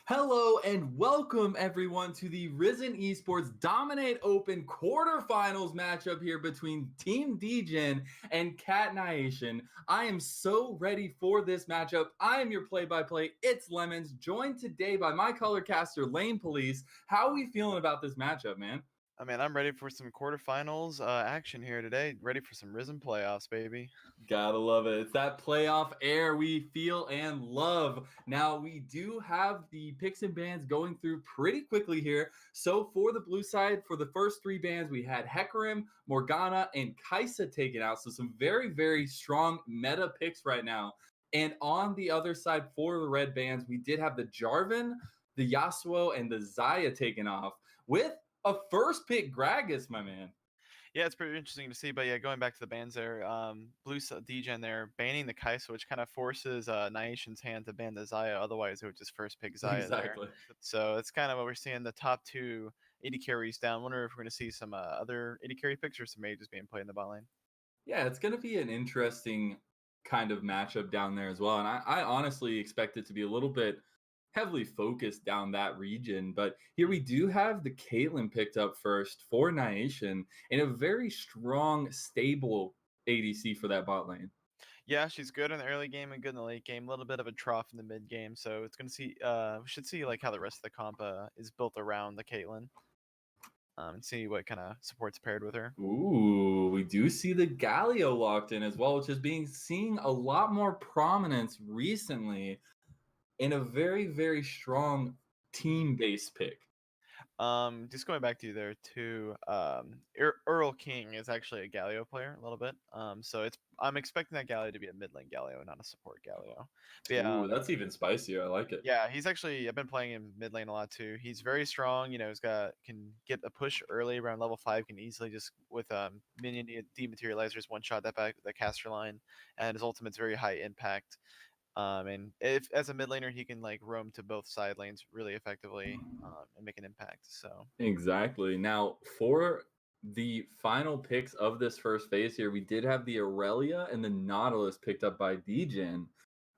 Hello and welcome everyone to the Risen Esports Dominate Open quarterfinals matchup here between Team Degen and Nyation. I am so ready for this matchup. I am your play-by-play. It's Lemons, joined today by my color caster Lane Police. How are we feeling about this matchup, man? I'm ready for some quarterfinals action here today. Ready for some Risen playoffs, baby. Gotta love it. It's that playoff air we feel and love. Now, we do have the picks and bans going through pretty quickly here. So, for the blue side, for the first three bans, we had Hecarim, Morgana, and Kai'Sa taken out. So, some very, very strong meta picks right now. And on the other side, for the red bans, we did have the Jarvan, the Yasuo, and the Xayah taken off with a first pick Gragas, my man. Yeah, it's pretty interesting to see. But yeah, going back to the bans there, Degen there banning the Kai'Sa, which kind of forces Nyation's hand to ban the Xayah. Otherwise, it would just first pick Xayah Exactly. there. So it's kind of what we're seeing. The top two AD carries down. Wonder if we're going to see some other AD carry picks or some mages being played in the bot lane. Yeah, it's going to be an interesting kind of matchup down there as well. And I honestly expect it to be a little bit heavily focused down that region. But here we do have the Caitlyn picked up first for Nyation and a very strong, stable ADC for that bot lane. Yeah, she's good in the early game and good in the late game. A little bit of a trough in the mid game. So it's going to see. We should see like how the rest of the comp is built around the Caitlyn. And see what kind of support's paired with her. Ooh, we do see the Galio locked in as well, which is seeing a lot more prominence recently in a very, very strong team-based pick. Just going back to you there too. Earl King is actually a Galio player a little bit. So I'm expecting that Galio to be a mid lane Galio, not a support Galio. But yeah, Ooh, that's even spicier. I like it. yeah, I've been playing him mid lane a lot too. He's very strong. You know, can get a push early around level 5. Can easily just with minion dematerializers one shot that back the caster line, and his ultimate's very high impact. And if as a mid laner, he can like roam to both side lanes really effectively and make an impact. So Exactly. Now, for the final picks of this first phase here, we did have the Aurelia and the Nautilus picked up by Degen,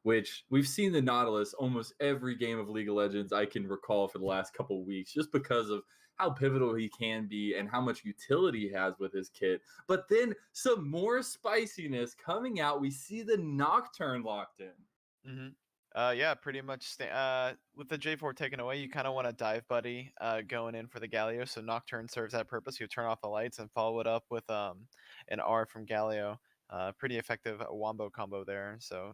which we've seen the Nautilus almost every game of League of Legends I can recall for the last couple of weeks, just because of how pivotal he can be and how much utility he has with his kit. But then some more spiciness coming out. We see the Nocturne locked in. Mm-hmm. Yeah, pretty much. With the J4 taken away, you kind of want a dive buddy going in for the Galio. So Nocturne serves that purpose. You turn off the lights and follow it up with an R from Galio. Pretty effective wombo combo there. So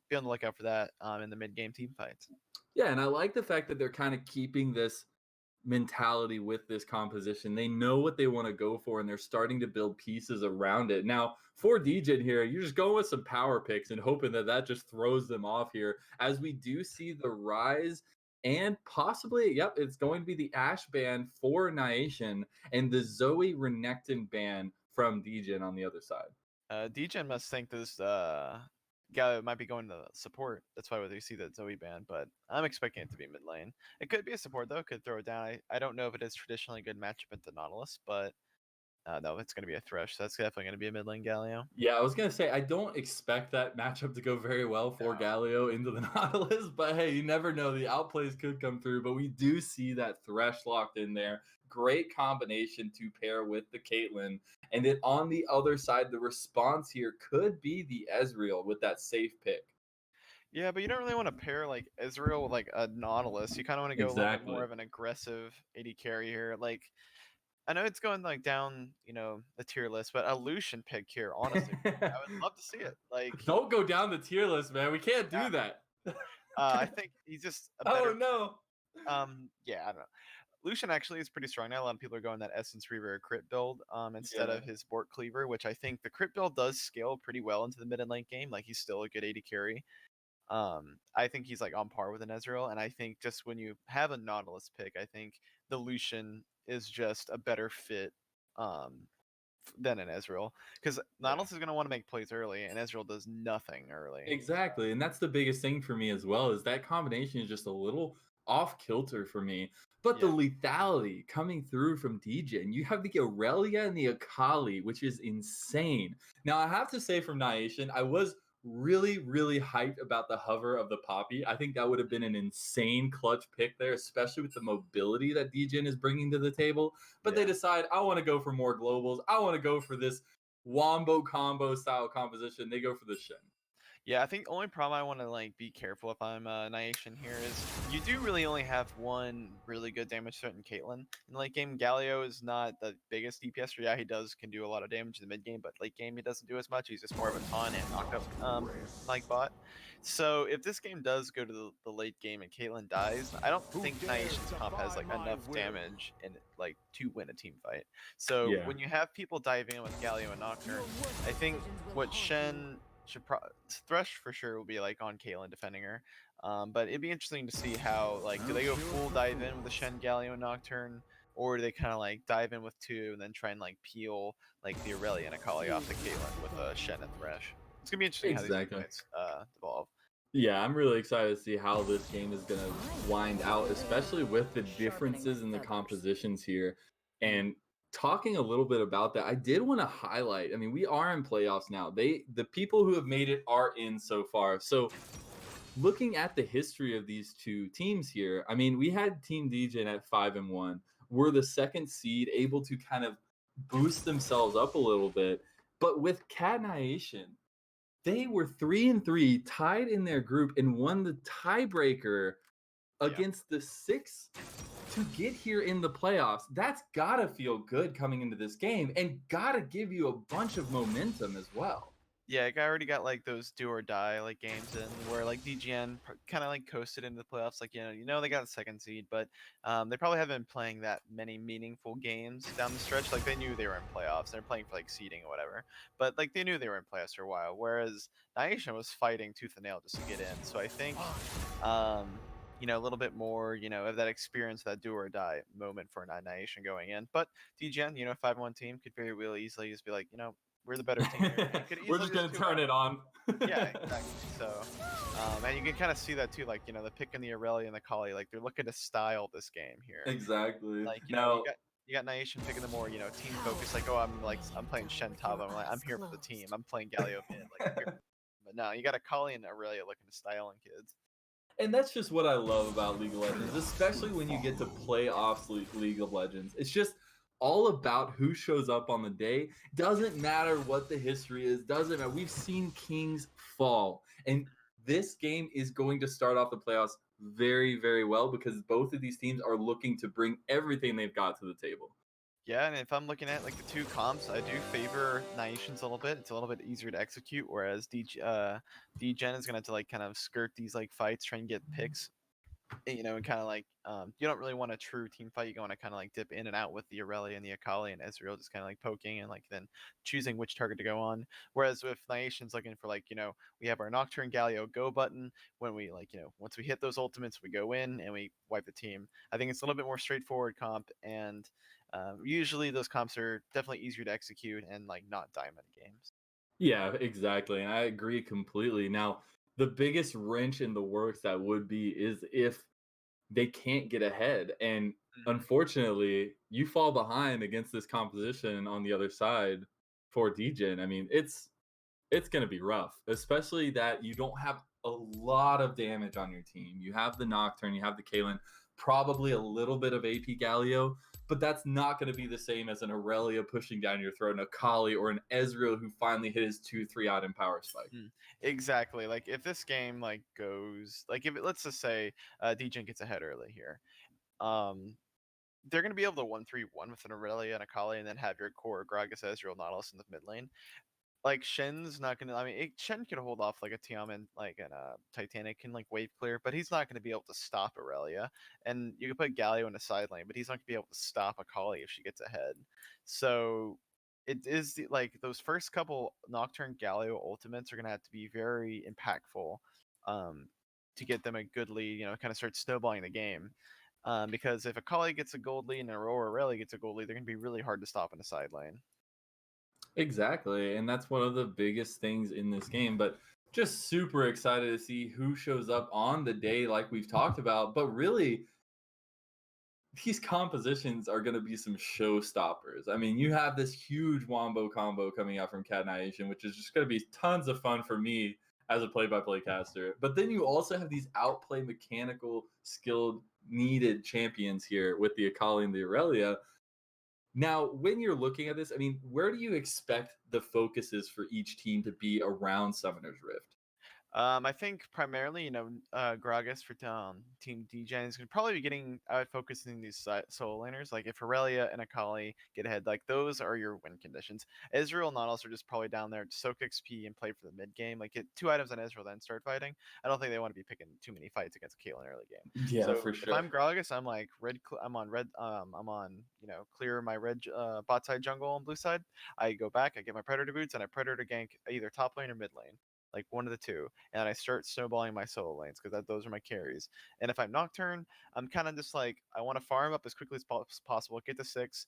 be on the lookout for that in the mid game team fights. Yeah, and I like the fact that they're kind of keeping this mentality with this composition. They know what they want to go for, and they're starting to build pieces around it. Now, for Degen here, you're just going with some power picks and hoping that just throws them off here, as we do see the rise and possibly, it's going to be the Ashe ban for Nyation and the Zoe Renekton ban from Degen on the other side. Degen must think this Galio might be going to support. That's why we see that Zoe ban, but I'm expecting it to be mid lane. It could be a support though. Could throw it down. I don't know if it is traditionally a good matchup at the Nautilus, but no, it's going to be a Thresh. So that's definitely going to be a mid lane Galio. Yeah, I was going to say, I don't expect that matchup to go very well for Galio into the Nautilus, but hey, you never know. The outplays could come through, but we do see that Thresh locked in there. Great combination to pair with the Caitlyn. And then on the other side, the response here could be the Ezreal with that safe pick. Yeah, but you don't really want to pair like Ezreal with like a Nautilus. You kind of want to go a little bit more of an aggressive AD carry here. Like, I know it's going like down, the tier list, but a Lucian pick here, honestly, I would love to see it. Like, don't go down the tier list, man. We can't do that. I think he's just a better. Oh no. Yeah, I don't know. Lucian actually is pretty strong now. A lot of people are going that Essence Reaver crit build instead of his Bork Cleaver, which I think the crit build does scale pretty well into the mid and late game. Like, he's still a good AD carry. I think he's like on par with an Ezreal, and I think just when you have a Nautilus pick, I think the Lucian is just a better fit than an Ezreal, because Nautilus is going to want to make plays early, and Ezreal does nothing early. Exactly, and that's the biggest thing for me as well, is that combination is just a little off kilter for me. But the lethality coming through from Degen, you have the Aurelia and the Akali, which is insane. Now, I have to say from Nyation, I was really, really hyped about the hover of the Poppy. I think that would have been an insane clutch pick there, especially with the mobility that Degen is bringing to the table. But they Yeah. decide, I want to go for more globals. I want to go for this wombo combo style composition. They go for the Shen. Yeah, I think the only problem I want to like be careful if I'm Nyation here is you do really only have one really good damage threat in Caitlyn. In the late game, Galio is not the biggest DPS. Yeah, he can do a lot of damage in the mid game, but late game he doesn't do as much. He's just more of a taunt and knockup like bot. So if this game does go to the late game and Caitlyn dies, I don't think Nyation's comp has like enough damage in like to win a team fight. So Yeah. when you have people diving in with Galio and Nocturne, I think what Shen should Thresh for sure will be like on Caitlyn defending her. But it'd be interesting to see how like do they go full dive in with the Shen, Galio, and Nocturne, or do they kind of like dive in with two and then try and like peel like the Aurelia and Akali off the Caitlyn with a Shen and Thresh. It's gonna be interesting how these Exactly. fights evolve. Yeah, I'm really excited to see how this game is going to wind out, especially with the differences in the compositions here. And talking a little bit about that, I did want to highlight. I mean, we are in playoffs now. The people who have made it are in so far. So, looking at the history of these two teams here, I mean, we had Team DJ at 5-1. We're the second seed, able to kind of boost themselves up a little bit. But with Cat Nyation, they were 3-3, tied in their group, and won the tiebreaker Yeah. against the six to get here in the playoffs. That's gotta feel good coming into this game, and gotta give you a bunch of momentum as well. Yeah, I already got like those do or die like games in where like DGN kind of like coasted into the playoffs. Like they got a second seed, but they probably haven't been playing that many meaningful games down the stretch. Like they knew they were in playoffs. They're playing for like seeding or whatever, but like they knew they were in playoffs for a while. Whereas Nyation was fighting tooth and nail just to get in. So I think a little bit more, of that experience, that do or die moment for Nyation going in. But DGN, 5-1 team could very well easily just be like, we're the better team here. And could We're easily just gonna just turn it on. Yeah, exactly. So, and you can kind of see that too, like the pick and the Aurelia and the Kali, like they're looking to style this game here. Exactly. Like Now, you got Nyation picking the more team focus, like oh I'm playing Shen top, I'm here for the team, I'm playing Galio mid, like I'm here. But no, you got a Kali and Aurelia looking to styling kids. and that's just what I love about League of Legends, especially when you get to playoffs League of Legends. It's just all about who shows up on the day. Doesn't matter what the history is, doesn't matter. We've seen kings fall. And this game is going to start off the playoffs very, very well because both of these teams are looking to bring everything they've got to the table. Yeah, and if I'm looking at like the two comps, I do favor Nyation's a little bit. It's a little bit easier to execute, whereas Degen is gonna have to like kind of skirt these like fights, try and get picks, and kind of like you don't really want a true team fight. You want to kind of like dip in and out with the Aurelia and the Akali and Ezreal, just kind of like poking and like then choosing which target to go on. Whereas with Nyation's looking for like we have our Nocturne Galio go button when we like once we hit those ultimates we go in and we wipe the team. I think it's a little bit more straightforward comp and usually those comps are definitely easier to execute and like not diamond games. Yeah, exactly. And I agree completely. Now, the biggest wrench in the works that would be is if they can't get ahead. And Mhm. unfortunately, you fall behind against this composition on the other side for Degen. I mean, it's going to be rough, especially that you don't have a lot of damage on your team. You have the Nocturne, you have the Kaylin, probably a little bit of AP Galio, but that's not going to be the same as an Aurelia pushing down your throat, an Akali or an Ezreal who finally hit his 2-3 out in power spike. Exactly. Like if this game like goes like if it, let's just say Degen gets ahead early here, um, they're gonna be able to 1-3-1 with an Aurelia and a Kali, and then have your core Gragas, Ezreal, Nautilus in the mid lane. Like Shen's not gonna. I mean, Shen can hold off like a Tiamat, like an Titanic can like wave clear, but he's not gonna be able to stop Aurelia. And you can put Galio in the side lane, but he's not gonna be able to stop Akali if she gets ahead. So it is like those first couple Nocturne Galio ultimates are gonna have to be very impactful, um, to get them a good lead. Kind of start snowballing the game. Because if Akali gets a gold lead and Aurora Aurelia gets a gold lead, they're gonna be really hard to stop in the side lane. Exactly. And that's one of the biggest things in this game. But just super excited to see who shows up on the day, like we've talked about. But really, these compositions are going to be some showstoppers. I mean, you have this huge wombo combo coming out from Cat Nyation, which is just going to be tons of fun for me as a play-by-play caster. But then you also have these outplay mechanical, skilled, needed champions here with the Akali and the Aurelia. Now, when you're looking at this, I mean, where do you expect the focuses for each team to be around Summoner's Rift? I think primarily, Gragas for Team Degen is going to probably be getting focusing these solo laners. Like if Aurelia and Akali get ahead, like those are your win conditions. Ezreal and Nautilus are just probably down there to soak XP and play for the mid game. Like get 2 items on Ezreal, then start fighting. I don't think they want to be picking too many fights against Kayle early game. Yeah, So for if I'm sure. Gragas, I'm like I'm on red. I'm on clear my red bot side jungle on blue side. I go back, I get my Predator boots, and I Predator gank either top lane or mid lane, like one of the two, and I start snowballing my solo lanes because those are my carries. And if I'm Nocturne, I'm kind of just like I want to farm up as quickly as possible, get to 6.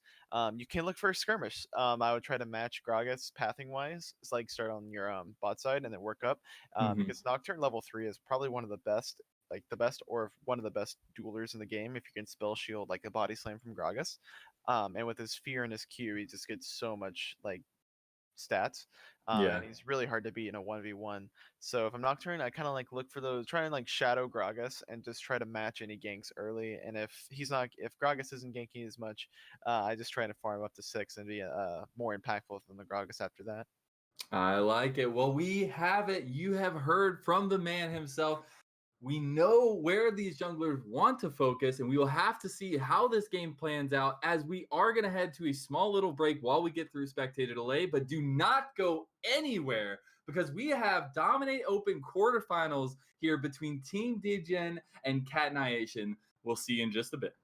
You can look for a skirmish. I would try to match Gragas pathing wise. It's like start on your bot side and then work up, Mhm. because Nocturne level 3 is probably one of the best. Like the best, or one of the best duelers in the game, if you can spell shield like a body slam from Gragas, and with his fear and his Q, he just gets so much like stats. Yeah. And he's really hard to beat in a 1v1. So if I'm Nocturne, I kind of like look for those, try and like shadow Gragas and just try to match any ganks early. And if Gragas isn't ganking as much, I just try to farm up to 6 and be more impactful than the Gragas after that. I like it. Well, we have it. You have heard from the man himself. We know where these junglers want to focus, and we will have to see how this game plans out as we are going to head to a small little break while we get through spectator delay. But do not go anywhere because we have Dominate Open quarterfinals here between Team Degen and Nyation. We'll see you in just a bit.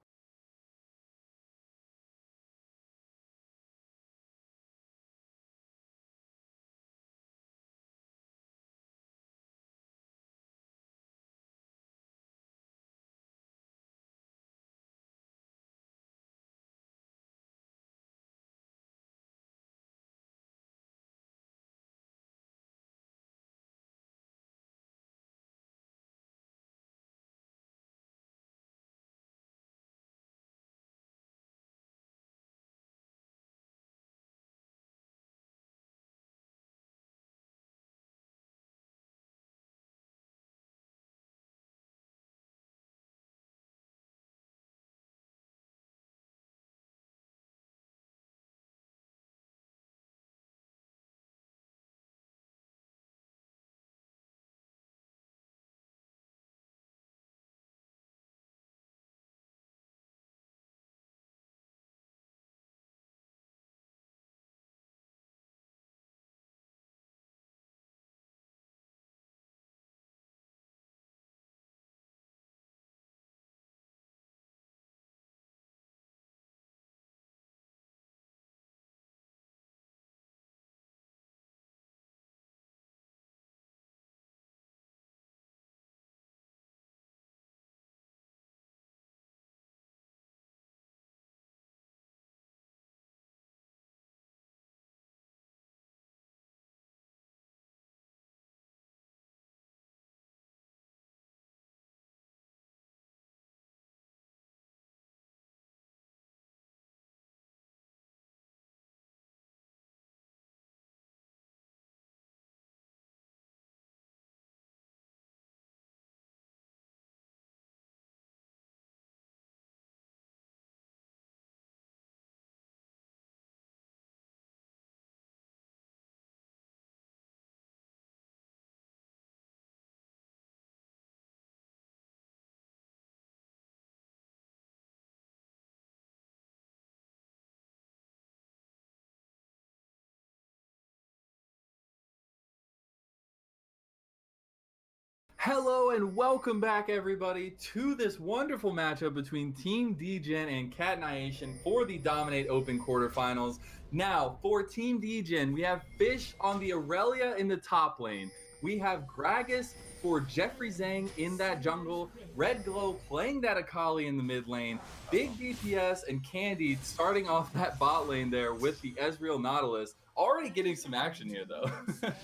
Hello and welcome back, everybody, to this wonderful matchup between Team Degen and Nyation for the Dominate Open quarterfinals. Now, for Team Degen, we have Fish on the Aurelia in the top lane. We have Gragas for Jeffrey Zhang in that jungle. Red Glow playing that Akali in the mid lane. Big DPS and Candy starting off that bot lane there with the Ezreal Nautilus. Already getting some action here, though.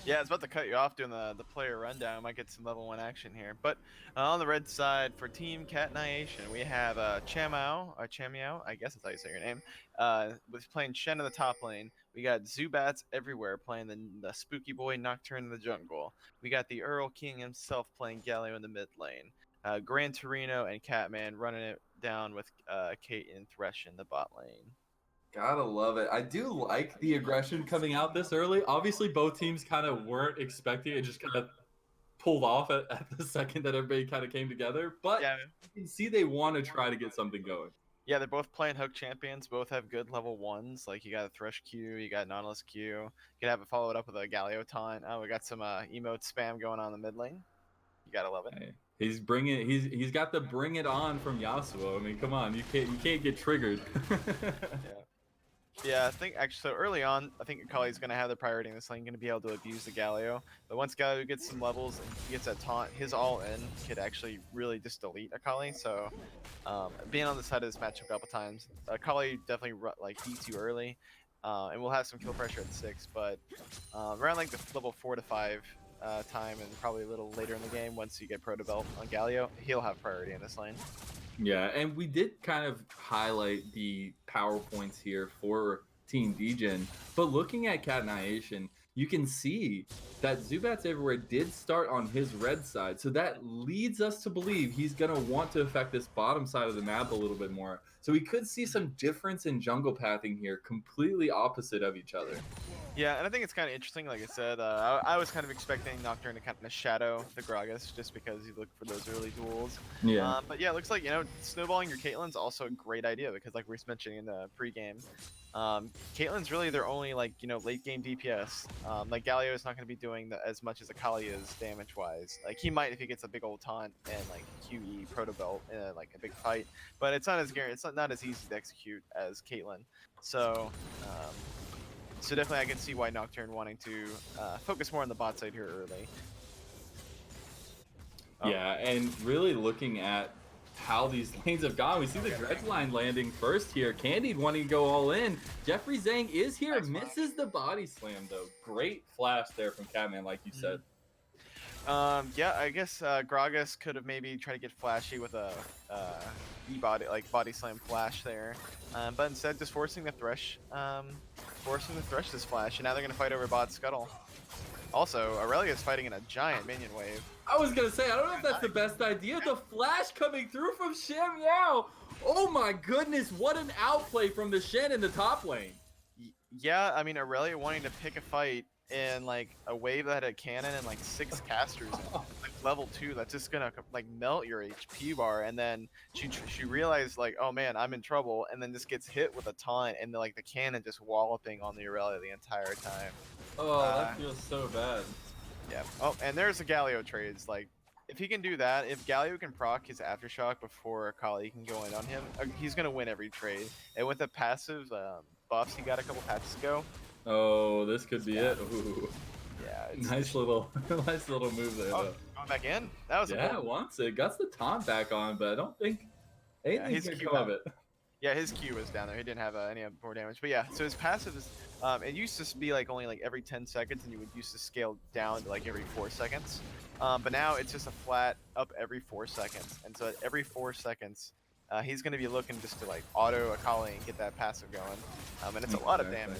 Yeah, I was about to cut you off doing the player rundown. I might get some level 1 action here. But on the red side for Team Nyation, we have Chamiao, I guess that's how you say your name, was playing Shen in the top lane We got Zubats everywhere playing the spooky boy Nocturne in the jungle. We got the Earl King himself playing Galio in the mid lane. Gran Torino and Catman running it down with Kate and Thresh in the bot lane. Gotta love it. I do like the aggression coming out this early. Obviously, both teams kind of weren't expecting it, just kind of pulled off at the second that everybody kind of came together. But Yeah, you can see they want to try to get something going. yeah, they're both playing hook champions. Both have good level ones. Like you got a Thresh Q, you got Nautilus Q. You can have it followed up with a Galio taunt. Oh, we got some emote spam going on in the mid lane. You gotta love it. Hey, he's got the bring it on from Yasuo. I mean, come on, you can't get triggered. Yeah. Yeah, I think actually so early on, I think Akali's gonna have the priority in this lane, gonna be able to abuse the Galio. But once Galio gets some levels and he gets that taunt, his all in could actually really just delete Akali. So being on the side of this match a couple times, Akali definitely like beats you early, and we'll have some kill pressure at 6. But around like the level 4 to 5 time, and probably a little later in the game, once you get Proto Belt on Galio, he'll have priority in this lane. Yeah, and we did kind of highlight the PowerPoints here for Team Degen, but looking at Nyation, you can see that Zubats Everywhere did start on his red side, so that leads us to believe he's going to want to affect this bottom side of the map a little bit more. So we could see some difference in jungle pathing here, completely opposite of each other. Yeah, and I think it's kind of interesting. Like I said, I was kind of expecting Nocturne to kind of shadow the Gragas just because he looked for those early duels. Yeah. But yeah, it looks like, snowballing your Caitlyn's also a great idea because like we were mentioning in the pregame, Caitlyn's really their only like, late game DPS. Like Galio is not going to be doing as much as Akali is damage wise. Like he might if he gets a big old taunt and like QE Proto Belt in like a big fight, but it's not as it's not as easy to execute as Caitlyn. So definitely I can see why Nocturne wanting to focus more on the bot side here early. Yeah, and really looking at how these lanes have gone, we see the dredge line landing first here. Candied wanting to go all in. Jeffrey Zhang is here, misses the body slam though. Great flash there from Catman, like you said. Yeah, I guess Gragas could have maybe tried to get flashy with a body slam flash there, but instead just forcing the Thresh this flash, and now they're gonna fight over bot scuttle. Also, Aurelia's fighting in a giant minion wave. I was gonna say, I don't know if that's the best idea. The flash coming through from Shem Yao. Oh my goodness, what an outplay from the Shen in the top lane. Yeah, I mean Aurelia wanting to pick a fight in like a wave that had a cannon and like 6 casters in like level 2 that's just gonna like melt your HP bar, and then she realized like, oh man, I'm in trouble, and then just gets hit with a taunt and like the cannon just walloping on the Aurelia the entire time. Oh, that feels so bad. Yeah. Oh, and there's the Galio trades. Like, if he can do that, if Galio can proc his Aftershock before Akali can go in on him, he's gonna win every trade. And with the passive buffs he got a couple patches ago. Oh, this could be it. Ooh. Yeah. Nice little move there. Oh, though. going back in. That was once it got the taunt back on, but I don't think anything's gonna come of it. Yeah, his Q was down there. He didn't have any more damage. But yeah, so his passive is, it used to be like only like every 10 seconds, and you would used to scale down to like every 4 seconds. But now it's just a flat up every 4 seconds. And so at every 4 seconds, he's going to be looking just to like auto Akali and get that passive going. And it's a lot of damage.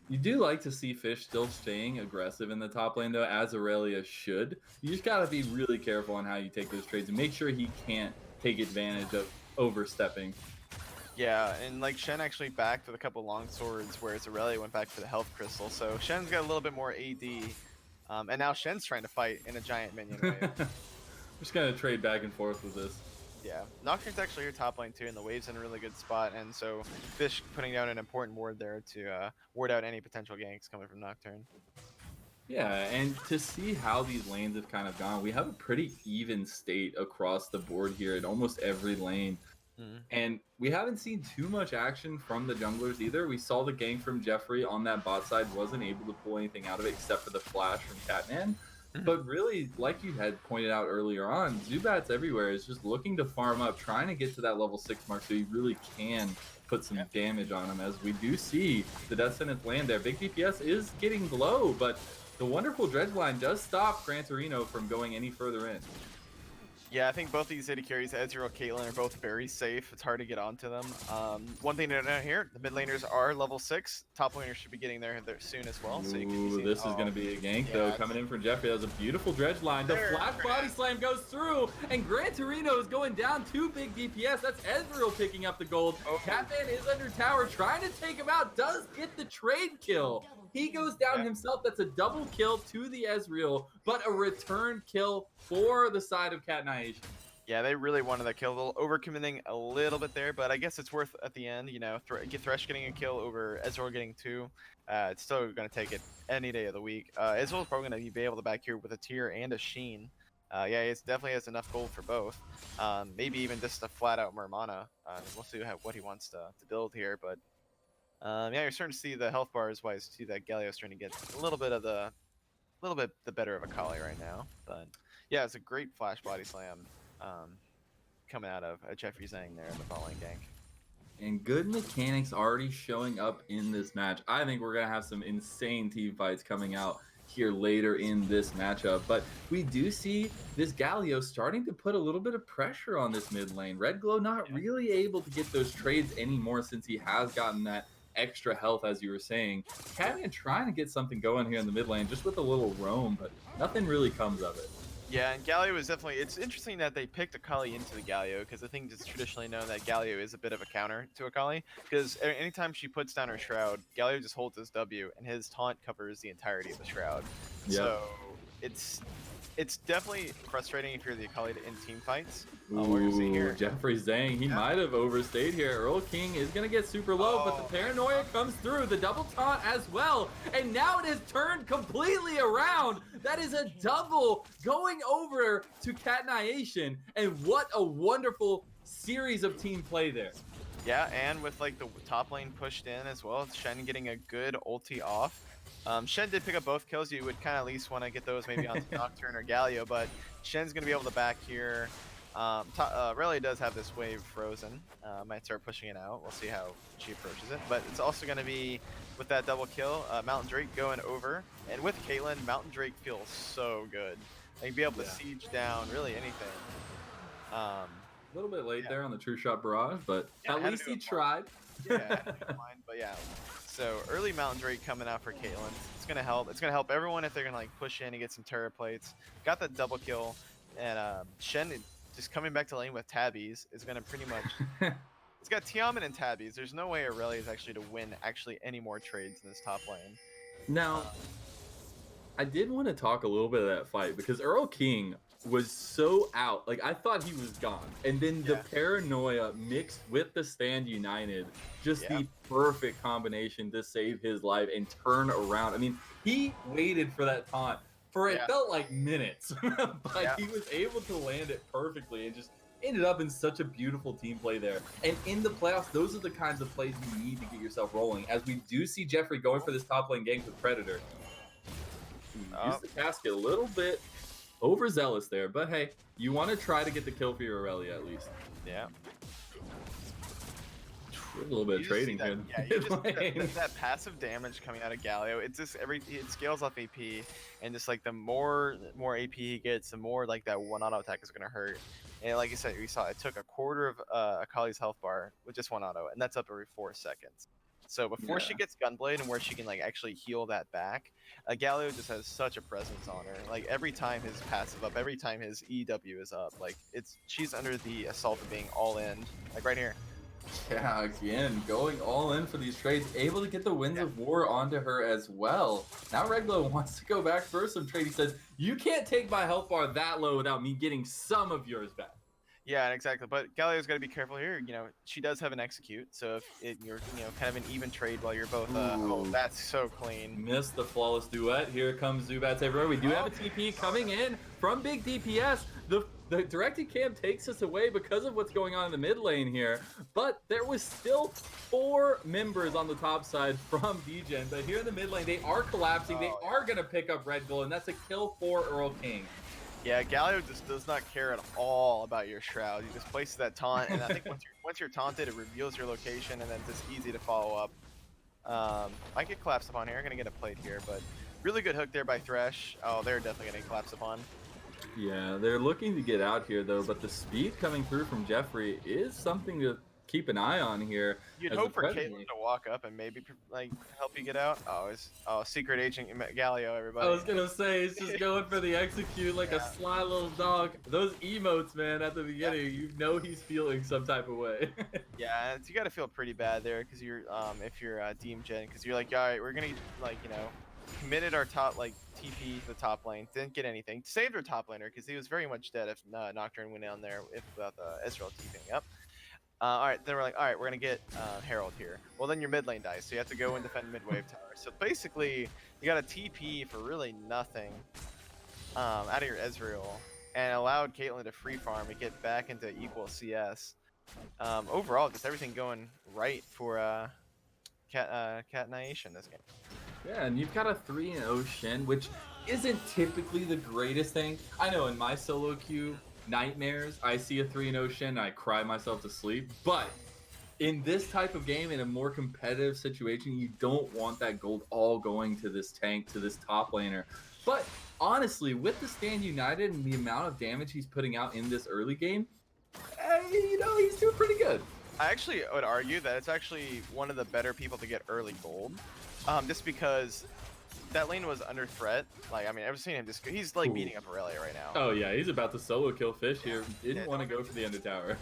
You do like to see Fish still staying aggressive in the top lane, though, as Aurelia should. You just got to be really careful on how you take those trades and make sure he can't take advantage of overstepping. Yeah, and like Shen actually backed with a couple long swords, whereas Aurelia went back for the health crystal. So Shen's got a little bit more AD, and now Shen's trying to fight in a giant minion wave. Just gonna trade back and forth with this. Yeah, Nocturne's actually your top lane too, and the wave's in a really good spot, and so Fish putting down an important ward there to ward out any potential ganks coming from Nocturne. Yeah, and to see how these lanes have kind of gone, we have a pretty even state across the board here in almost every lane. And we haven't seen too much action from the junglers either. We saw the gank from Jeffrey on that bot side, wasn't able to pull anything out of it except for the flash from Catman. But really, like you had pointed out earlier on, Zubats Everywhere is just looking to farm up, trying to get to that level 6 mark so he really can put some damage on him, as we do see the death sentence land there. Big DPS is getting low, but the wonderful dredge line does stop Gran Torino from going any further in. Yeah, I think both these AD carries, Ezreal, Caitlyn, are both very safe. It's hard to get onto them. One thing to note here, the mid laners are level 6. Top laners should be getting there soon as well. So you could be Ooh, seeing, this is going to be a gank, though, yeah, coming in from Jeffrey. That was a beautiful dredge line. The There, flash body slam goes through, and Gran Torino is going down 2 big DPS. That's Ezreal picking up the gold. Oh. Catman is under tower, trying to take him out, does get the trade kill. He goes down himself. That's a double kill to the Ezreal, but a return kill for the side of Cat Nyation. Yeah, they really wanted that kill. A little overcommitting a little bit there, but I guess it's worth at the end. You know, Thresh getting a kill over Ezreal getting 2. It's still going to take it any day of the week. Ezreal's probably going to be able to back here with a tier and a Sheen. Yeah, it definitely has enough gold for both. Maybe even just a flat out Mermana. We'll see what he wants to build here, but yeah, you're starting to see the health bars wise too. That Galio's starting to get a little bit the better of Akali right now. But yeah, it's a great flash body slam. Coming out of Jeffrey Zhang there in the bot lane gank. And good mechanics already showing up in this match. I think we're going to have some insane team fights coming out here later in this matchup. But we do see this Galio starting to put a little bit of pressure on this mid lane. Red Glow not really able to get those trades anymore since he has gotten that extra health, as you were saying. Catman trying to get something going here in the mid lane just with a little roam, but nothing really comes of it. Yeah, and Galio is definitely, it's interesting that they picked Akali into the Galio, because I think it's traditionally known that Galio is a bit of a counter to Akali, because anytime she puts down her Shroud, Galio just holds his W, and his taunt covers the entirety of the Shroud. Yep. So it's definitely frustrating if you're the Akali in team fights. We're gonna see here. Jeffrey Zhang, he might have overstayed here. Earl King is going to get super low, but the paranoia comes through. The double taunt as well. And now it has turned completely around. That is a double going over to Cat Nyation. And what a wonderful series of team play there. Yeah, and with like the top lane pushed in as well, Shen getting a good ulti off. Shen did pick up both kills. You would kind of at least want to get those maybe onto Nocturne or Galio, but Shen's going to be able to back here. Rally does have this wave frozen. Might start pushing it out. We'll see how she approaches it. But it's also going to be, with that double kill, Mountain Drake going over. And with Caitlyn, Mountain Drake feels so good. Like, be able to siege down really anything. A little bit late there on the True Shot Barrage, but at least he tried. But yeah. So early Mountain Drake coming out for Caitlyn. It's gonna help. It's gonna help everyone if they're gonna like push in and get some turret plates. Got that double kill, and Shen just coming back to lane with Tabbies is gonna pretty much. It's got Tiamat and Tabbies. There's no way Aurelia is actually to win any more trades in this top lane. Now, I did want to talk a little bit of that fight because Earl King was so out. Like, I thought he was gone. And then the paranoia mixed with the Stand United, just the perfect combination to save his life and turn around. I mean, he waited for that taunt for it felt like minutes, but he was able to land it perfectly and just ended up in such a beautiful team play there. And in the playoffs, those are the kinds of plays you need to get yourself rolling. As we do see Jeffrey going for this top lane gank with Predator. Use the casket a little bit overzealous there, but hey, you want to try to get the kill for your Aurelia at least. Yeah. A little bit of trading here. Yeah, you just, that passive damage coming out of Galio, it's just it scales off AP, and just like the more AP he gets, the more like that one auto attack is gonna hurt. And like you said, we saw it took a quarter of Akali's health bar with just one auto, and that's up every 4 seconds. So before she gets Gunblade and where she can like actually heal that back, Galio just has such a presence on her. Like every time his passive up, every time his EW is up, like she's under the assault of being all in. Like right here. Yeah, again, going all in for these trades, able to get the Winds of War onto her as well. Now Reglo wants to go back for some trade. He says, you can't take my health bar that low without me getting some of yours back. Yeah, exactly. But Galio's got to be careful here. You know, she does have an execute, so if you're, kind of an even trade while you're both. Oh, that's so clean. Missed the flawless duet. Here comes Zubats everywhere. We do have a TP coming in from big DPS. The directed cam takes us away because of what's going on in the mid lane here, but there was still 4 members on the top side from Degen. But here in the mid lane, they are collapsing. They are going to pick up Red Bull, and that's a kill for Earl King. Yeah, Galio just does not care at all about your Shroud. He just places that taunt, and I think once you're taunted, it reveals your location, and then it's just easy to follow up. Might get collapsed upon here. Gonna get a plate here, but really good hook there by Thresh. Oh, they're definitely getting collapsed upon. Yeah, they're looking to get out here though, but the speed coming through from Jeffrey is something to keep an eye on here You'd as the hope for Caitlyn presently. to walk up and maybe like help you get out. Oh, secret agent Galio, I everybody. was gonna say it's just going for the execute like a Yeah. sly little dog. Those emotes, man, at the Yeah. beginning, you know he's feeling some type of way. Yeah, you got to feel pretty bad there because you're if you're Deem Gen because you're like, all right, we're gonna like committed our top like TP to the top lane, didn't get anything, saved our top laner because he was very much dead if Nocturne went down there if without the Ezreal TPing up. All right, then we're like, all right, we're gonna get Herald here. Well, then your mid lane dies, so you have to go and defend mid wave tower. So basically, you got a TP for really nothing out of your Ezreal, and allowed Caitlyn to free farm and get back into equal CS. Overall, just everything going right for Cat Nyation this game. Yeah, and you've got a 3-0 Shen, which isn't typically the greatest thing. I know in my solo queue nightmares, I see a 3-0 Shen and I cry myself to sleep. But in this type of game, in a more competitive situation, you don't want that gold all going to this tank, to this top laner. But honestly, with the Stand United and the amount of damage he's putting out in this early game, he's doing pretty good. I actually would argue that it's actually one of the better people to get early gold, just because that lane was under threat. Like, I mean, I've seen him just, he's like beating up Aurelia right now. Oh yeah, he's about to solo kill Fish here. Didn't want to go for the end of tower.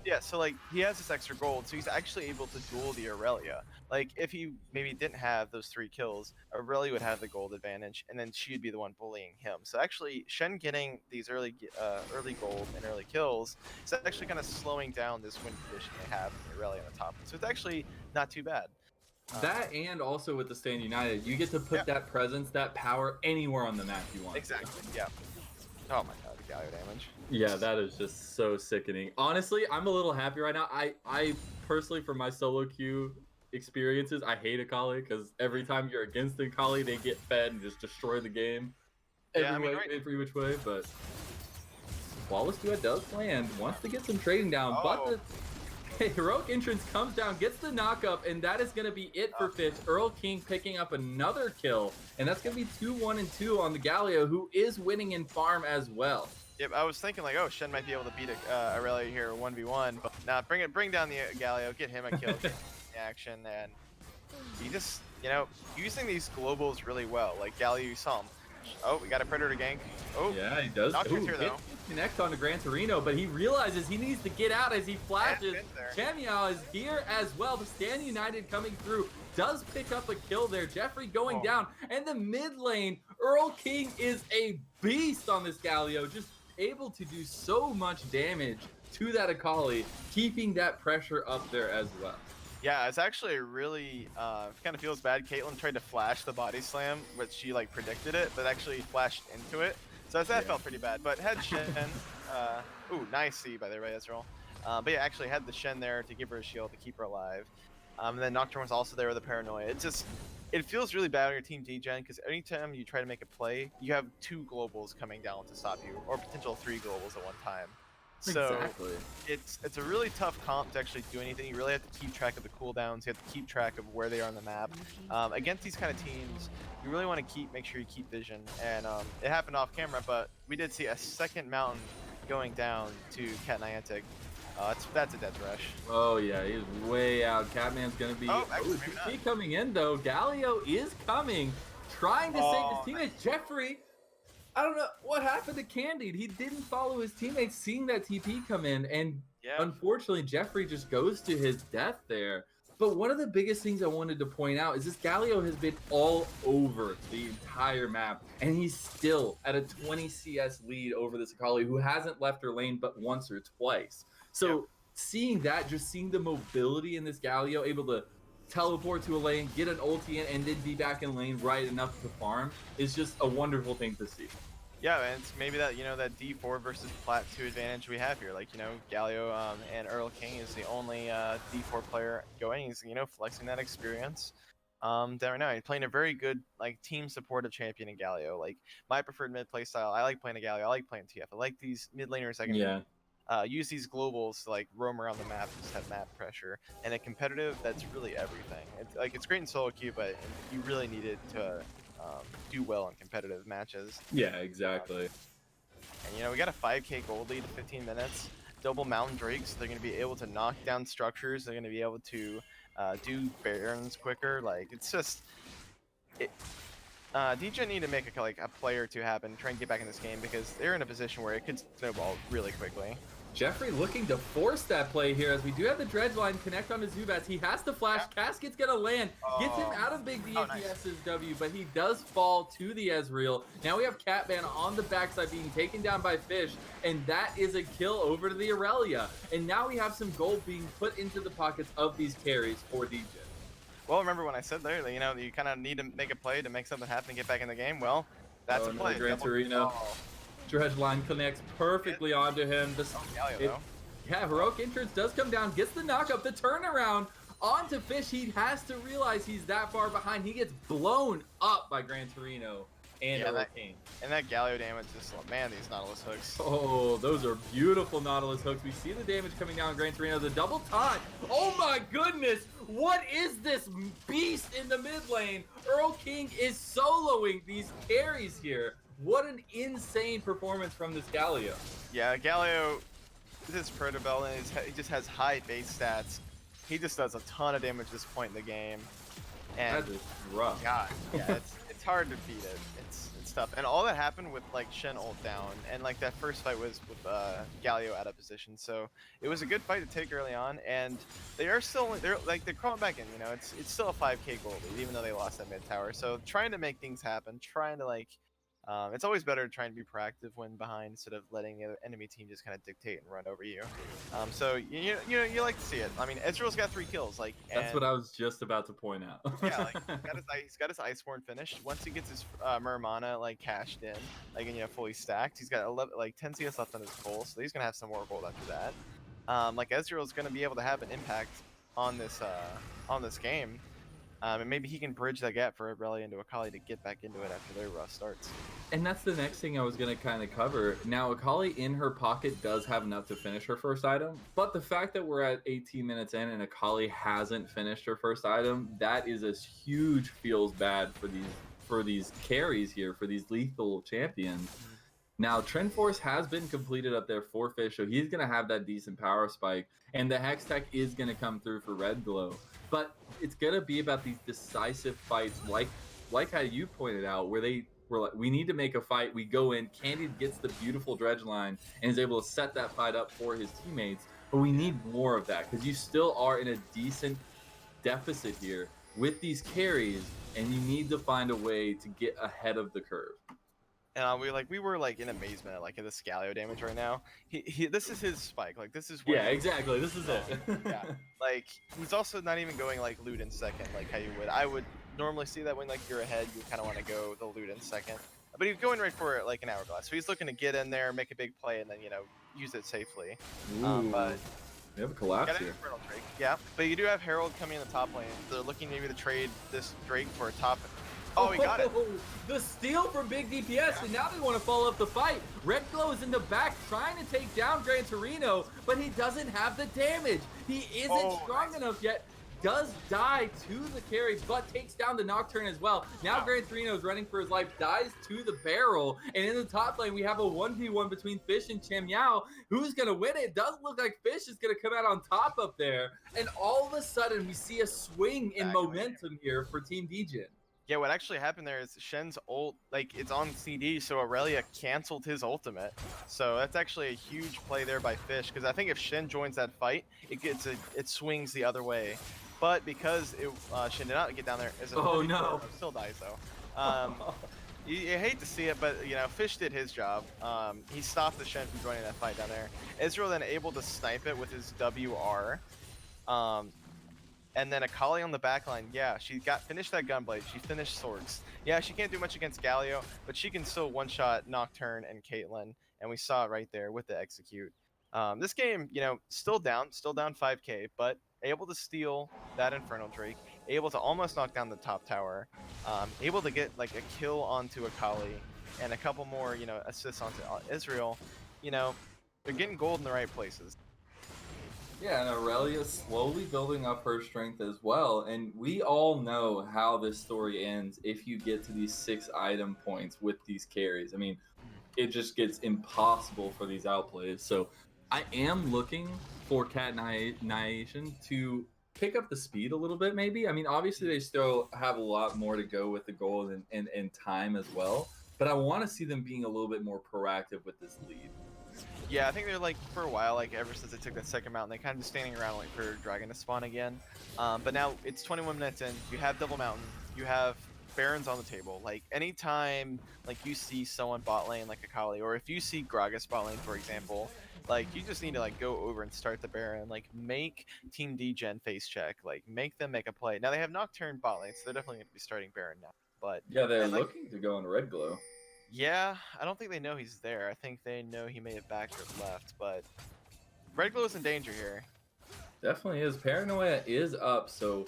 Yeah, so like he has this extra gold, so he's actually able to duel the Aurelia. Like if he maybe didn't have those 3 kills, Aurelia would have the gold advantage, and then she'd be the one bullying him. So actually, Shen getting these early gold and early kills is actually kind of slowing down this win condition they have with the Aurelia on the top. So it's actually not too bad. That and also with the Stand United, you get to put that presence, that power anywhere on the map you want. Exactly. Yeah. Oh my god, the Galio damage. Yeah, that is just so sickening. Honestly, I'm a little happy right now. I personally, from my solo queue experiences, I hate Akali because every time you're against Akali, they get fed and just destroy the game every which way. But flawless duet does land, wants to get some trading down, but the heroic entrance comes down, gets the knock-up, and that is going to be it for Fish. Earl King picking up another kill, and that's going to be 2-1-2 on the Galio, who is winning in farm as well. Yep, I was thinking like, oh, Shen might be able to beat Aurelia here 1v1, but nah, bring down the Galio, get him a kill, get action, and he just, using these globals really well. Like Galio, you saw him. Oh, we got a Predator gank. Oh, yeah, he does. Nocturne's here though. Connect on to Gran Torino, but he realizes he needs to get out as he flashes. Chamiao is here as well. The Stand United coming through does pick up a kill there. Jeffrey going down, and the mid lane, Earl King is a beast on this Galio, just able to do so much damage to that Akali, keeping that pressure up there as well. Yeah, it's actually really kind of feels bad. Caitlyn tried to flash the body slam, but she like predicted it, but actually flashed into it. So that felt pretty bad. But had Shen, ooh, nice C by the way, Ezreal. But yeah, actually had the Shen there to give her a shield to keep her alive. And then Nocturne was also there with the paranoia. It feels really bad on your team Degen because anytime you try to make a play, you have 2 globals coming down to stop you, or potential 3 globals at one time. So exactly. It's a really tough comp to actually do anything. You really have to keep track of the cooldowns. You have to keep track of where they are on the map. Against these kind of teams, you really want to make sure you keep vision. And it happened off camera, but we did see a second mountain going down to Cat Niantic. That's a death rush. Oh yeah, he's way out. Catman's gonna be coming in though. Galio is coming, trying to save his teammate. Jeffrey, I don't know what happened to Candide. He didn't follow his teammates, seeing that TP come in, and unfortunately, Jeffrey just goes to his death there. But one of the biggest things I wanted to point out is this Galio has been all over the entire map, and he's still at a 20 CS lead over this Akali, who hasn't left her lane but once or twice. So seeing that, just seeing the mobility in this Galio, able to teleport to a lane, get an ulti in, and then be back in lane right enough to farm is just a wonderful thing to see. Yeah, and it's maybe that, that D4 versus Plat 2 advantage we have here. Like, Galio and Earl King is the only D4 player going. He's, flexing that experience. Right now, he's playing a very good, like, team supportive champion in Galio. Like, my preferred mid play style, I like playing a Galio, I like playing TF. I like these mid laners that can use these globals to, like, roam around the map, just have map pressure. And a competitive, that's really everything. It's great in solo queue, but you really need it to do well in competitive matches. Yeah, exactly. And we got a 5k gold lead in 15 minutes. Double Mountain Drakes, they're going to be able to knock down structures. They're going to be able to do Barons quicker. Like, it's just... Degen need to make a play or two happen, try and get back in this game, because they're in a position where it could snowball really quickly. Jeffrey looking to force that play here, as we do have the dredge line connect onto Zubats. He has to flash. Yeah. Casket's gonna land. Gets him out of Big DPS's nice. W, but he does fall to the Ezreal. Now we have Catman on the backside being taken down by Fish, and that is a kill over to the Aurelia. And now we have some gold being put into the pockets of these carries for Degen. Well, remember when I said there that, you kind of need to make a play to make something happen and get back in the game? Well, that's a play. Gran Torino. Dredge line connects perfectly onto him. Yeah, Heroic Entrance does come down, gets the knockup, the turnaround onto Fish. He has to realize he's that far behind. He gets blown up by Gran Torino and Hurricane. And that Galio damage is, man, these Nautilus hooks. Oh, those are beautiful Nautilus hooks. We see the damage coming down on Gran Torino. The double taunt. Oh my goodness. What is this beast in the mid lane? Earl King is soloing these carries here. What an insane performance from this Galio. Yeah, Galio, this is Protobell, and he just has high base stats. He just does a ton of damage at this point in the game. And that is rough. God, yeah, it's hard to beat it. It's tough. And all that happened with Shen ult down, and that first fight was with Galio out of position. So it was a good fight to take early on, and they're crawling back in. It's still a 5k goal lead, even though they lost that mid tower. So trying to make things happen, trying to it's always better to try and be proactive when behind instead of letting the enemy team just kind of dictate and run over you. So you like to see it. I mean, Ezreal's got 3 kills. That's what I was just about to point out. Yeah, he's got his Iceborne finished. Once he gets his Murmana cashed in, and fully stacked, he's got 10 CS left on his goal, so he's gonna have some more gold after that. Ezreal's gonna be able to have an impact on this game. And maybe he can bridge that gap for Aurelia into Akali to get back into it after their rough starts. And that's the next thing I was going to kind of cover. Now, Akali in her pocket does have enough to finish her first item, but the fact that we're at 18 minutes in and Akali hasn't finished her first item, that is a huge feels bad for these carries here, for these lethal champions. Now, Trend Force has been completed up there for Fish, so he's going to have that decent power spike, and the Hex Tech is going to come through for Red Glow. But it's going to be about these decisive fights, like how you pointed out, where they were like, we need to make a fight. We go in, Candid gets the beautiful dredge line and is able to set that fight up for his teammates. But we need more of that, because you still are in a decent deficit here with these carries, and you need to find a way to get ahead of the curve. And we were in amazement at this Galio damage right now. This is his spike. This is where exactly. This is it. Yeah. He's also not even going loot in second how you would. I would normally see that when you're ahead, you kind of want to go the loot in second. But he's going right for an hourglass. So he's looking to get in there, make a big play, and then use it safely. But we have a collapse here. Drake. Yeah, but you do have Herald coming in the top lane. They're looking maybe to trade this Drake for a top. Oh, he got it. The steal from Big DPS, and now they want to follow up the fight. Red Glow is in the back trying to take down Gran Torino, but he doesn't have the damage. He isn't strong enough yet. Does die to the carry, but takes down the Nocturne as well. Now Gran Torino is running for his life, dies to the barrel, and in the top lane we have a 1v1 between Fish and Cham Yao. Who's gonna win it? It does look like Fish is gonna come out on top up there, and all of a sudden we see a swing in momentum here for Team Degen. Yeah, what actually happened there is Shen's ult, it's on CD, so Aurelia canceled his ultimate. So that's actually a huge play there by Fish, because I think if Shen joins that fight, it swings the other way. But because Shen did not get down there, still dies though. You hate to see it, but Fish did his job. He stopped the Shen from joining that fight down there. Ezreal then able to snipe it with his WR. And then Akali on the backline, yeah, she finished that Gunblade, she finished Sorks. Yeah, she can't do much against Galio, but she can still one-shot Nocturne and Caitlyn, and we saw it right there with the execute. This game, still down 5k, but able to steal that Infernal Drake, able to almost knock down the top tower, able to get a kill onto Akali, and a couple more, assists onto Israel. They're getting gold in the right places. Yeah, and Aurelia's slowly building up her strength as well. And we all know how this story ends if you get to these 6 item points with these carries. I mean, it just gets impossible for these outplays. So I am looking for Nyation to pick up the speed a little bit, maybe. I mean, obviously they still have a lot more to go with the goals and time as well, but I want to see them being a little bit more proactive with this lead. Yeah, I think they're like for a while, like ever since they took that second mountain, they kind of just standing around waiting for Dragon to spawn again. But now it's 21 minutes in. You have double mountain. You have Barons on the table. Like anytime, like you see someone bot lane like Akali, or if you see Gragas bot lane, for example, like you just need to like go over and start the Baron. Like make Team Degen face check. Like make them make a play. Now they have Nocturne bot lane, so they're definitely going to be starting Baron now. But Yeah, they're and like looking to go on Red Glow. yeah, I don't think they know he's there. I think they know he may have backed or left, but Red Glow is in danger here. Definitely is. Paranoia is up, so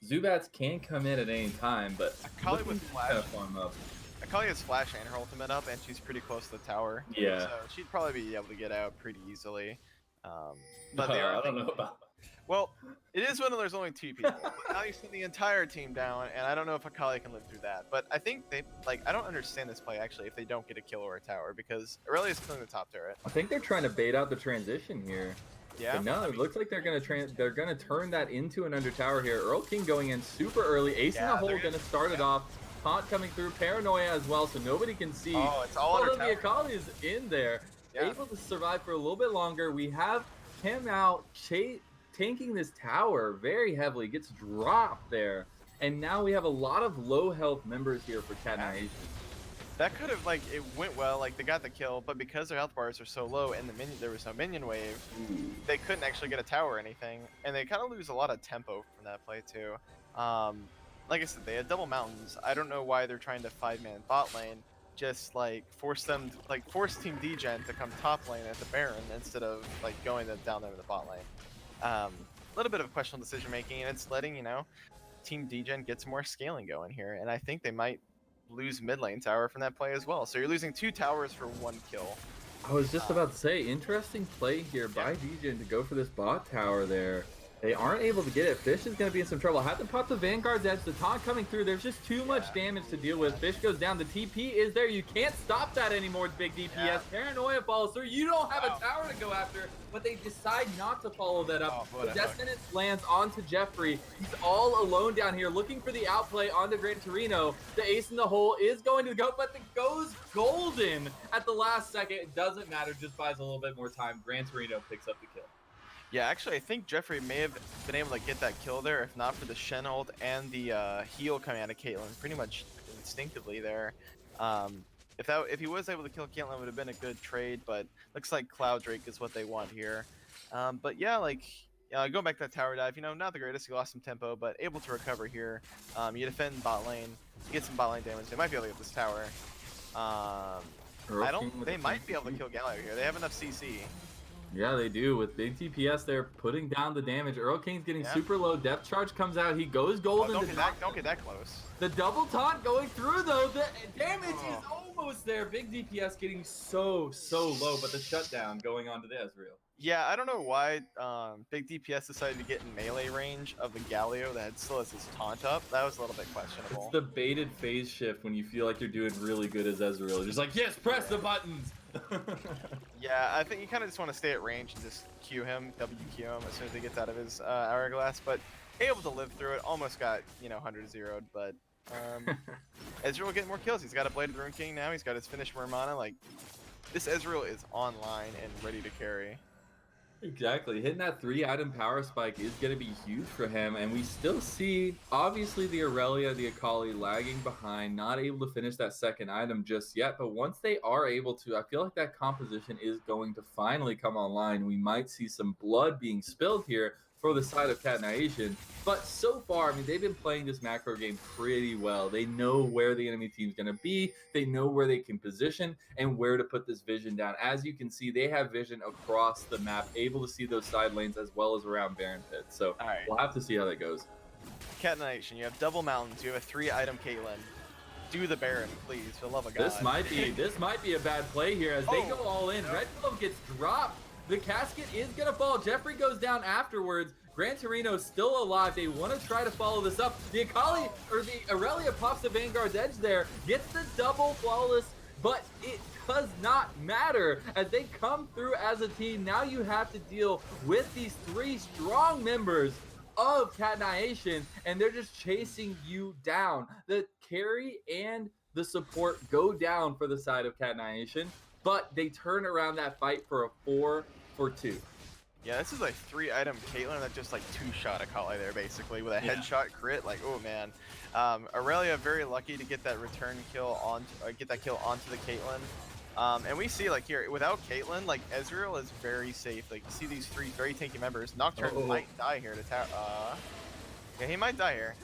Zubats can come in at any time, but Akali with flash. Kind of farm up. Akali has flash and her ultimate up, and she's pretty close to the tower. Yeah. So she'd probably be able to get out pretty easily. But they are. I don't know about. Well, it is when there's only 2 people. But now you send the entire team down, and I don't know if Akali can live through that. But I think they I don't understand this play actually if they don't get a kill or a tower, because Aurelia's killing the top turret. I think they're trying to bait out the transition here. Yeah. But no, it looks like they're gonna turn that into an under tower here. Earl King going in super early. Ace in the hole gonna start it off. Taunt coming through. Paranoia as well, so nobody can see. Oh, it's all under tower. The Akali is in there, able to survive for a little bit longer. We have him out tanking this tower very heavily. Gets dropped there, and now we have a lot of low health members here for Nyation. That could have it went well, they got the kill, but because their health bars are so low and there was no minion wave, they couldn't actually get a tower or anything, and they kind of lose a lot of tempo from that play too. Like I said, they had double mountains. I don't know why they're trying to 5-man bot lane, just force them force Team Degen to come top lane at the Baron instead of going down there to the bot lane. A little bit of questionable decision making, and it's letting Team Degen get some more scaling going here, and I think they might lose mid lane tower from that play as well. So you're losing 2 towers for 1 kill. I was just about to say, interesting play here by Degen to go for this bot tower there. They aren't able to get it. Fish is going to be in some trouble. Had to pop the Vanguard's edge. The taunt coming through. There's just too much damage to deal with. Fish goes down. The TP is there. You can't stop that anymore, big DPS. Paranoia follows through. You don't have a tower to go after, but they decide not to follow that up. The Destiny lands onto Jeffrey. He's all alone down here looking for the outplay onto Gran Torino. The ace in the hole is going to go, but it goes golden at the last second. It doesn't matter. Just buys a little bit more time. Gran Torino picks up the kill. Yeah, actually, I think Jeffrey may have been able to get that kill there, if not for the Shen ult and the heal coming out of Caitlyn, pretty much instinctively there. If he was able to kill Caitlyn, it would have been a good trade, but looks like Cloud Drake is what they want here. But yeah, going back to that tower dive, not the greatest. You lost some tempo, but able to recover here. You defend bot lane, you get some bot lane damage. They might be able to get this tower. They might be able to kill Galio here. They have enough CC. Yeah, they do. With big TPS, they're putting down the damage. Earl King's getting super low. Depth charge comes out. He goes golden. Don't get that close. The double taunt going through, though. The damage is almost there. Big DPS getting so low, but the shutdown going on to the Ezreal. Yeah, I don't know why big DPS decided to get in melee range of the Galio that still has his taunt up. That was a little bit questionable. It's the baited phase shift when you feel like you're doing really good as Ezreal. Just yes, press the buttons. Yeah, I think you kind of just want to stay at range and just Q him, WQ him as soon as he gets out of his hourglass. But able to live through it, almost got 100-0'd, but Ezreal getting more kills. He's got a Blade of the Rune King now. He's got his Finish Murmana. This Ezreal is online and ready to carry. Exactly. Hitting that 3-item power spike is going to be huge for him, and we still see, obviously, the Aurelia, the Akali lagging behind, not able to finish that 2nd item just yet, but once they are able to, I feel like that composition is going to finally come online. We might see some blood being spilled here for the side of Nyation, but so far, they've been playing this macro game pretty well. They know where the enemy team's going to be. They know where they can position and where to put this vision down. As you can see, they have vision across the map, able to see those side lanes as well as around Baron Pit. So we'll have to see how that goes. Nyation, you have double mountains. You have a 3-item Caitlyn. Do the Baron, please, for the love of God. This might be a bad play here as they go all in. Red Glove gets dropped. The casket is going to fall. Jeffrey goes down afterwards. Gran Torino's still alive. They want to try to follow this up. The Akali, or the Aurelia pops the Vanguard's edge there. Gets the double flawless but it does not matter as they come through as a team. Now you have to deal with these 3 strong members of Nyation, and they're just chasing you down. The carry and the support go down for the side of Nyation, but they turn around that fight for a 4-for-2. Yeah, this is like 3-item Caitlyn that just like 2-shot Akali there basically with a headshot crit. Like, oh man. Aurelia very lucky to get that return kill on, get that kill onto the Caitlyn. And we see like here without Caitlyn, like Ezreal is very safe. Like you see these 3 very tanky members. Nocturne might die here to tap. Yeah, he might die here.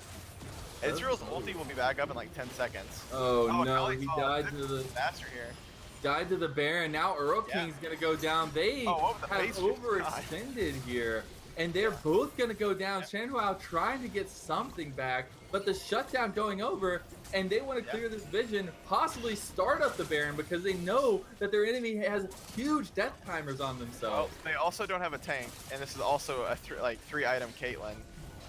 Ezreal's ulti will be back up in like 10 seconds. Oh no, he died to the faster here. Died to the Baron. Now Earl King's gonna go down. They have overextended here, and they're both gonna go down. Shanhuao trying to get something back, but the shutdown going over, and they want to clear this vision, possibly start up the Baron because they know that their enemy has huge death timers on themselves. Well, they also don't have a tank, and this is also a 3-item Caitlyn.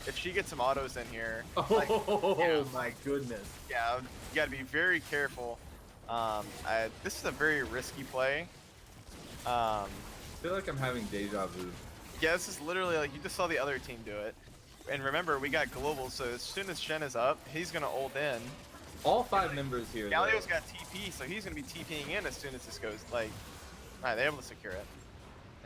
If she gets some autos in here, my goodness. Yeah, you gotta be very careful. This is a very risky play. I feel like I'm having deja vu. Yeah, this is literally like you just saw the other team do it. And remember, we got global, so as soon as Shen is up, he's gonna ult in. All 5 members here. Galio's got TP, so he's gonna be TPing in as soon as this goes. Like, alright, they're able to secure it.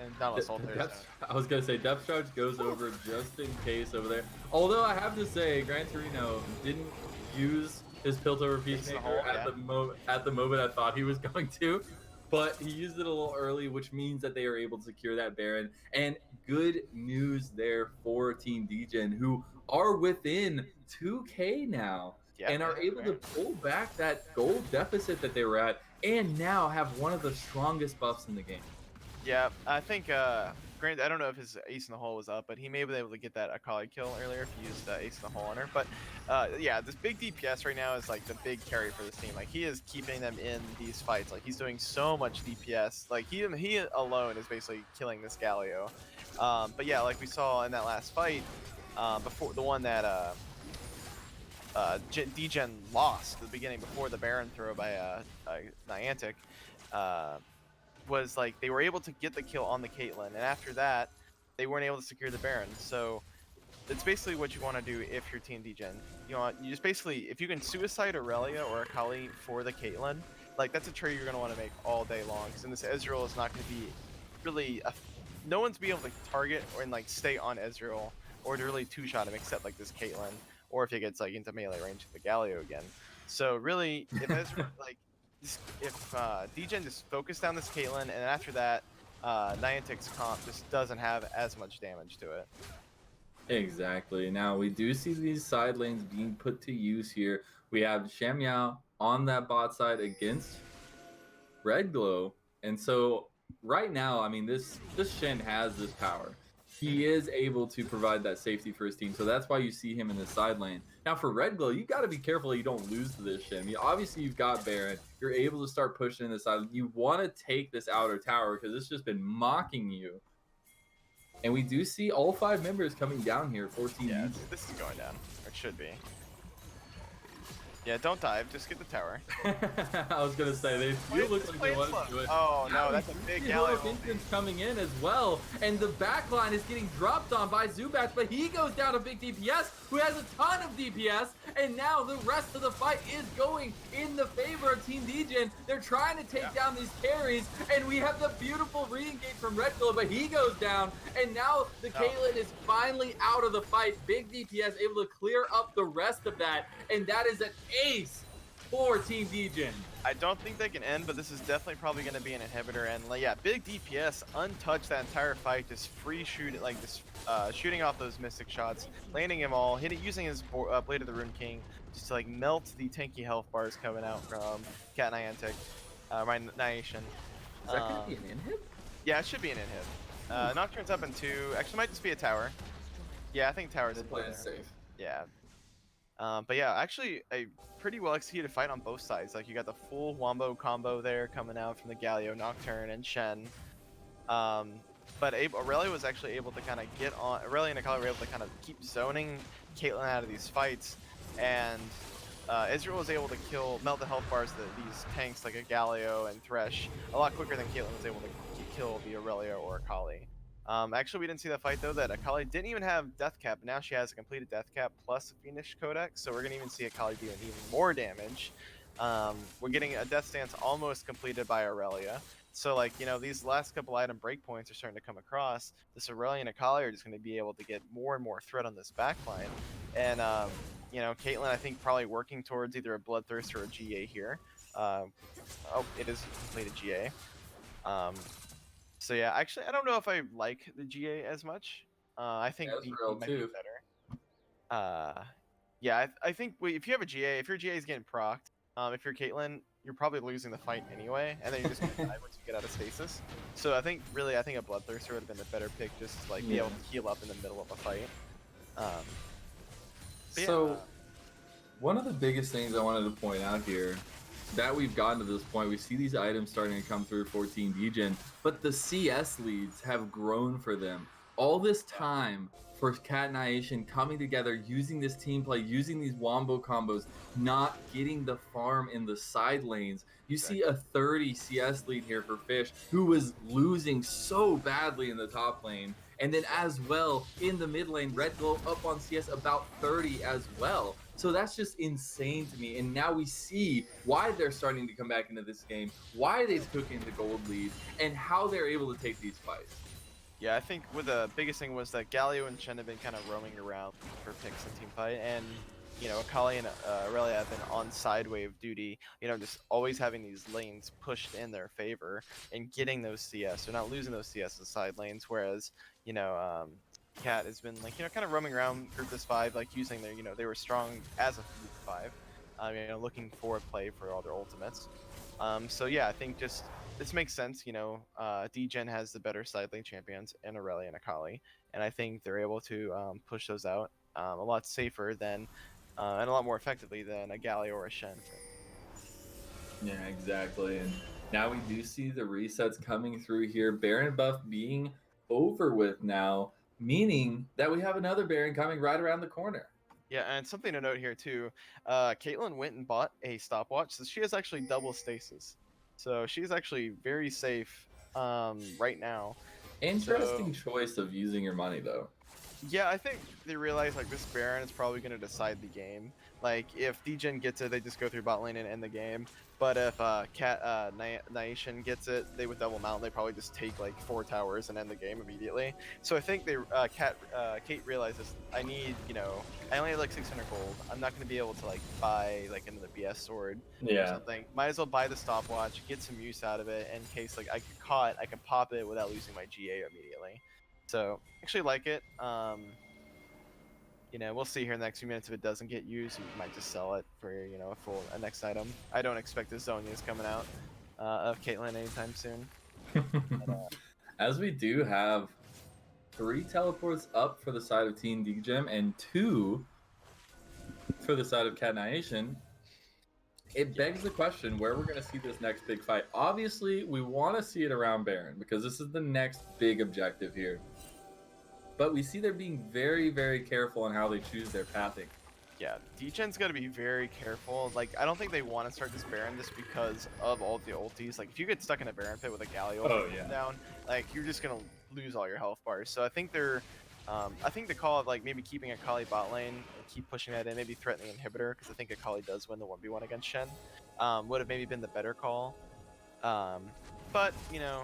And Nautilus ult there. I was gonna say Depth Charge goes over just in case over there. Although I have to say, Gran Torino didn't use his Piltover Peacemaker at the moment I thought he was going to, but he used it a little early, which means that they are able to secure that Baron. And good news there for Team Degen, who are within 2K now and are able to pull back that gold deficit that they were at, and now have one of the strongest buffs in the game. Yeah, I think, granted, I don't know if his Ace in the Hole was up, but he may be able to get that Akali kill earlier if he used Ace in the Hole on her. But, yeah, this big DPS right now is, like, the big carry for this team. Like, he is keeping them in these fights. Like, he's doing so much DPS. Like, he alone is basically killing this Galio. But, yeah, like we saw in that last fight, before the one that, Degen lost at the beginning before the Baron throw by, Niantic, was like they were able to get the kill on the Caitlyn, and after that they weren't able to secure the Baron. So it's basically what you want to do if you're Team Degen. You just basically, if you can suicide Aurelia or Akali for the Caitlyn, like that's a trade you're going to want to make all day long, because in this Ezreal is not going to be really no one's be able to target or like stay on Ezreal or to really 2-shot him except like this Caitlyn, or if he gets like into melee range of the Galio again. So really, if Ezreal like if Degen just focused down this Caitlyn, and after that, Niantic's comp just doesn't have as much damage to it. Exactly. Now we do see these side lanes being put to use here. We have Shamyao on that bot side against Red Glow, and so right now, I mean, this Shen has this power. He is able to provide that safety for his team, so that's why you see him in the side lane. Now for Red Glow, you got to be careful that you don't lose to this Shen. I mean, obviously you've got Baron. You're able to start pushing in the side. You want to take this outer tower because it's just been mocking you. And we do see all 5 members coming down here for Team Degen. This is going down. Or it should be. Yeah, don't dive. Just get the tower. I was gonna say they look like they want to do it. Oh no, that's a big Galio. Coming in as well, and the backline is getting dropped on by Zubat, but he goes down to big DPS, who has a ton of DPS, and now the rest of the fight is going in the favor of Team Degen. They're trying to take down these carries, and we have the beautiful re-engage from Red Glow, but he goes down, and now the Caitlyn is finally out of the fight. Big DPS able to clear up the rest of that, and that is an ace for Team Degen. I don't think they can end, but this is definitely probably going to be an inhibitor. And like, yeah, big DPS, untouched that entire fight, just free shoot, like just shooting off those mystic shots, landing them all, using his Blade of the Rune King just to like melt the tanky health bars coming out from Niantic, my Nyation. Is that going to be an inhib? Yeah, it should be an inhib. Nocturne's up in 2. Actually, might just be a tower. Yeah, I think tower's safe. Yeah. But yeah, actually a pretty well executed fight on both sides. Like you got the full wombo combo there coming out from the Galio, Nocturne, and Shen. But Aurelia was actually able to kind of get on. Aurelia and Akali were able to kind of keep zoning Caitlyn out of these fights, and Israel was able to melt the health bars that these tanks like a Galio and Thresh a lot quicker than Caitlyn was able to kill the Aurelia or Akali. Actually, we didn't see that fight though. That Akali didn't even have death cap. Now she has a completed death cap plus a Fiendish Codex, so we're gonna even see Akali doing even more damage. We're getting a death stance almost completed by Aurelia. So like, you know, these last couple item breakpoints are starting to come across. This Aurelia and Akali are just going to be able to get more and more threat on this backline. And, you know, Caitlyn, I think, probably working towards either a Bloodthirst or a GA here. Oh, it is completed GA. So yeah, actually, I don't know if I like the GA as much. I think Ezreal might be too. better. Yeah, I think if you have a GA, if your GA is getting procced, if you're Caitlyn, you're probably losing the fight anyway, and then you're just gonna die once you get out of stasis. So I think a Bloodthirster would have been the better pick, just to, like, be able to heal up in the middle of a fight. So one of the biggest things I wanted to point out here, that we've gotten to this point, we see these items starting to come through 14 Degen, but the CS leads have grown for them. All this time for Cat Nyation coming together, using this team play, using these wombo combos, not getting the farm in the side lanes. You see a 30 CS lead here for Fish, who was losing so badly in the top lane. And then as well, in the mid lane, Red Glow up on CS about 30 as well. So that's just insane to me. And now we see why they're starting to come back into this game, why they took in the gold lead, and how they're able to take these fights. Yeah, I think the biggest thing was that Galio and Shen have been kind of roaming around for picks in teamfight, and you know, Akali and Aurelia have been on side wave duty. You know, just always having these lanes pushed in their favor and getting those CS. They're not losing those CS to side lanes, whereas you know, Cat has been, like, you know, kind of roaming around Group this 5, like using their, you know, they were strong as a Group 5, you know, looking for play for all their ultimates. So yeah, I think just this makes sense. You know, Degen has the better side lane champions in Aurelia and Akali, and I think they're able to push those out a lot safer than and a lot more effectively than a Galio or a Shen. Yeah, exactly. And now we do see the resets coming through here. Baron buff being over with now, meaning that we have another Baron coming right around the corner. Yeah, and something to note here too, Caitlyn went and bought a stopwatch, so she has actually double stasis. So she's actually very safe right now. Interesting choice of using your money, though. Yeah, I think they realize, like, this Baron is probably going to decide the game. Like, if Degen gets it, they just go through bot lane and end the game. But if Nyation gets it, they would double mount. They probably just take like 4 towers and end the game immediately. So I think they Kate realizes, I need, you know, I only have like 600 gold. I'm not going to be able to like buy like another BS sword or something. Might as well buy the stopwatch, get some use out of it in case like I get caught, I can pop it without losing my GA immediately. So actually like it. You know, we'll see here in the next few minutes. If it doesn't get used, you might just sell it for, you know, a next item. I don't expect the Zonia's coming out of Caitlyn anytime soon. As we do have 3 teleports up for the side of Team Degen and 2 for the side of Cat Nyation, it begs the question where we're going to see this next big fight. Obviously, we want to see it around Baron because this is the next big objective here. But we see they're being very, very careful on how they choose their pathing. Yeah, Degen's got to be very careful. Like, I don't think they want to start this Baron just because of all the ultis. Like, if you get stuck in a Baron pit with a Galio down, like, you're just going to lose all your health bars. So I think they're... I think the call of, like, maybe keeping Akali bot lane and keep pushing that in, maybe threatening inhibitor, because I think Akali does win the 1v1 against Shen, would have maybe been the better call. But, you know,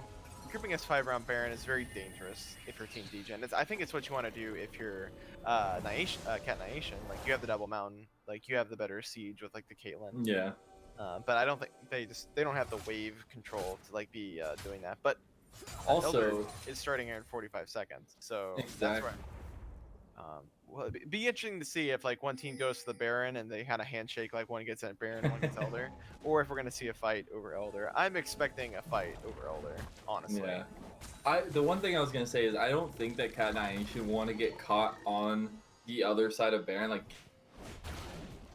grouping as 5-round Baron is very dangerous if you're Team Degen. I think it's what you want to do if you're Nyation, Cat Nyation. Like, you have the double mountain, like, you have the better siege with, like, the Caitlyn. Yeah. But I don't think they don't have the wave control to, like, be doing that. But also, it's starting in 45 seconds, so exactly. that's right. Well, it'd be interesting to see if, like, one team goes to the Baron and they kind of handshake, like, one gets at Baron, one gets Elder, or if we're gonna see a fight over Elder. I'm expecting a fight over Elder, honestly. Yeah. The one thing I was gonna say is I don't think that Cat Nyation want to get caught on the other side of Baron. Like,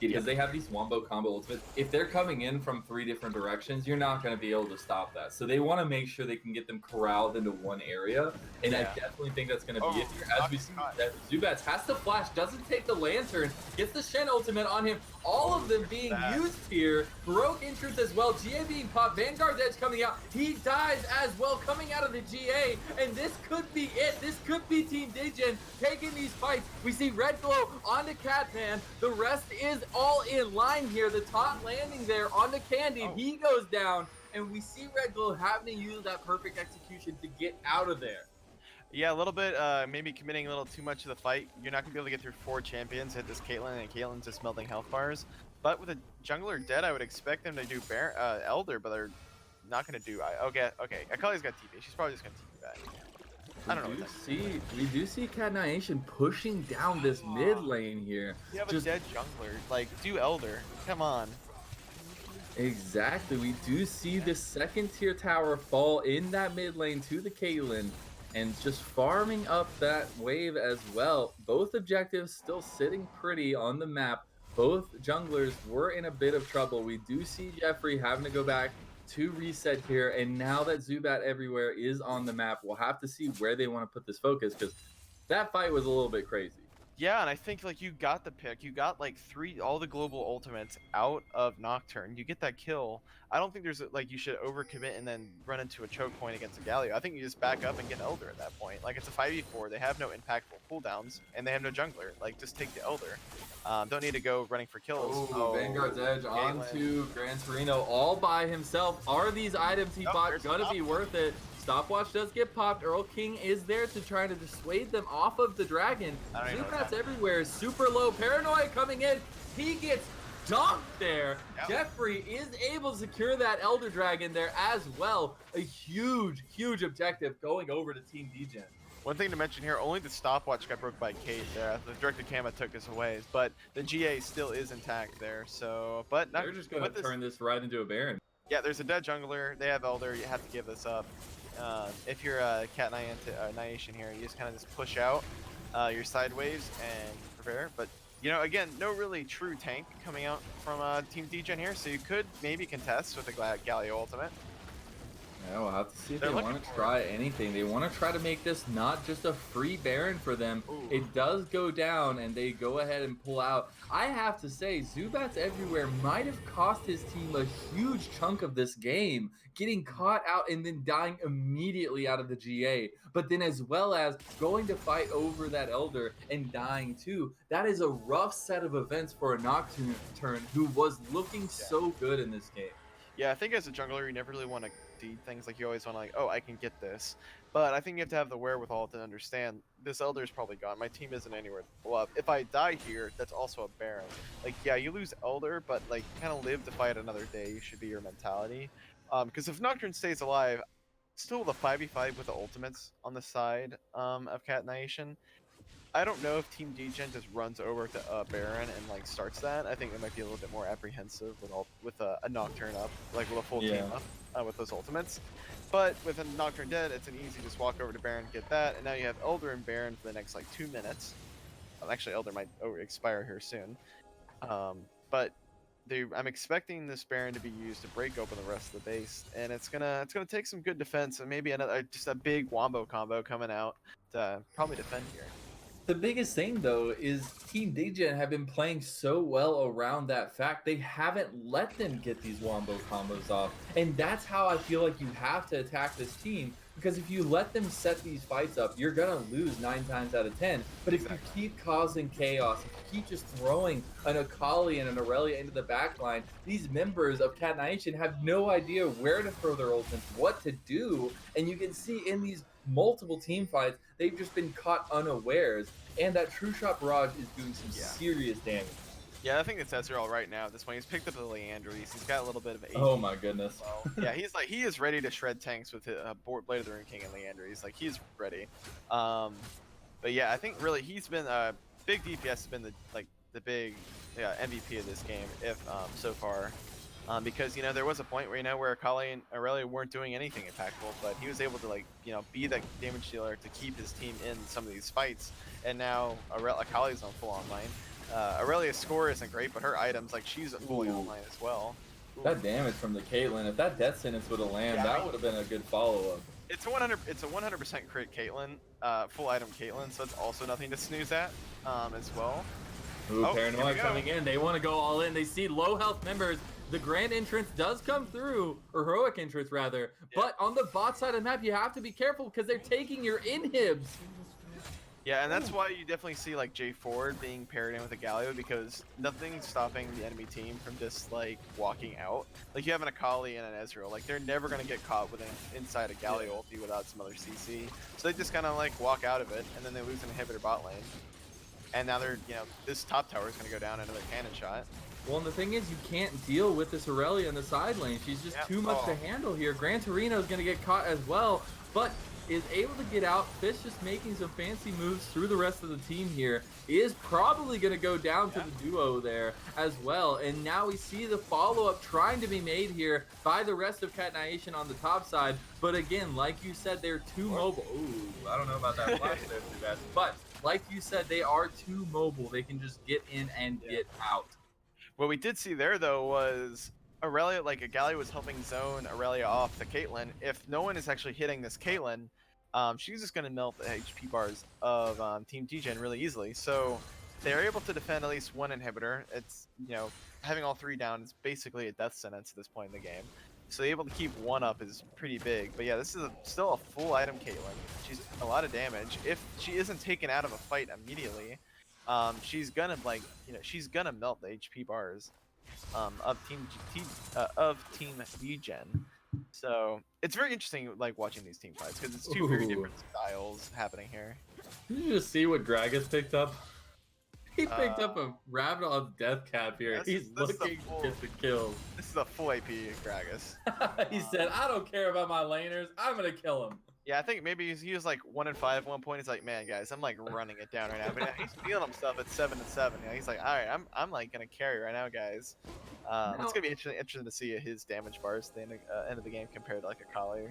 because they have these wombo combo ultimates. If they're coming in from 3 different directions, you're not going to be able to stop that. So they want to make sure they can get them corralled into one area, and I definitely think that's going to be it here. As we see that Zubats has to flash, doesn't take the lantern, gets the Shen ultimate on him. All of them being used here. Baroque entrance as well. GA being popped. Vanguard's edge coming out. He dies as well, coming out of the GA, and this could be it. This could be Team Degen taking these fights. We see Red Glow onto Catman. The rest is all in line here. The top landing there onto Candy. He goes down, and we see Red Glow having to use that perfect execution to get out of there. Yeah, a little bit, maybe committing a little too much to the fight. You're not going to be able to get through 4 champions, hit this Caitlyn, and Caitlyn's just melting health bars. But with a jungler dead, I would expect them to do Elder, but they're not going to do... Okay, Akali's got TP. She's probably just going to TP back. I don't know. We do see Nyation pushing down this mid lane here. You have a dead jungler. Like, do Elder. Come on. Exactly. We do see the 2nd tier tower fall in that mid lane to the Caitlyn, and just farming up that wave as well. Both objectives still sitting pretty on the map. Both junglers were in a bit of trouble. We do see Jeffrey having to go back to reset here, and now that Zubat Everywhere is on the map, we'll have to see where they want to put this focus, because that fight was a little bit crazy. Yeah, and I think like you got the pick. You got like all the global ultimates out of Nocturne. You get that kill. I don't think there's like you should overcommit and then run into a choke point against a Galio. I think you just back up and get Elder at that point. Like it's a 5v4. They have no impactful cooldowns and they have no jungler. Like just take the Elder. Don't need to go running for kills. Vanguard's edge onto Gran Torino all by himself. Are these items he bought gonna be worth it? Stopwatch does get popped. Earl King is there to try to dissuade them off of the dragon. Zubat's Everywhere is super low. Paranoia coming in. He gets dunked there. Jeffrey is able to secure that Elder Dragon there as well. A huge, huge objective going over to Team Degen. One thing to mention here, only the stopwatch got broke by Kate there. The directed Kama took us away, but the GA still is intact there. So, but they're just going to turn this right into a Baron. Yeah, there's a dead jungler. They have Elder. You have to give this up. If you're a Nyation here, you just kind of just push out your sideways and prepare. But you know, again, no really true tank coming out from Team Degen here, so you could maybe contest with a Galio ultimate. Yeah, we'll have to see if they want to try anything. They want to try to make this not just a free Baron for them. Ooh. It does go down, and they go ahead and pull out. I have to say, Zubat's Everywhere might have cost his team a huge chunk of this game, getting caught out and then dying immediately out of the GA. But then as well as going to fight over that Elder and dying too. That is a rough set of events for a Nocturne who was looking so good in this game. Yeah, I think as a jungler, you never really want to do things like you always want to like, oh, I can get this. But I think you have to have the wherewithal to understand this Elder is probably gone. My team isn't anywhere to pull up. If I die here, that's also a Baron. Like, yeah, you lose Elder, but like kind of live to fight another day should be your mentality. Because if Nocturne stays alive, still the 5v5 with the ultimates on the side of Nyation. I don't know if Team Degen just runs over to Baron and like starts that. I think it might be a little bit more apprehensive with a Nocturne up, like with a full team up with those ultimates. But with a Nocturne dead, it's an easy just walk over to Baron, get that, and now you have Elder and Baron for the next like 2 minutes. Actually, Elder might expire here soon. But I'm expecting this Baron to be used to break open the rest of the base, and it's gonna take some good defense and maybe just a big wombo combo coming out to probably defend here. The biggest thing, though, is Team Degen have been playing so well around that fact. They haven't let them get these wombo combos off. And that's how I feel like you have to attack this team. Because if you let them set these fights up, you're going to lose 9 times out of 10. But if you keep causing chaos, if you keep just throwing an Akali and an Aurelia into the backline, these members of Nyation have no idea where to throw their ultimates, what to do. And you can see in these multiple team fights, they've just been caught unawares, and that True Shot Barrage is doing some serious damage. Yeah, I think it's Ezreal right now at this point. He's picked up the Leandries. He's got a little bit of AP. Oh my goodness. Yeah, he is ready to shred tanks with Blade of the Rune King and Leandries. Like, he's ready. But yeah, I think really he's been big DPS has been the big MVP of this game so far. Because, you know, there was a point where, where Akali and Aurelia weren't doing anything impactful, but he was able to, like, be that damage dealer to keep his team in some of these fights. And now Akali's on full online. Aurelia's score isn't great, but her items, like, she's fully Ooh. online as well. Ooh. That damage from the Caitlyn, if that death sentence would have landed, Yeah, I that mean, would have been a good follow-up. it's a 100% crit Caitlyn, full item Caitlyn, so it's also nothing to snooze at, as well. Ooh, Oh, here we Paranoia go. coming in. They want to go all in. They see low health members. The grand entrance does come through, or heroic entrance rather. Yeah. But on the bot side of the map, you have to be careful because they're taking your inhibs. Yeah, and that's why you definitely see like Jay Ford being paired in with a Galio, because nothing's stopping the enemy team from just like walking out. Like you have an Akali and an Ezreal, like they're never gonna get caught within inside a Galio ulti without some other CC. So they just kind of like walk out of it, and then they lose an inhibitor bot lane. And now they're, you know, this top tower is gonna go down into their cannon shot. Well, and the thing is, you can't deal with this Aurelia in the side lane. She's just too much to handle here. Gran Torino is going to get caught as well, but is able to get out. Fish just making some fancy moves through the rest of the team here. Is probably going to go down to the duo there as well. And now we see the follow-up trying to be made here by the rest of Nyation on the top side. But again, like you said, they're too mobile. Ooh, I don't know about that flash there too bad. But like you said, they are too mobile. They can just get in and get out. What we did see there, though, was Aurelia, like a Galio was helping zone Aurelia off the Caitlyn. If no one is actually hitting this Caitlyn, she's just going to melt the HP bars of Team Degen really easily. So they're able to defend at least one inhibitor. It's, you know, having all three down is basically a death sentence at this point in the game. So able to keep one up is pretty big. But yeah, this is still a full item Caitlyn. She's a lot of damage. If she isn't taken out of a fight immediately, she's gonna she's gonna melt the HP bars of Team Degen. So it's very interesting, like watching these team fights, because it's two very different styles happening here. Did you just see what Gragas picked up? He picked up a rabbit on death cap here. He's looking to get the kills. This is a full AP Gragas. He said, "I don't care about my laners. I'm gonna kill him." Yeah, I think maybe he was like 1-5 at one point. He's like, man, guys, I'm like running it down right now. But yeah, he's feeling himself at 7-7. You know, he's like, all right, I'm like gonna carry right now, guys. It's gonna be interesting to see his damage bars at the end of the game compared to like a Collier.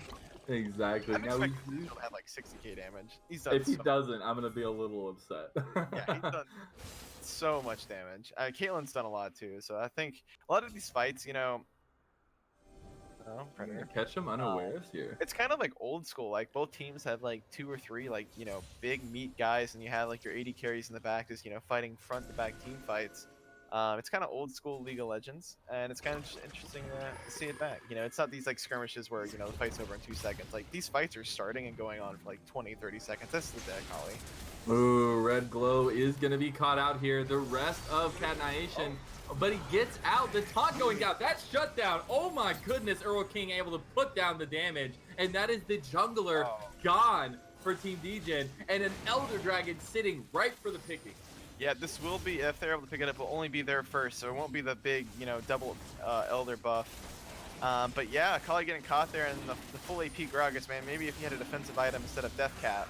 Exactly. I'm now expecting him to have like 60k damage. He's done. If he doesn't, I'm gonna be a little upset. Yeah, he's done so much damage. Caitlyn's done a lot too. So I think a lot of these fights, you know. Oh, Predator. Catch him unawares here. It's kind of like old school. Like both teams have like 2 or 3 like, you know, big meat guys, and you have like your 80 carries in the back, just, you know, fighting front to back team fights. It's kind of old school League of Legends, and it's kind of just interesting to see it back. You know, it's not these like skirmishes where, you know, the fight's over in 2 seconds. Like these fights are starting and going on for like 20-30 seconds. That's the deck, Holly. Ooh, Red Glow is gonna be caught out here. The rest of Nyation. But he gets out. The taunt going down. That shutdown. Oh my goodness. Earl King able to put down the damage. And that is the jungler gone for Team Degen. And an Elder Dragon sitting right for the picking. Yeah, this will be, if they're able to pick it up, will only be there first. So it won't be the big, you know, double Elder buff. But yeah, Kali getting caught there, and the full AP Gragas, man. Maybe if he had a defensive item instead of Death Cap,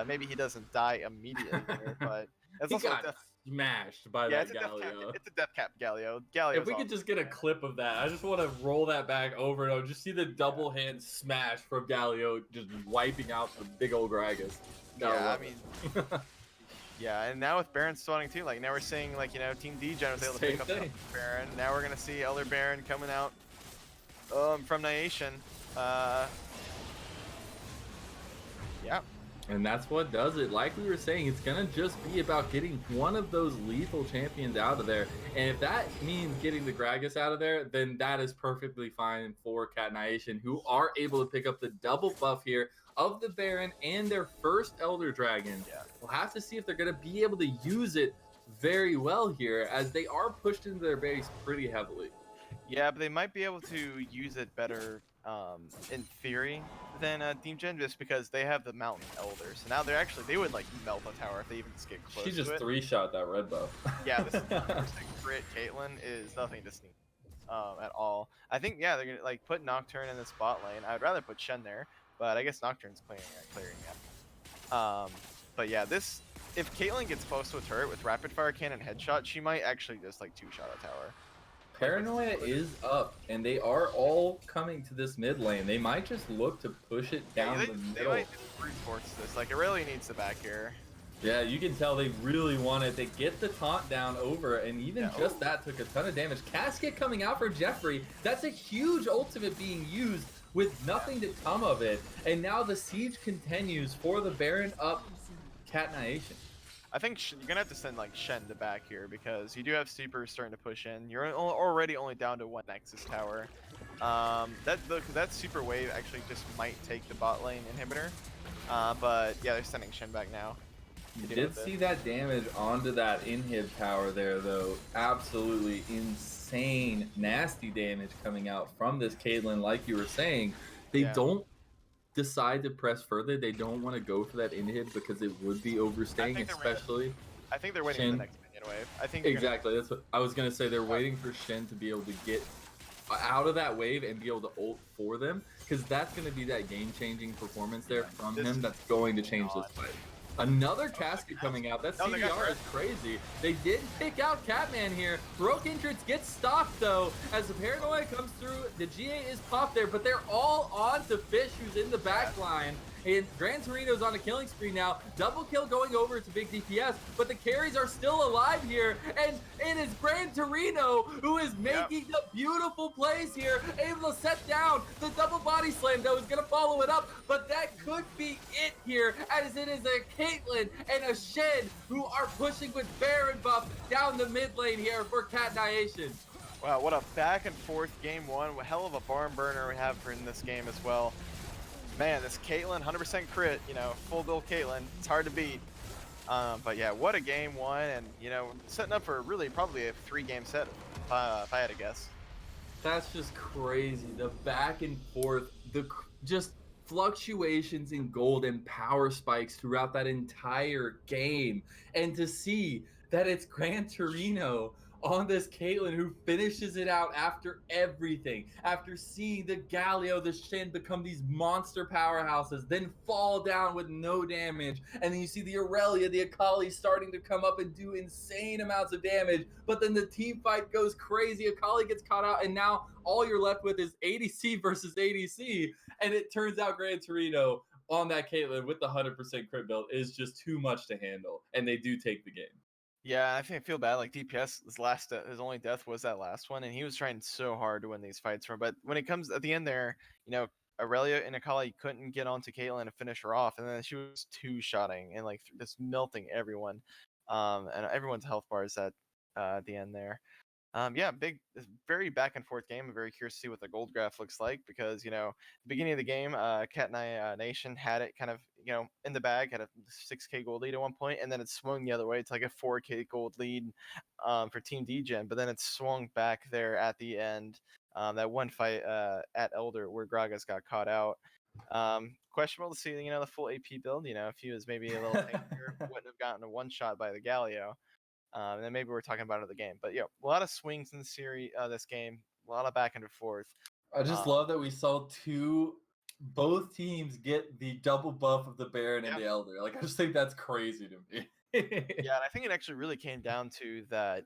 maybe he doesn't die immediately here. But that's also smashed by that Galio. It's a death cap Galio. If we could just get a clip of that, I just want to roll that back over and just see the double hand smash from Galio just wiping out the big old Gragas. Yeah, I mean, yeah, and now with Baron spawning too, like now we're seeing like, you know, Team Degen was able to pick up the Baron. Now we're gonna see Elder Baron coming out from Nyation. Yeah. And that's what does it. Like we were saying, it's going to just be about getting one of those lethal champions out of there. And if that means getting the Gragas out of there, then that is perfectly fine for Nyation, who are able to pick up the double buff here of the Baron and their first Elder Dragon. Yeah. We'll have to see if they're going to be able to use it very well here, as they are pushed into their base pretty heavily. Yeah, but they might be able to use it better in theory than Team Gen, just because they have the Mountain Elders. So now they would like melt the tower if they even just get close. She just to it. 3-shot that red buff. Yeah, this crit Caitlyn is nothing to sneak at all. I think, yeah, they're gonna like put Nocturne in the spot lane. I'd rather put Shen there, but I guess Nocturne's clearing it. But yeah, if Caitlyn gets close to a turret with rapid fire cannon headshot, she might actually just like 2-shot a tower. Paranoia is up, and they are all coming to this mid lane. They might just look to push it down the middle. They might reinforce this. Like, Aurelia needs the back here. Yeah, you can tell they really want it. They get the taunt down over, and even just that took a ton of damage. Casket coming out for Jeffrey. That's a huge ultimate being used with nothing to come of it. And now the siege continues for the Baron up Cat Nyation. I think you're gonna have to send like Shen to back here because you do have Super starting to push in. You're already only down to one Nexus tower. Because that Super wave actually just might take the bot lane inhibitor. But yeah, they're sending Shen back now. You did see that damage onto that inhib tower there, though. Absolutely insane, nasty damage coming out from this Caitlyn. Like you were saying, they don't decide to press further. They don't want to go for that inhib because it would be overstaying, especially. I think they're waiting for the next minion wave. I think exactly. That's what I was gonna say. They're waiting for Shen to be able to get out of that wave and be able to ult for them, because that's going to be that game-changing performance there from him that's going to change this fight. Another casket coming out. That CDR is crazy. They did pick out Catman here. Broke entrance gets stopped though as the paranoia comes through. The GA is popped there, but they're all on to Fish, who's in the back line. And Gran Torino's on a killing spree now. Double kill going over to big DPS, but the carries are still alive here. And it is Gran Torino who is making the beautiful plays here, able to set down the double body slam that was going to follow it up. But that could be it here, as it is a Caitlyn and a Shen who are pushing with Baron buff down the mid lane here for Cat Nyation. Wow, what a back and forth game one. What hell of a barn burner we have in this game as well. Man, this Caitlyn, 100% crit, you know, full build Caitlyn. It's hard to beat. But yeah, what a game one, and you know, setting up for really probably a 3-game set, if I had to guess. That's just crazy. The back and forth, the just fluctuations in gold and power spikes throughout that entire game. And to see that it's Gran Torino on this Caitlyn who finishes it out after everything, after seeing the Galio, the Shen become these monster powerhouses, then fall down with no damage. And then you see the Aurelia, the Akali starting to come up and do insane amounts of damage. But then the team fight goes crazy. Akali gets caught out, and now all you're left with is ADC versus ADC. And it turns out Gran Torino on that Caitlyn with the 100% crit build is just too much to handle. And they do take the game. Yeah, I feel bad. Like DPS, his only death was that last one, and he was trying so hard to win these fights for him. But when it comes at the end there, you know, Aurelia and Akali couldn't get onto Caitlyn to finish her off, and then she was two-shotting and like just melting everyone, and everyone's health bars at the end there. Yeah, very back and forth game. I'm very curious to see what the gold graph looks like because, you know, the beginning of the game, Cat Nation had it kind of, you know, in the bag, had a 6K gold lead at one point, and then it swung the other way. It's like a 4K gold lead for Team Degen, but then it swung back there at the end. That one fight at Elder where Gragas got caught out. Questionable to see, you know, the full AP build. You know, if he was maybe a little tankier, wouldn't have gotten a one shot by the Galio. And then maybe we're talking about another game. But yeah, a lot of swings in the series, this game, a lot of back and forth. I just love that we saw both teams get the double buff of the Baron and the Elder. Like, I just think that's crazy to me. Yeah, and I think it actually really came down to that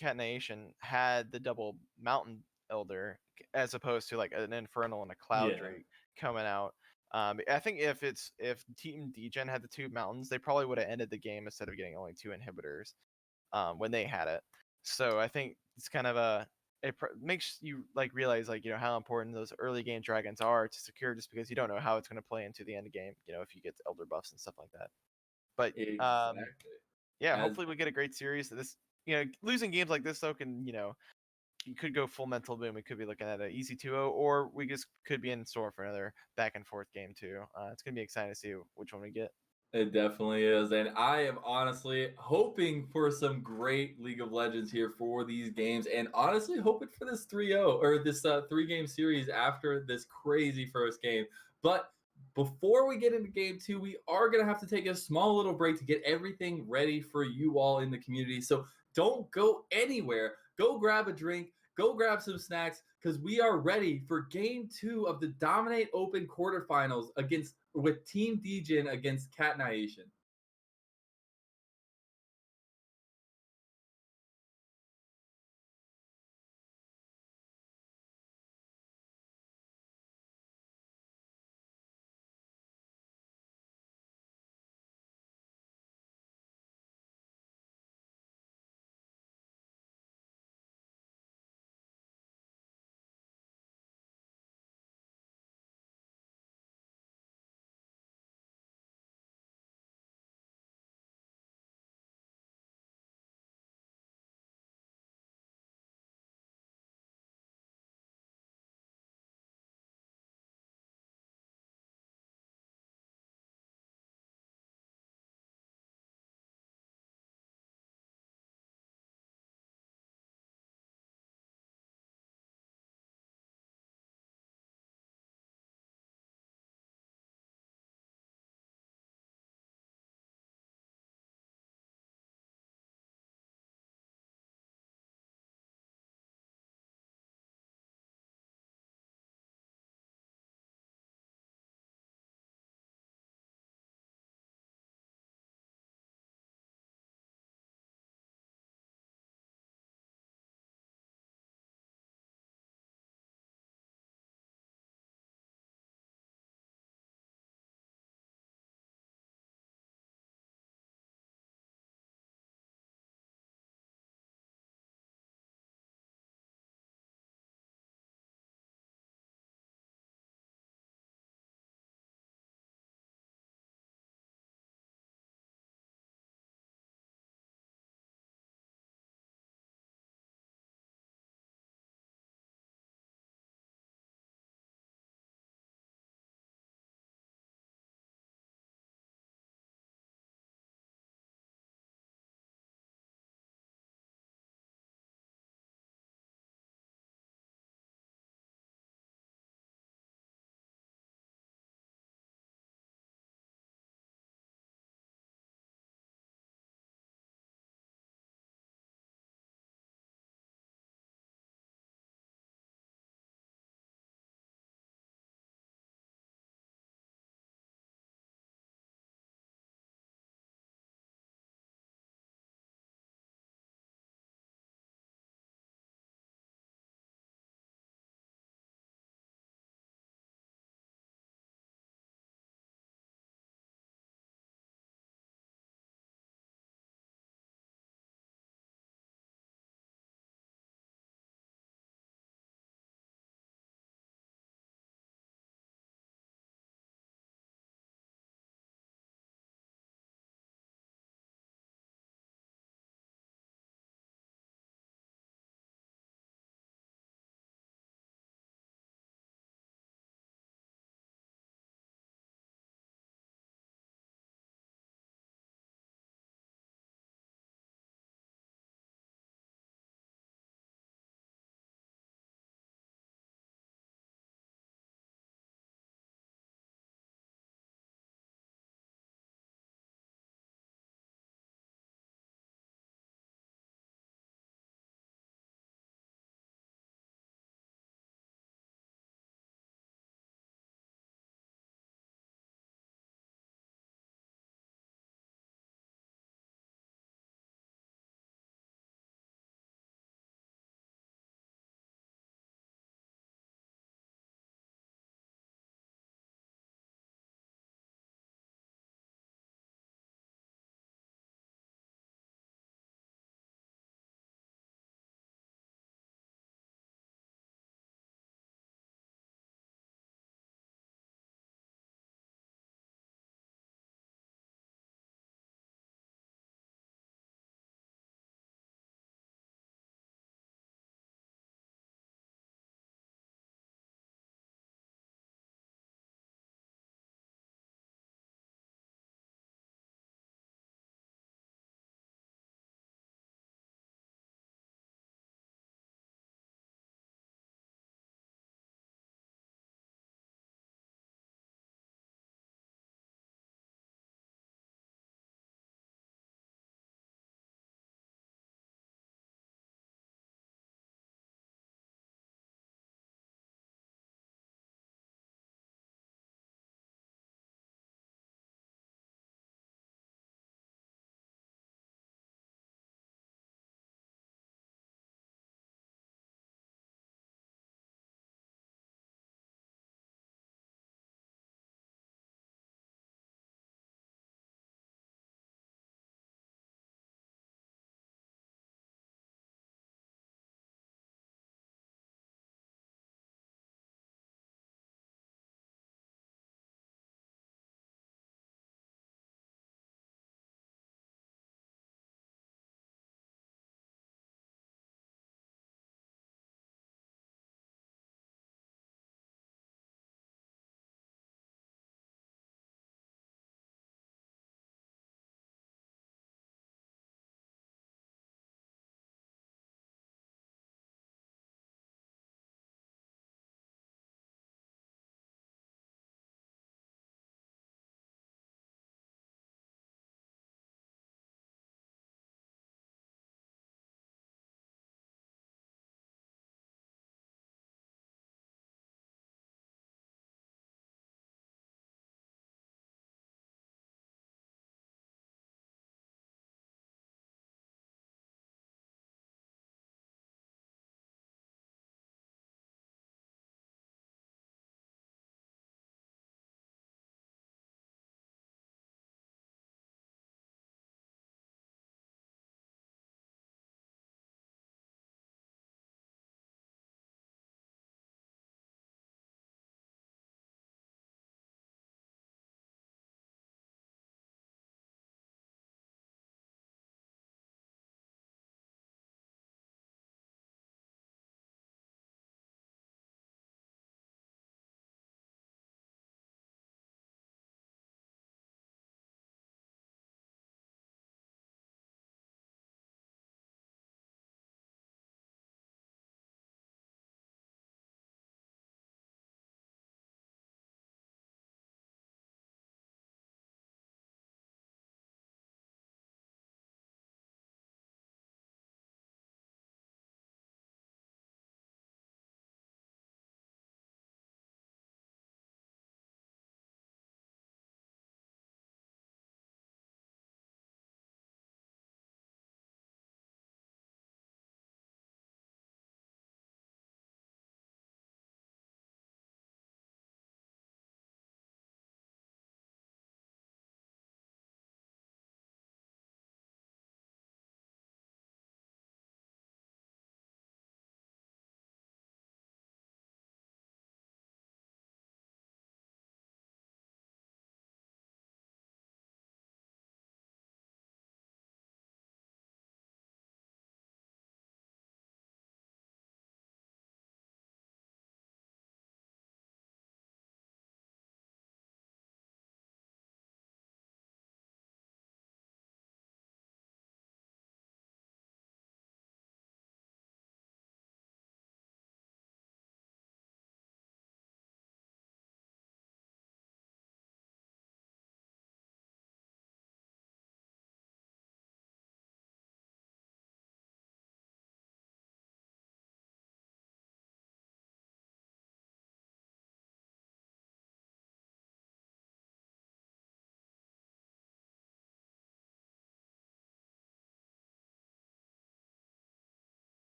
Cat Nation had the double Mountain Elder as opposed to like an Infernal and a Cloud Drake coming out. I think if Team Degen had the two mountains, they probably would have ended the game instead of getting only two inhibitors. When they had it. So I think it's kind of it makes you like realize like, you know, how important those early game dragons are to secure, just because you don't know how it's going to play into the end game, you know, if you get elder buffs and stuff like that. But yeah, hopefully we get a great series. This, you know, losing games like this though can, you know, you could go full mental boom. We could be looking at an easy 2-0, or we just could be in store for another back and forth game too. It's gonna be exciting to see which one we get. It definitely is. And I am honestly hoping for some great League of Legends here for these games, and honestly hoping for this 3-0 or this 3-game series after this crazy first game. But before we get into game two, we are going to have to take a small little break to get everything ready for you all in the community. So don't go anywhere. Go grab a drink, go grab some snacks, because we are ready for game two of the Dominate Open quarterfinals with Team Degen against Cat Nyation.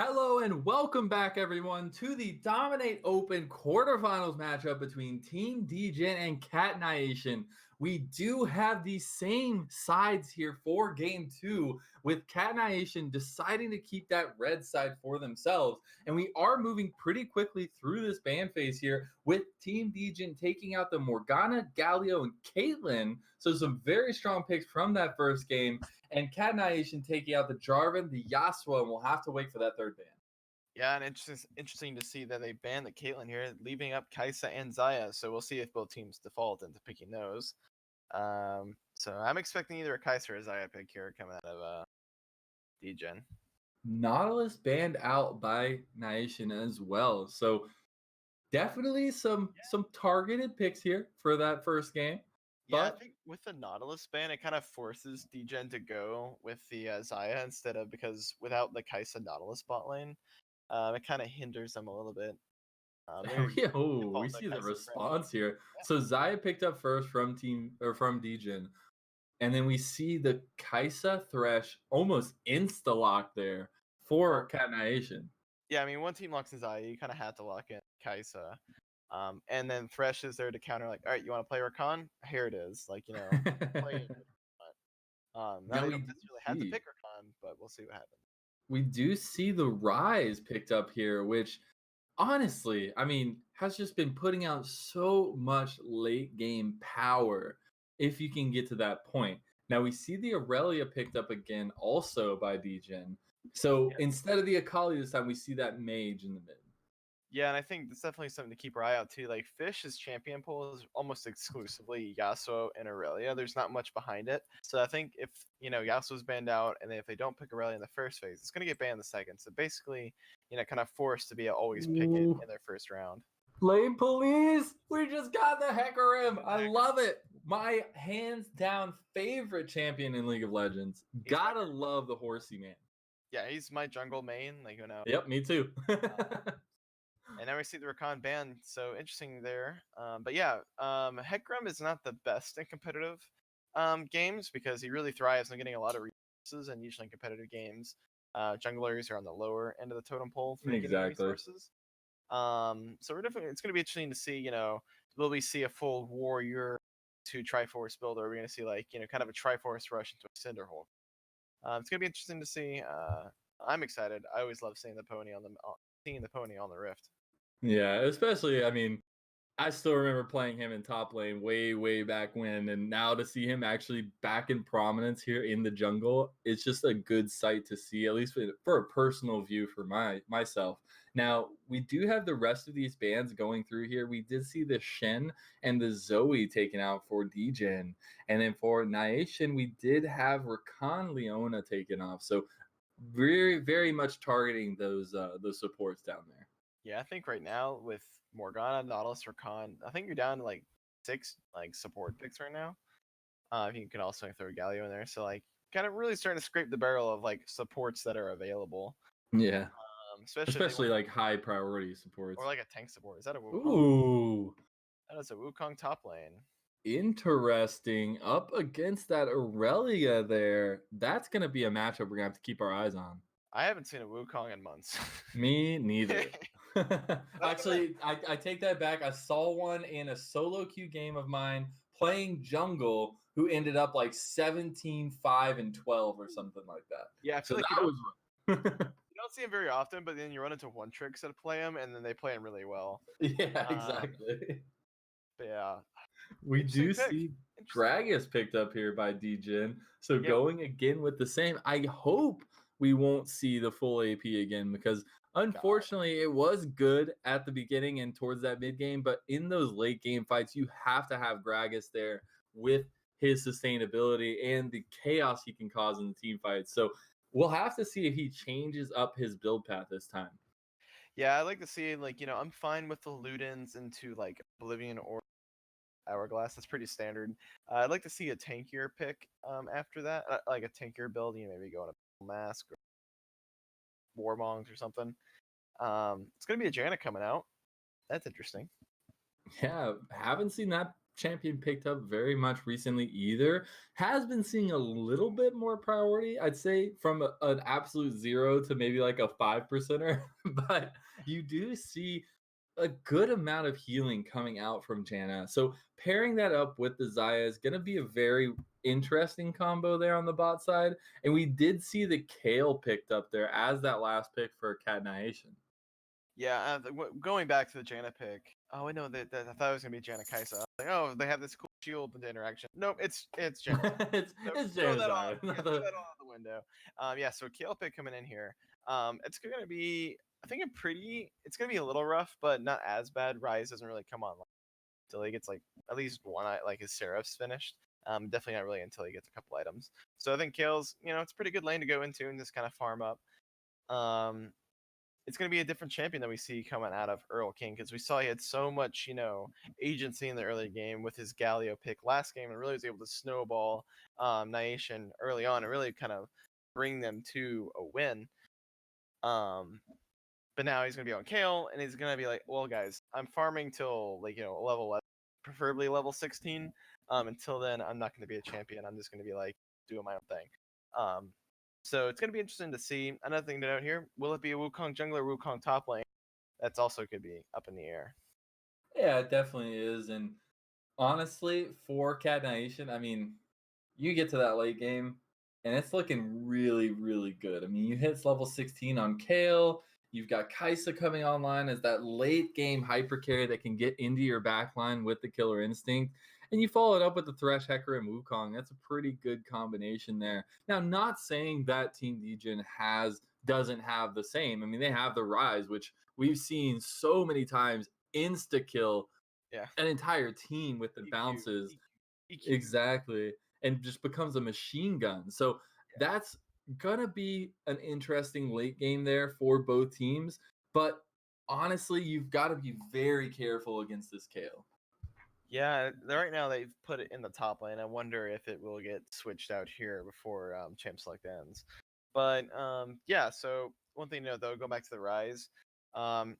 Hello and welcome back, everyone, to the Dominate Open quarterfinals matchup between Team Degen and Cat Nyation. We do have the same sides here for game two, with Cat Nyation deciding to keep that red side for themselves. And we are moving pretty quickly through this ban phase here, with Team Degen taking out the Morgana, Galio, and Caitlyn. So some very strong picks from that first game. And Cat Nyation taking out the Jarvan, the Yasuo, and we'll have to wait for that third ban. Yeah, and it's interesting to see that they banned the Caitlyn here, leaving up Kaisa and Zaya. So we'll see if both teams default into picking those. So I'm expecting either a Kaisa or a Zaya pick here coming out of Degen. Nautilus banned out by Nyation as well. So definitely some targeted picks here for that first game. Yeah, I But think with the Nautilus ban, it kind of forces Degen to go with the Zaya instead of, because without the Kaisa Nautilus bot lane, it kind of hinders them a little bit. we see the response here. Yeah. So Zaya picked up first from Degen. And then we see the Kaisa Thresh almost insta lock there for Cat Nyation. Yeah, I mean, one team locks in Zaya, you kind of had to lock in Kaisa. And then Thresh is there to counter, like, all right, you want to play Rakan? Here it is. Like, play it. Now Now they we don't do necessarily have to see pick Rakan, but we'll see what happens. we do see the Rise picked up here, which honestly, I mean, has just been putting out so much late game power if you can get to that point. Now we see the Aurelia picked up again also by Degen. So instead of the Akali this time, we see that mage in the mid. Yeah, and I think that's definitely something to keep our eye out too. Like Fish's champion pool is almost exclusively Yasuo and Aurelia. There's not much behind it. So I think if Yasuo's banned out, and if they don't pick Aurelia in the first phase, it's gonna get banned in the second. So basically, kind of forced to be always pick it in their first round. Lane police! We just got the Hecarim! I love it! My hands down favorite champion in League of Legends. Gotta love the horsey man. Yeah, he's my jungle main. Like, Yep, me too. And now we see the Rakan ban, so interesting there. But yeah, Hecarim is not the best in competitive games because he really thrives on getting a lot of resources, and usually in competitive games, junglers are on the lower end of the totem pole for getting Exactly. resources. So it's going to be interesting to see, will we see a full warrior to Triforce build, or are we going to see kind of a Triforce rush into a Cinderhole? It's going to be interesting to see. I'm excited. I always love seeing the pony on the Rift. Yeah, especially, I mean, I still remember playing him in top lane way back when, and now to see him actually back in prominence here in the jungle, it's just a good sight to see, at least for a personal view for myself. Now, we do have the rest of these bands going through here. We did see the Shen and the Zoe taken out for Degen, and then for Nyation, we did have Rakan Leona taken off. So very much targeting those supports down there. Yeah, I think right now with Morgana, Nautilus, Rakan, I think you're down to like 6 support picks right now. I think you can also throw Galio in there. So kind of really starting to scrape the barrel of supports that are available. Yeah. Especially like high priority supports. Or like a tank support. Is that a Wukong? Ooh. That is a Wukong top lane. Interesting. Up against that Aurelia there. That's going to be a matchup we're going to have to keep our eyes on. I haven't seen a Wukong in months. Me neither. Actually, I take that back. I saw one in a solo queue game of mine playing jungle who ended up like 17, 5, and 12 or something like that. Yeah, I feel so like that was you don't see him very often, but then you run into one tricks that play him, and then they play him really well. Yeah, exactly. But yeah, We do see Gragas picked up here by Degen. So going again with the same. I hope we won't see the full AP again, because unfortunately it was good at the beginning and towards that mid game, but in those late game fights, you have to have Gragas there with his sustainability and the chaos he can cause in the team fights. So we'll have to see if he changes up his build path this time. Yeah, I like to see I'm fine with the Ludens into Oblivion or Hourglass. That's pretty standard. I'd like to see a tankier pick after that, like a tankier build. Maybe go on a mask or Warmongs or something. It's gonna be a Janna coming out. That's interesting. Yeah, haven't seen that champion picked up very much recently either has been seeing a little bit more priority, I'd say, from an absolute zero to maybe like a 5%er. But you do see a good amount of healing coming out from Janna. So pairing that up with the Zaya is going to be a very interesting combo there on the bot side. And we did see the Kale picked up there as that last pick for Cat Nyation. Yeah, going back to the Janna pick. Oh, I know that I thought it was gonna be Janna Kaisa. I was like, oh, they have this cool shield and interaction. Nope, it's Janna Zaya. So It's throw Janna that on. Zaya. Yeah, throw that on out the window. Yeah. So Kale pick coming in here. It's gonna be. I think a pretty. It's gonna be a little rough, but not as bad. Rise doesn't really come on until he gets like at least one like his Seraph's finished. Definitely not really until he gets a couple items. So I think Kale's, it's a pretty good lane to go into and just kind of farm up. Um, it's going to be a different champion that we see coming out of Earl King because we saw he had so much, agency in the early game with his Galio pick last game and really was able to snowball Nyation early on and really kind of bring them to a win. But now he's going to be on Kale and he's going to be like, well, guys, I'm farming till level 11, preferably level 16. Until then, I'm not going to be a champion. I'm just going to be like doing my own thing. So it's going to be interesting to see. Another thing to note here, will it be a Wukong jungler, Wukong top lane? That's also could be up in the air. Yeah, it definitely is. And honestly, for Cat Nation, I mean, you get to that late game, and it's looking really, really good. I mean, you hit level 16 on Kale. You've got Kaisa coming online as that late game hyper carry that can get into your backline with the Killer Instinct. And you follow it up with the Thresh, Hecker, and Wukong. That's a pretty good combination there. Now, not saying that Team Degen doesn't have the same. I mean, they have the Rise, which we've seen so many times insta kill Yeah. an entire team with the bounces. EQ. Exactly. And just becomes a machine gun. So that's gonna be an interesting late game there for both teams. But honestly, you've got to be very careful against this Kale. Yeah, right now they've put it in the top lane. I wonder if it will get switched out here before Champ Select ends. But yeah, so one thing to note though, go back to the Rise. Um,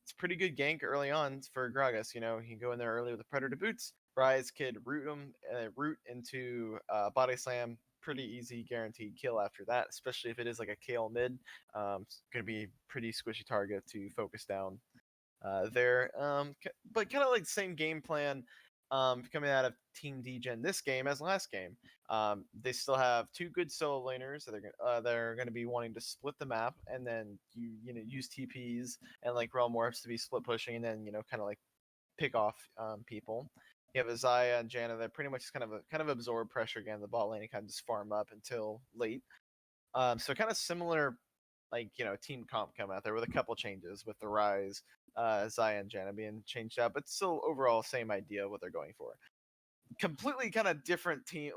it's pretty good gank early on for Gragas. He can go in there early with the Predator boots. Rise could root into body slam. Pretty easy, guaranteed kill after that, especially if it is like a Kale mid. It's gonna be pretty squishy target to focus down there. But kind of like the same game plan coming out of Team Degen this game as last game. They still have two good solo laners that they're going to be wanting to split the map and then use TPs and like realm warps to be split pushing and then kind of like pick off people. You have Isaiah and Janna that pretty much just kind of absorb pressure again the bot lane and kind of just farm up until late. So kind of similar, like team comp come out there with a couple changes with the Rise, Zaya and Janna being changed out, but still overall same idea of what they're going for. Completely kind of different team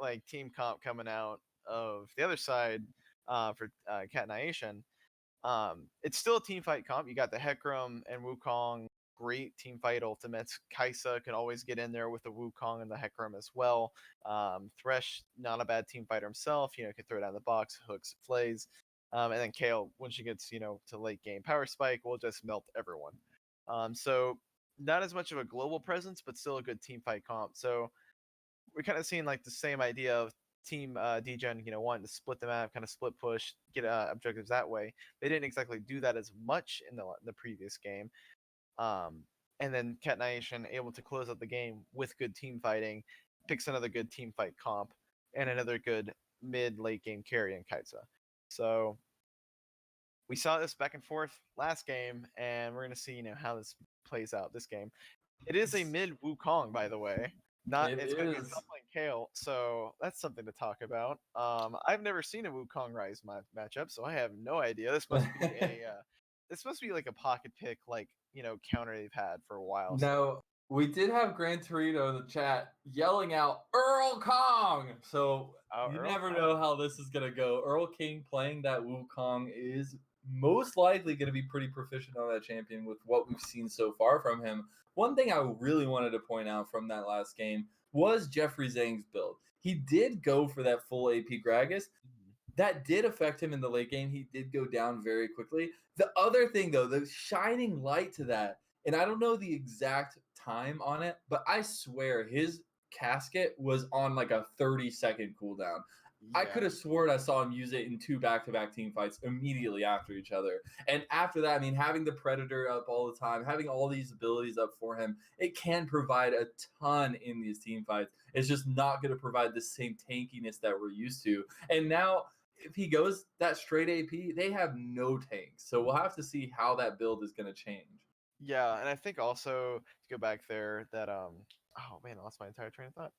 comp coming out of the other side for Cat Nyation. It's still a team fight comp. You got the Hecarim and Wukong, great team fight ultimates. Kaisa can always get in there with the Wukong and the Hecarim as well. Thresh, not a bad team fighter himself. Can throw it down the box, hooks, flays. And then Kale, when she gets to late game power spike, will just melt everyone. So not as much of a global presence, but still a good team fight comp. So we're kind of seeing like the same idea of team Degen, wanting to split the map, kind of split push, get objectives that way. They didn't exactly do that as much in the previous game. And then Cat Nation able to close out the game with good team fighting, picks another good team fight comp, and another good mid late game carry in Kaisa. So we saw this back and forth last game, and we're gonna see how this plays out this game. It is a mid Wukong, by the way. Not It it's going to be a is. top lane Kale, so that's something to talk about. I've never seen a Wukong Rise matchup, so I have no idea. This must be this must be like a pocket pick, like counter they've had for a while. So. Now, we did have Gran Torino in the chat yelling out Earl Kong. So Oh, you Earl never Kong. know how this is going to go. Earl King playing that Wukong is most likely going to be pretty proficient on that champion with what we've seen so far from him. One thing I really wanted to point out from that last game was Jeffrey Zhang's build. He did go for that full AP Gragas. That did affect him in the late game. He did go down very quickly. The other thing, though, the shining light to that, and I don't know the exact time on it, but I swear his casket was on like a 30-second cooldown. I Yeah. could have sworn I saw him use it in 2 back-to-back team fights immediately after each other. And after that, I mean, having the Predator up all the time, having all these abilities up for him, it can provide a ton in these team fights. It's just not going to provide the same tankiness that we're used to. And now, if he goes that straight AP, they have no tanks. So we'll have to see how that build is going to change. Yeah, and I think also to go back there that oh man, I lost my entire train of thought.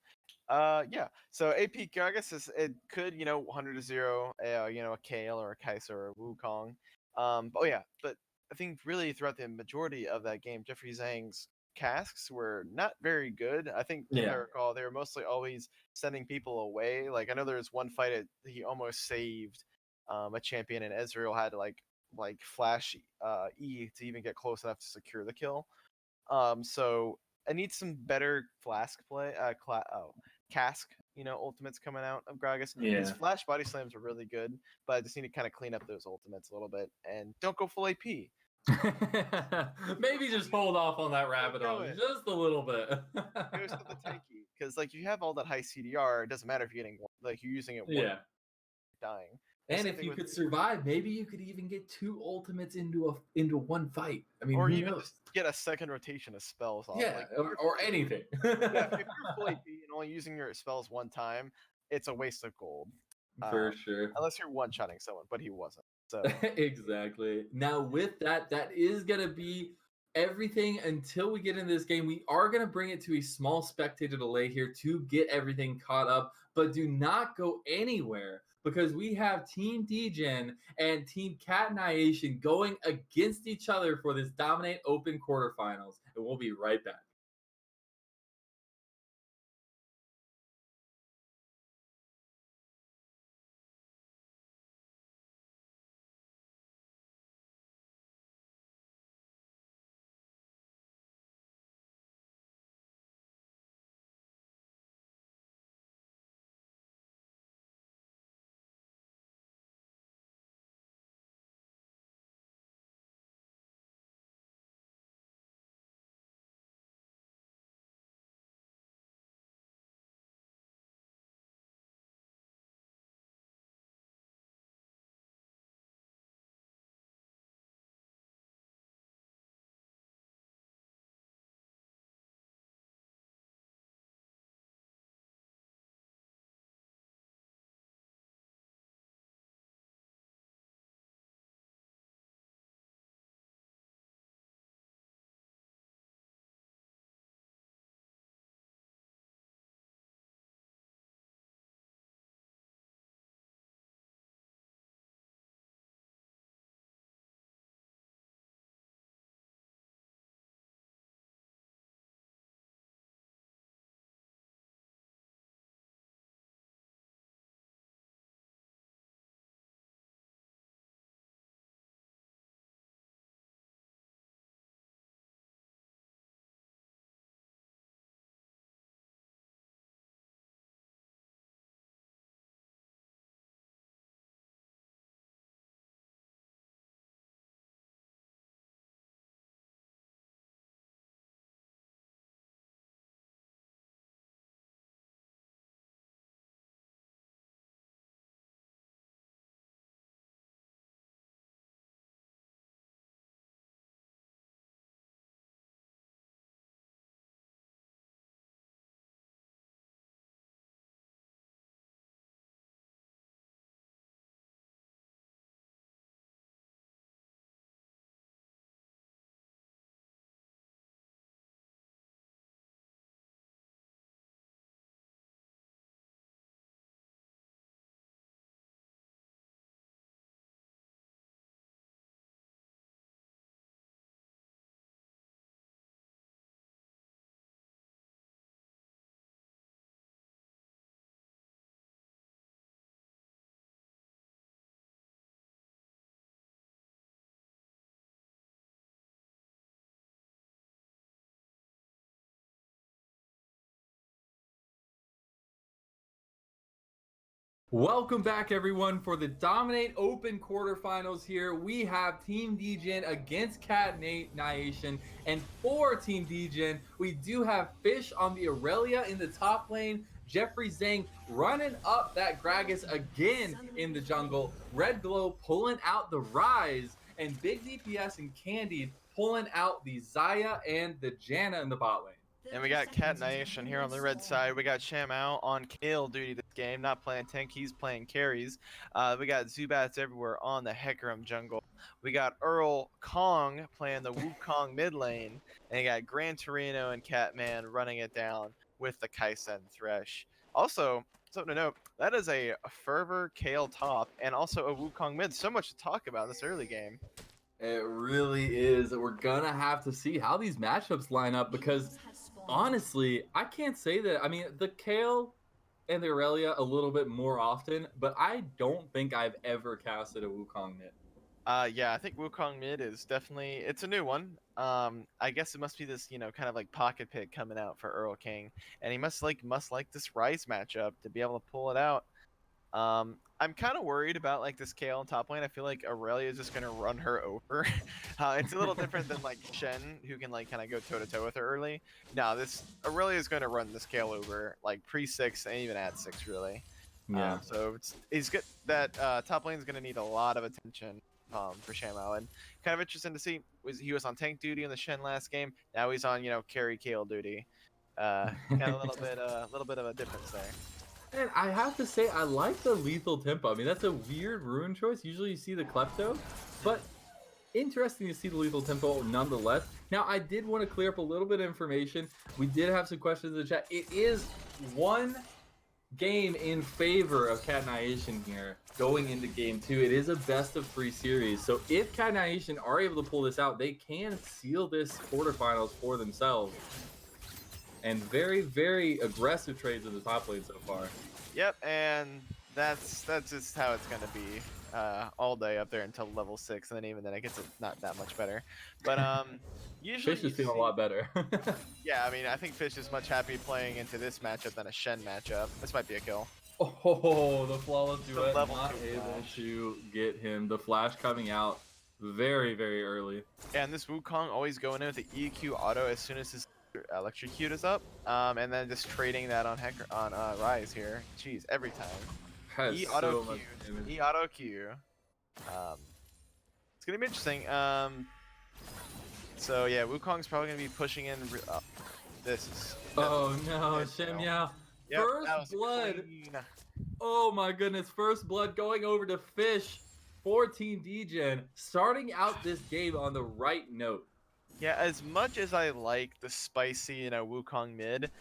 Yeah. So AP Gragas it could 100 to 0 a Kale or a Kaiser or a Wukong. But I think really throughout the majority of that game, Jeffrey Zhang's casks were not very good. I think if I recall, they were mostly always sending people away. Like I know there was one fight he almost saved a champion, and Ezreal had to like flash E to even get close enough to secure the kill. So I need some better flask play. Cask, ultimates coming out of Gragas. His Yeah. flash body slams are really good, but I just need to kind of clean up those ultimates a little bit and don't go full AP. Maybe just hold off on that Rabadon just a little bit. Go to the tanky, because like you have all that high CDR. It doesn't matter if you're getting like you're using it one, Yeah. dying. And if you could survive, maybe you could even get 2 ultimates into one fight. I mean, or who even knows? just get a second rotation of spells off. Yeah, Like or anything. yeah, if you're full AP and only using your spells one time, it's a waste of gold. For sure. Unless you're one-shotting someone, but he wasn't. So Exactly. Now, with that, that is going to be everything until we get into this game. We are going to bring it to a small spectator delay here to get everything caught up, but do not go anywhere because we have Team Degen and Team Cat Nyation going against each other for this Dominate Open quarterfinals. And we'll be right back. Welcome back, everyone, for the Dominate Open quarterfinals here. We have Team Degen against Cat Nyation, and for Team Degen, we do have Fish on the Aurelia in the top lane, Jeffrey Zhang running up that Gragas again in the jungle, Red Glow pulling out the Rise, and Big DPS and Candied pulling out the Zaya and the Janna in the bot lane. And we got Cat Nyation here on the red side. We got Shamao on kill duty this game, not playing tank, he's playing carries. We got Zubats everywhere on the Hecarim jungle. We got Earl Kong playing the Wukong mid lane. And you got Gran Torino and Catman running it down with the Kaisen Thresh. Also, something to note, that is a Fervor Kale top and also a Wukong mid. So much to talk about in this early game. It really is. We're gonna have to see how these matchups line up because honestly, I can't say that. I mean, the Kale and the Aurelia a little bit more often, but I don't think I've ever casted a Wukong mid. Yeah, I think Wukong mid is definitely, it's a new one. I guess it must be this, kind of like pocket pick coming out for Earl King, and he must like this Rise matchup to be able to pull it out. I'm kind of worried about like this Kale in top lane. I feel like Aurelia is just gonna run her over. It's a little different than like Shen, who can like kind of go toe to toe with her early. No, this Aurelia is gonna run this Kale over like pre-6 and even at 6 really. Yeah. So it's good that top lane is gonna need a lot of attention for Shamao, and kind of interesting to see. He was on tank duty in the Shen last game. Now he's on carry Kale duty. Kind of a little bit of a difference there. And I have to say, I like the lethal tempo. I mean, that's a weird rune choice. Usually you see the Klepto, but interesting to see the lethal tempo nonetheless. Now, I did want to clear up a little bit of information. We did have some questions in the chat. It is one game in favor of Cat Nyation here going into game 2. It is a best of 3 series. So if Cat Nyation are able to pull this out, they can seal this quarterfinals for themselves. And very, very aggressive trades in the top lane so far. Yep, and that's just how it's gonna be all day up there until level 6, and then even then it gets not that much better. But usually Fish is feeling a lot better. Yeah, I mean, I think Fish is much happy playing into this matchup than a Shen matchup. This might be a kill. Oh, the flawless duet, level not 2 able flash. to get him. The flash coming out very, very early. And this Wukong always going in with the EQ auto as soon as his electrocute is up, and then just trading that on Rise here. Jeez, every time. Has E auto so much Q. damage. E auto Q. It's gonna be interesting. So yeah, Wukong's probably gonna be pushing in. This is. Oh no, Shemyao. Yep, First blood. clean. Oh my goodness, first blood going over to Fish for Team Degen, starting out this game on the right note. Yeah, as much as I like the spicy, Wukong mid,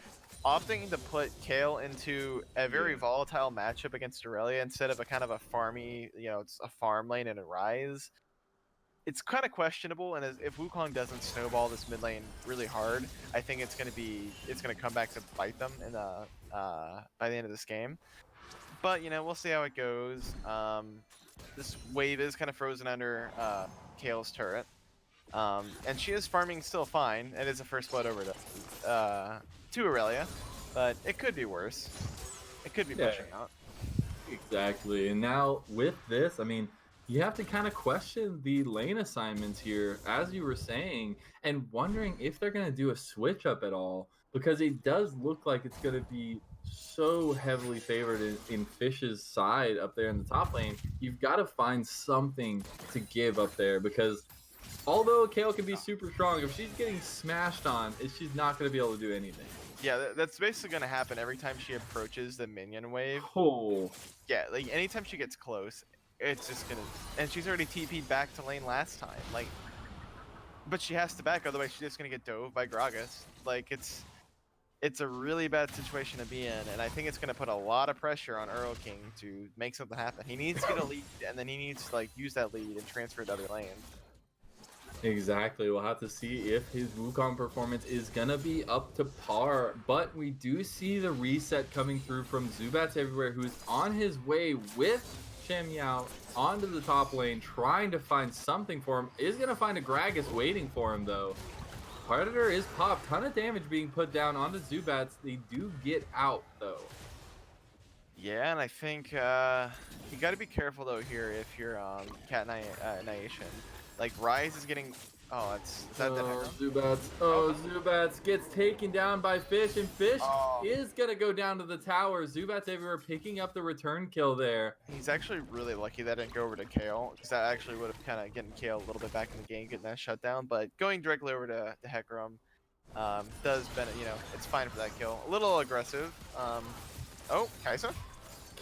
opting to put Kale into a very volatile matchup against Aurelia instead of a kind of a farmy, it's a farm lane and a Rise, it's kind of questionable. And if Wukong doesn't snowball this mid lane really hard, I think it's gonna come back to bite them in the by the end of this game. But we'll see how it goes. This wave is kind of frozen under Kale's turret. And she is farming still fine. It is a first blood over to Aurelia, but it could be worse. It could be pushing out. Exactly. And now with this, I mean, you have to kind of question the lane assignments here, as you were saying, and wondering if they're going to do a switch up at all, because it does look like it's going to be so heavily favored in Fish's side up there in the top lane. You've got to find something to give up there, because although Kale can be super strong, if she's getting smashed on, she's not going to be able to do anything. Yeah, that's basically going to happen every time she approaches the minion wave. Oh. Yeah, like anytime she gets close, it's just going to... And she's already TP'd back to lane last time. Like, but she has to back, otherwise she's just going to get dove by Gragas. Like, it's a really bad situation to be in, and I think it's going to put a lot of pressure on Earl King to make something happen. He needs to get a lead, and then he needs to like use that lead and transfer to other lanes. Exactly. We'll have to see if his Wukong performance is going to be up to par. But we do see the reset coming through from Zubats Everywhere, who's on his way with Shamyao onto the top lane, trying to find something for him. Is going to find a Gragas waiting for him, though. Predator is popped. Ton of damage being put down onto Zubats. They do get out, though. Yeah, and I think you got to be careful though here if you're Nyation. Like Rise is getting. Oh, is that dead Oh, Hecarim? Zubats. Oh, Oh, Zubats gets taken down by Fish, and Fish oh, is going to go down to the tower. Zubats everywhere picking up the return kill there. he's actually really lucky that didn't go over to Kale, because that actually would have kind of getting Kale a little bit back in the game, getting that shut down. But going directly over to Hecarim does benefit. You know, it's fine for that kill. A little aggressive. Oh, Kai'Sa.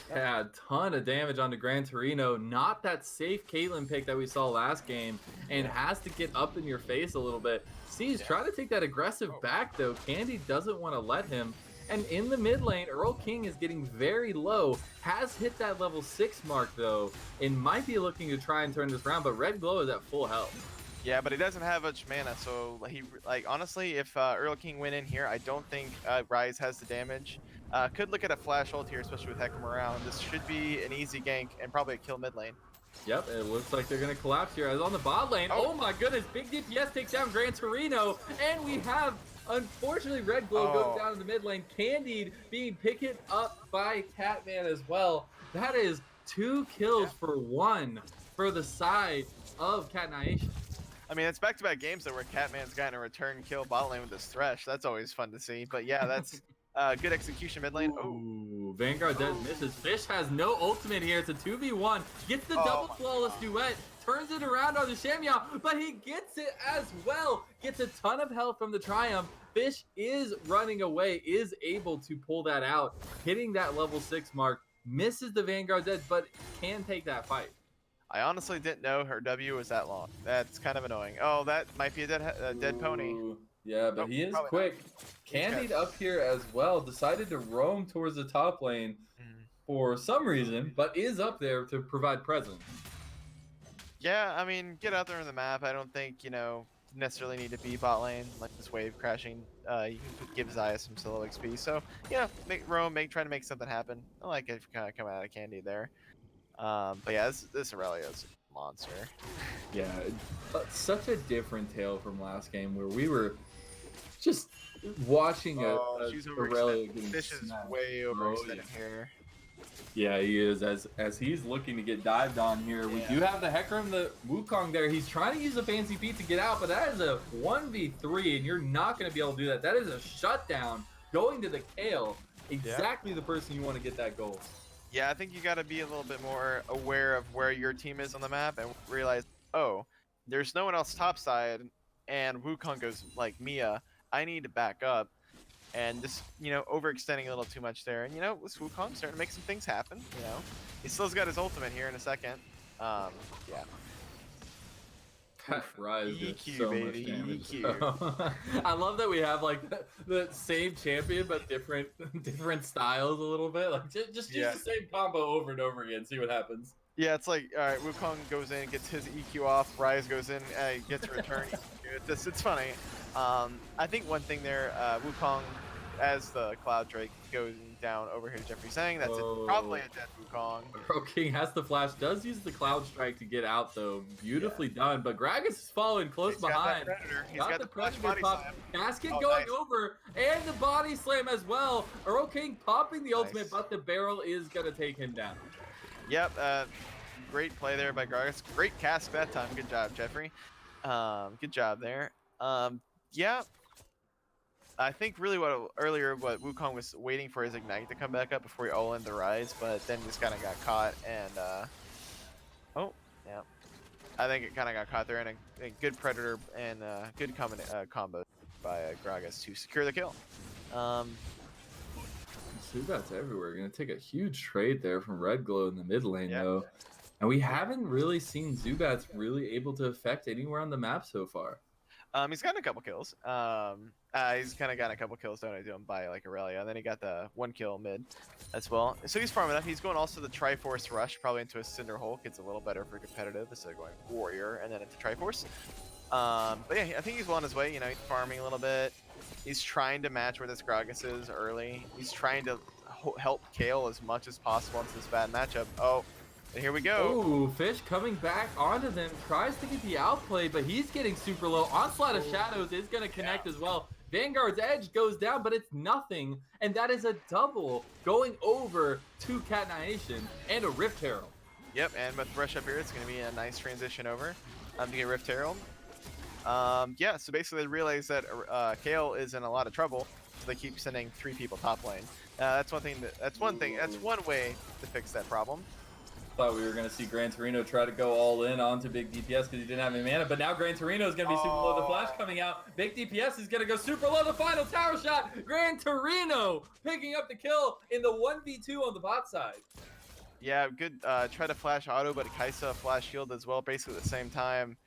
Yep. Yeah, a ton of damage onto Gran Torino. Not that safe Caitlyn pick that we saw last game, and has to get up in your face a little bit. He's trying to take that aggressive back, though. Candy doesn't want to let him. And in the mid lane, Earl King is getting very low. Has hit that level 6 mark, though, and might be looking to try and turn this around, but Red Glow is at full health. Yeah, but he doesn't have much mana, so he honestly, if Earl King went in here, I don't think Rise has the damage. Could look at a flash ult here, especially with Hecarim around. This should be an easy gank and probably a kill mid lane. Yep, it looks like they're going to collapse here. As on the bot lane, oh my goodness, big DPS takes down Gran Torino, and we have, unfortunately, Red Glow goes down in the mid lane. Candied being picked up by Catman as well. That is 2 kills for 1 for the side of Cat Nyation. I mean, it's back-to-back games though where Catman's gotten a return kill bot lane with this Thresh. That's always fun to see. But yeah, that's good execution mid lane. Ooh, Vanguard does misses. Fish has no ultimate here. It's a 2v1. Gets the double flawless duet. Turns it around on the Shamia, but he gets it as well. Gets a ton of health from the Triumph. Fish is running away, is able to pull that out. Hitting that level 6 mark. Misses the Vanguard's edge, but can take that fight. I honestly didn't know her W was that long. That's kind of annoying. Oh, that might be a dead pony. Yeah, but he is quick. Candied up here as well. Decided to roam towards the top lane for some reason, but is up there to provide presence. Yeah, I mean, get out there on the map. I don't think, you know, necessarily need to be bot lane. Like this wave crashing, you can give Xayah some solo XP. So, yeah, roam, try to make something happen. I like it kind of coming out of Candy there. But yeah, this Aurelia's a monster. Yeah, such a different tale from last game where we were just watching Aurelia getting Fish is way overextended here. Yeah, he is. As he's looking to get dived on here, we do have the Hecarim, the Wukong there. He's trying to use a fancy feat to get out, but that is a 1v3, and you're not going to be able to do that. That is a shutdown going to the Kale. Exactly the person you want to get that goal. Yeah, I think you got to be a little bit more aware of where your team is on the map and realize, oh, there's no one else topside, and Wukong goes like Mia. I need to back up, and just overextending a little too much there. And with Wukong starting to make some things happen. He still's got his ultimate here in a second. Yeah. Rise EQ, so baby, much damage. EQ. I love that we have like the same champion but different styles a little bit. Like just use the same combo over and over again. See what happens. Yeah, it's like, all right, Wukong goes in, gets his EQ off. Rise goes in, gets a return. It's funny. I think one thing there, Wukong, as the Cloud Drake goes down over here to Jeffrey saying that's probably a dead Wukong. Pro King has the flash, does use the Cloud Strike to get out though. Beautifully done, but Gragas is following close behind. He's got the Predator body pop. Basket going over, and the body slam as well. Earl King popping the ultimate, but the barrel is gonna take him down. Yep, great play there by Gragas. Great cast that time. Good job, Jeffrey. Good job there. Yeah. I think really what Wukong was waiting for his Ignite to come back up before he all-in the Rise, but then just kind of got caught and I think it kind of got caught there, and a good Predator and good combo by Gragas to secure the kill. Zubats everywhere. Gonna take a huge trade there from Red Glow in the mid lane though, and we haven't really seen Zubats really able to affect anywhere on the map so far. He's gotten a couple kills. He's kind of gotten a couple kills donated to him by like Aurelia, and then he got the 1 kill mid as well. So he's farming up. He's going also the Triforce Rush, probably into a Cinder Hulk. It's a little better for competitive instead of going Warrior and then into Triforce. But yeah, I think he's well on his way. He's farming a little bit. He's trying to match where this Gragas is early. He's trying to help Kale as much as possible into this bad matchup. Oh. And here we go. Ooh, Fish coming back onto them, tries to get the outplay, but he's getting super low. Onslaught of Shadows is going to connect as well. Vanguard's edge goes down, but it's nothing. And that is a double going over to Nyation and a Rift Herald. Yep, and with Rush up here, it's going to be a nice transition over to get Rift Herald. Yeah, so basically they realize that Kale is in a lot of trouble, so they keep sending 3 people top lane. That's one way to fix that problem. Thought we were going to see Gran Torino try to go all in onto Big DPS because he didn't have any mana, but now Gran Torino is going to be super low. The flash coming out. Big DPS is going to go super low. The final tower shot. Gran Torino picking up the kill in the 1v2 on the bot side. Yeah, good. Try to flash auto, but Kaisa flash shield as well, basically at the same time.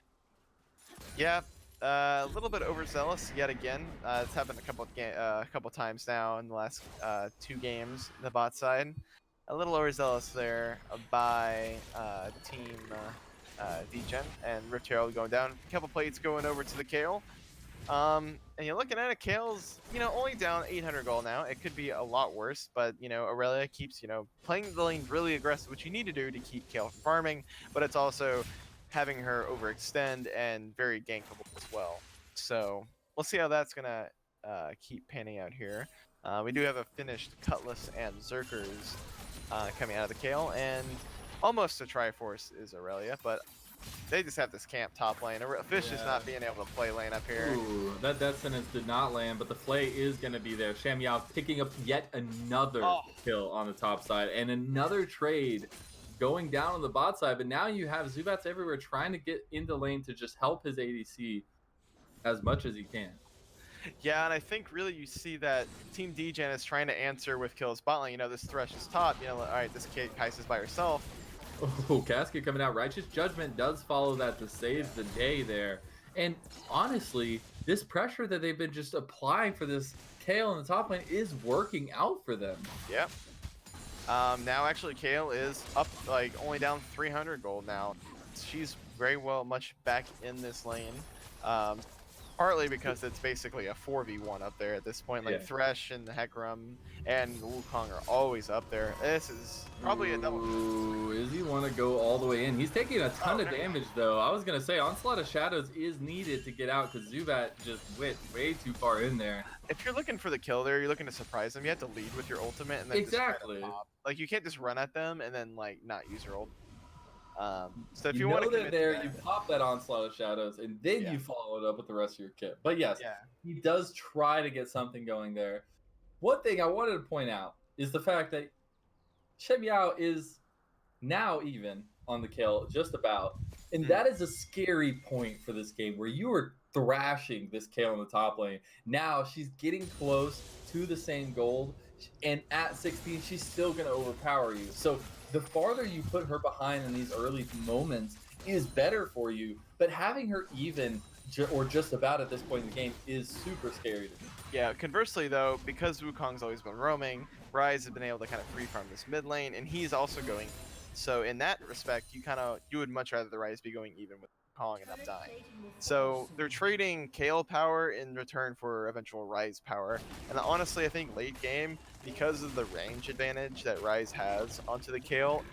Yeah, a little bit overzealous yet again. It's happened a couple times now in the last 2 games. The bot side, a little overzealous there by team Degen, and Rift Herald going down. A couple plates going over to the Kale. And you're looking at it, Kale's, only down 800 gold now. It could be a lot worse, but, Aurelia keeps, playing the lane really aggressive, which you need to do to keep Kale from farming, but it's also having her overextend and very gankable as well. So we'll see how that's going to keep panning out here. We do have a finished Cutlass and Zerkers coming out of the Kale, and almost a Triforce is Aurelia, but they just have this camp top lane. Fish is not being able to play lane up here. Ooh, that death sentence did not land, but the flay is going to be there. Shamyao picking up yet another kill on the top side, and another trade going down on the bot side. But now you have Zubats everywhere trying to get into lane to just help his ADC as much as he can. Yeah, and I think really you see that Team Degen is trying to answer with kills bot lane. This Thresh is top. All right, this kid Kaisa's by herself. Oh, Casket coming out. Righteous Judgment does follow that to save the day there. And honestly, this pressure that they've been just applying for this Kale in the top lane is working out for them. Yep. Now actually Kale is up, only down 300 gold now. She's very much back in this lane. Partly because it's basically a 4v1 up there at this point. Thresh and Hecarim and Wukong are always up there. This is probably a double. Ooh, does he want to go all the way in? He's taking a ton of damage, though. I was going to say, Onslaught of Shadows is needed to get out because Zubat just went way too far in there. If you're looking for the kill there, you're looking to surprise them, you have to lead with your ultimate and then exactly. Just pop. You can't just run at them and then, not use your ult. So if you want to that there, you pop that Onslaught of Shadows, and then you follow it up with the rest of your kit. But yes, he does try to get something going there. One thing I wanted to point out is the fact that Shenmiao is now even on the kill, just about. And that is a scary point for this game where you were thrashing this Kale in the top lane. Now she's getting close to the same gold, and at 16, she's still going to overpower you. So the farther you put her behind in these early moments is better for you, but having her even or just about at this point in the game is super scary to me. Yeah, conversely though, because Wukong's always been roaming, Ryze has been able to kind of free farm this mid lane, and he's also going. So in that respect, you would much rather the Ryze be going even with Wukong and not dying. So they're trading Kale power in return for eventual Ryze power, and honestly, I think late game, because of the range advantage that Ryze has onto the Kale,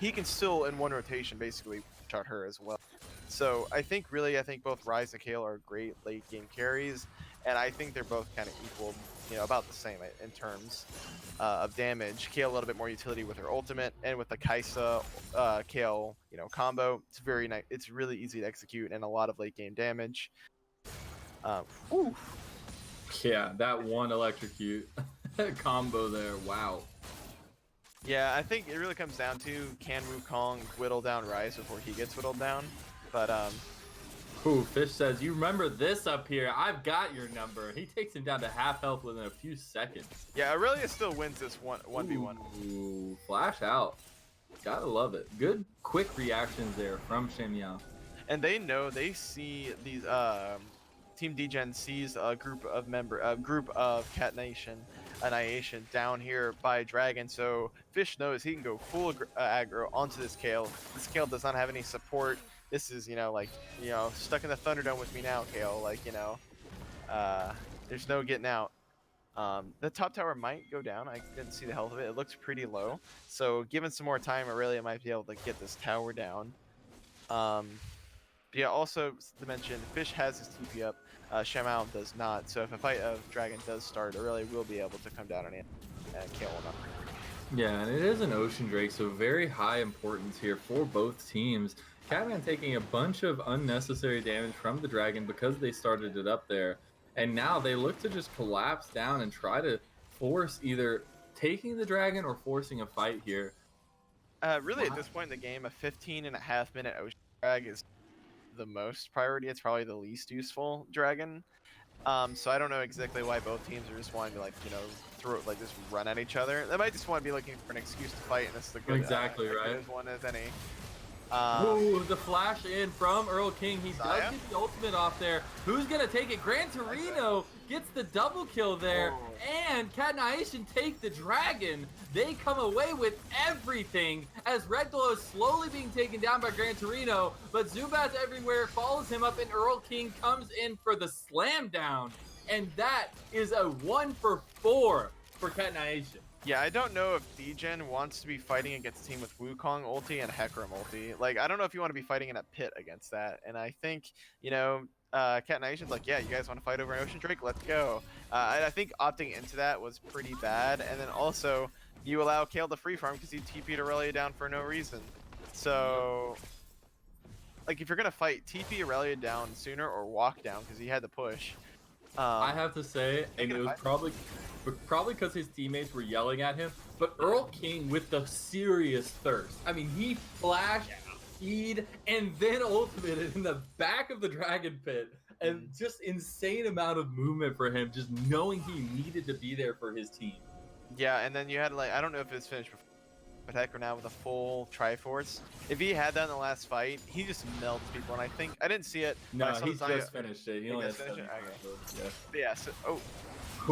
he can still in one rotation basically shot her as well. So I think both Ryze and Kale are great late game carries, and I think they're both kind of equal, about the same in terms of damage. Kale a little bit more utility with her ultimate, and with the Kaisa Kale combo, it's very nice. It's really easy to execute and a lot of late game damage. Yeah, that one electrocute combo there. Wow. Yeah, I think it really comes down to, can Wukong whittle down Ryze before he gets whittled down? But Ooh, Fish says, you remember this up here. I've got your number. He takes him down to half health within a few seconds. Yeah, Aurelia still wins this 1v1. Ooh, flash out. Gotta love it. Good quick reactions there from Shenmiao. And they see these Team Degen sees a group of Nyation down here by Dragon, so Fish knows he can go full aggro onto this Kale. This Kale does not have any support. This is, stuck in the Thunderdome with me now, Kale. There's no getting out. The top tower might go down. I didn't see the health of it. It looks pretty low. So given some more time, Aurelia might be able to get this tower down. Yeah, also to mention, Fish has his TP up. Shamao does not. So if a fight of Dragon does start, Aurelia will be able to come down on it and kill him. Yeah, and it is an Ocean Drake, so very high importance here for both teams. Catman taking a bunch of unnecessary damage from the Dragon because they started it up there. And now they look to just collapse down and try to force either taking the Dragon or forcing a fight here. Really, at this point in the game, a 15.5-minute Ocean Drag is the most priority. It's probably the least useful Dragon. So I don't know exactly why both teams are just wanting to just run at each other. They might just want to be looking for an excuse to fight, and this is a good Exactly right. As one as any. Ooh, the flash in from Earl King. He does get the ultimate off there. Who's gonna take it? Gran Torino gets the double kill there, and Nyation take the Dragon. They come away with everything as Red Glow is slowly being taken down by Gran Torino, but Zubaz everywhere follows him up, and Earl King comes in for the slam down, and that is a 1 for 4 for Nyation. Yeah, I don't know if Degen wants to be fighting against a team with Wukong ulti and Hecarim ulti. Like, I don't know if you want to be fighting in a pit against that. And I think, Nation's like, yeah, you guys want to fight over an Ocean Drake? Let's go. I think opting into that was pretty bad. And then also, you allow Kale to free farm because he TP'd Aurelia down for no reason. So, like, if you're going to fight, TP Aurelia down sooner or walk down because he had to push. I have to say, and it was probably because his teammates were yelling at him, but Earl King with the serious thirst. I mean, he flashed, E'd, and then ultimated in the back of the Dragon Pit. And just insane amount of movement for him, just knowing he needed to be there for his team. Yeah, and then you had, like, I don't know if it's finished before, but Hecarim now with a full Triforce. If he had that in the last fight, he just melts people, and I didn't see it. No, he's just finished it. He only has 7 Yeah, so,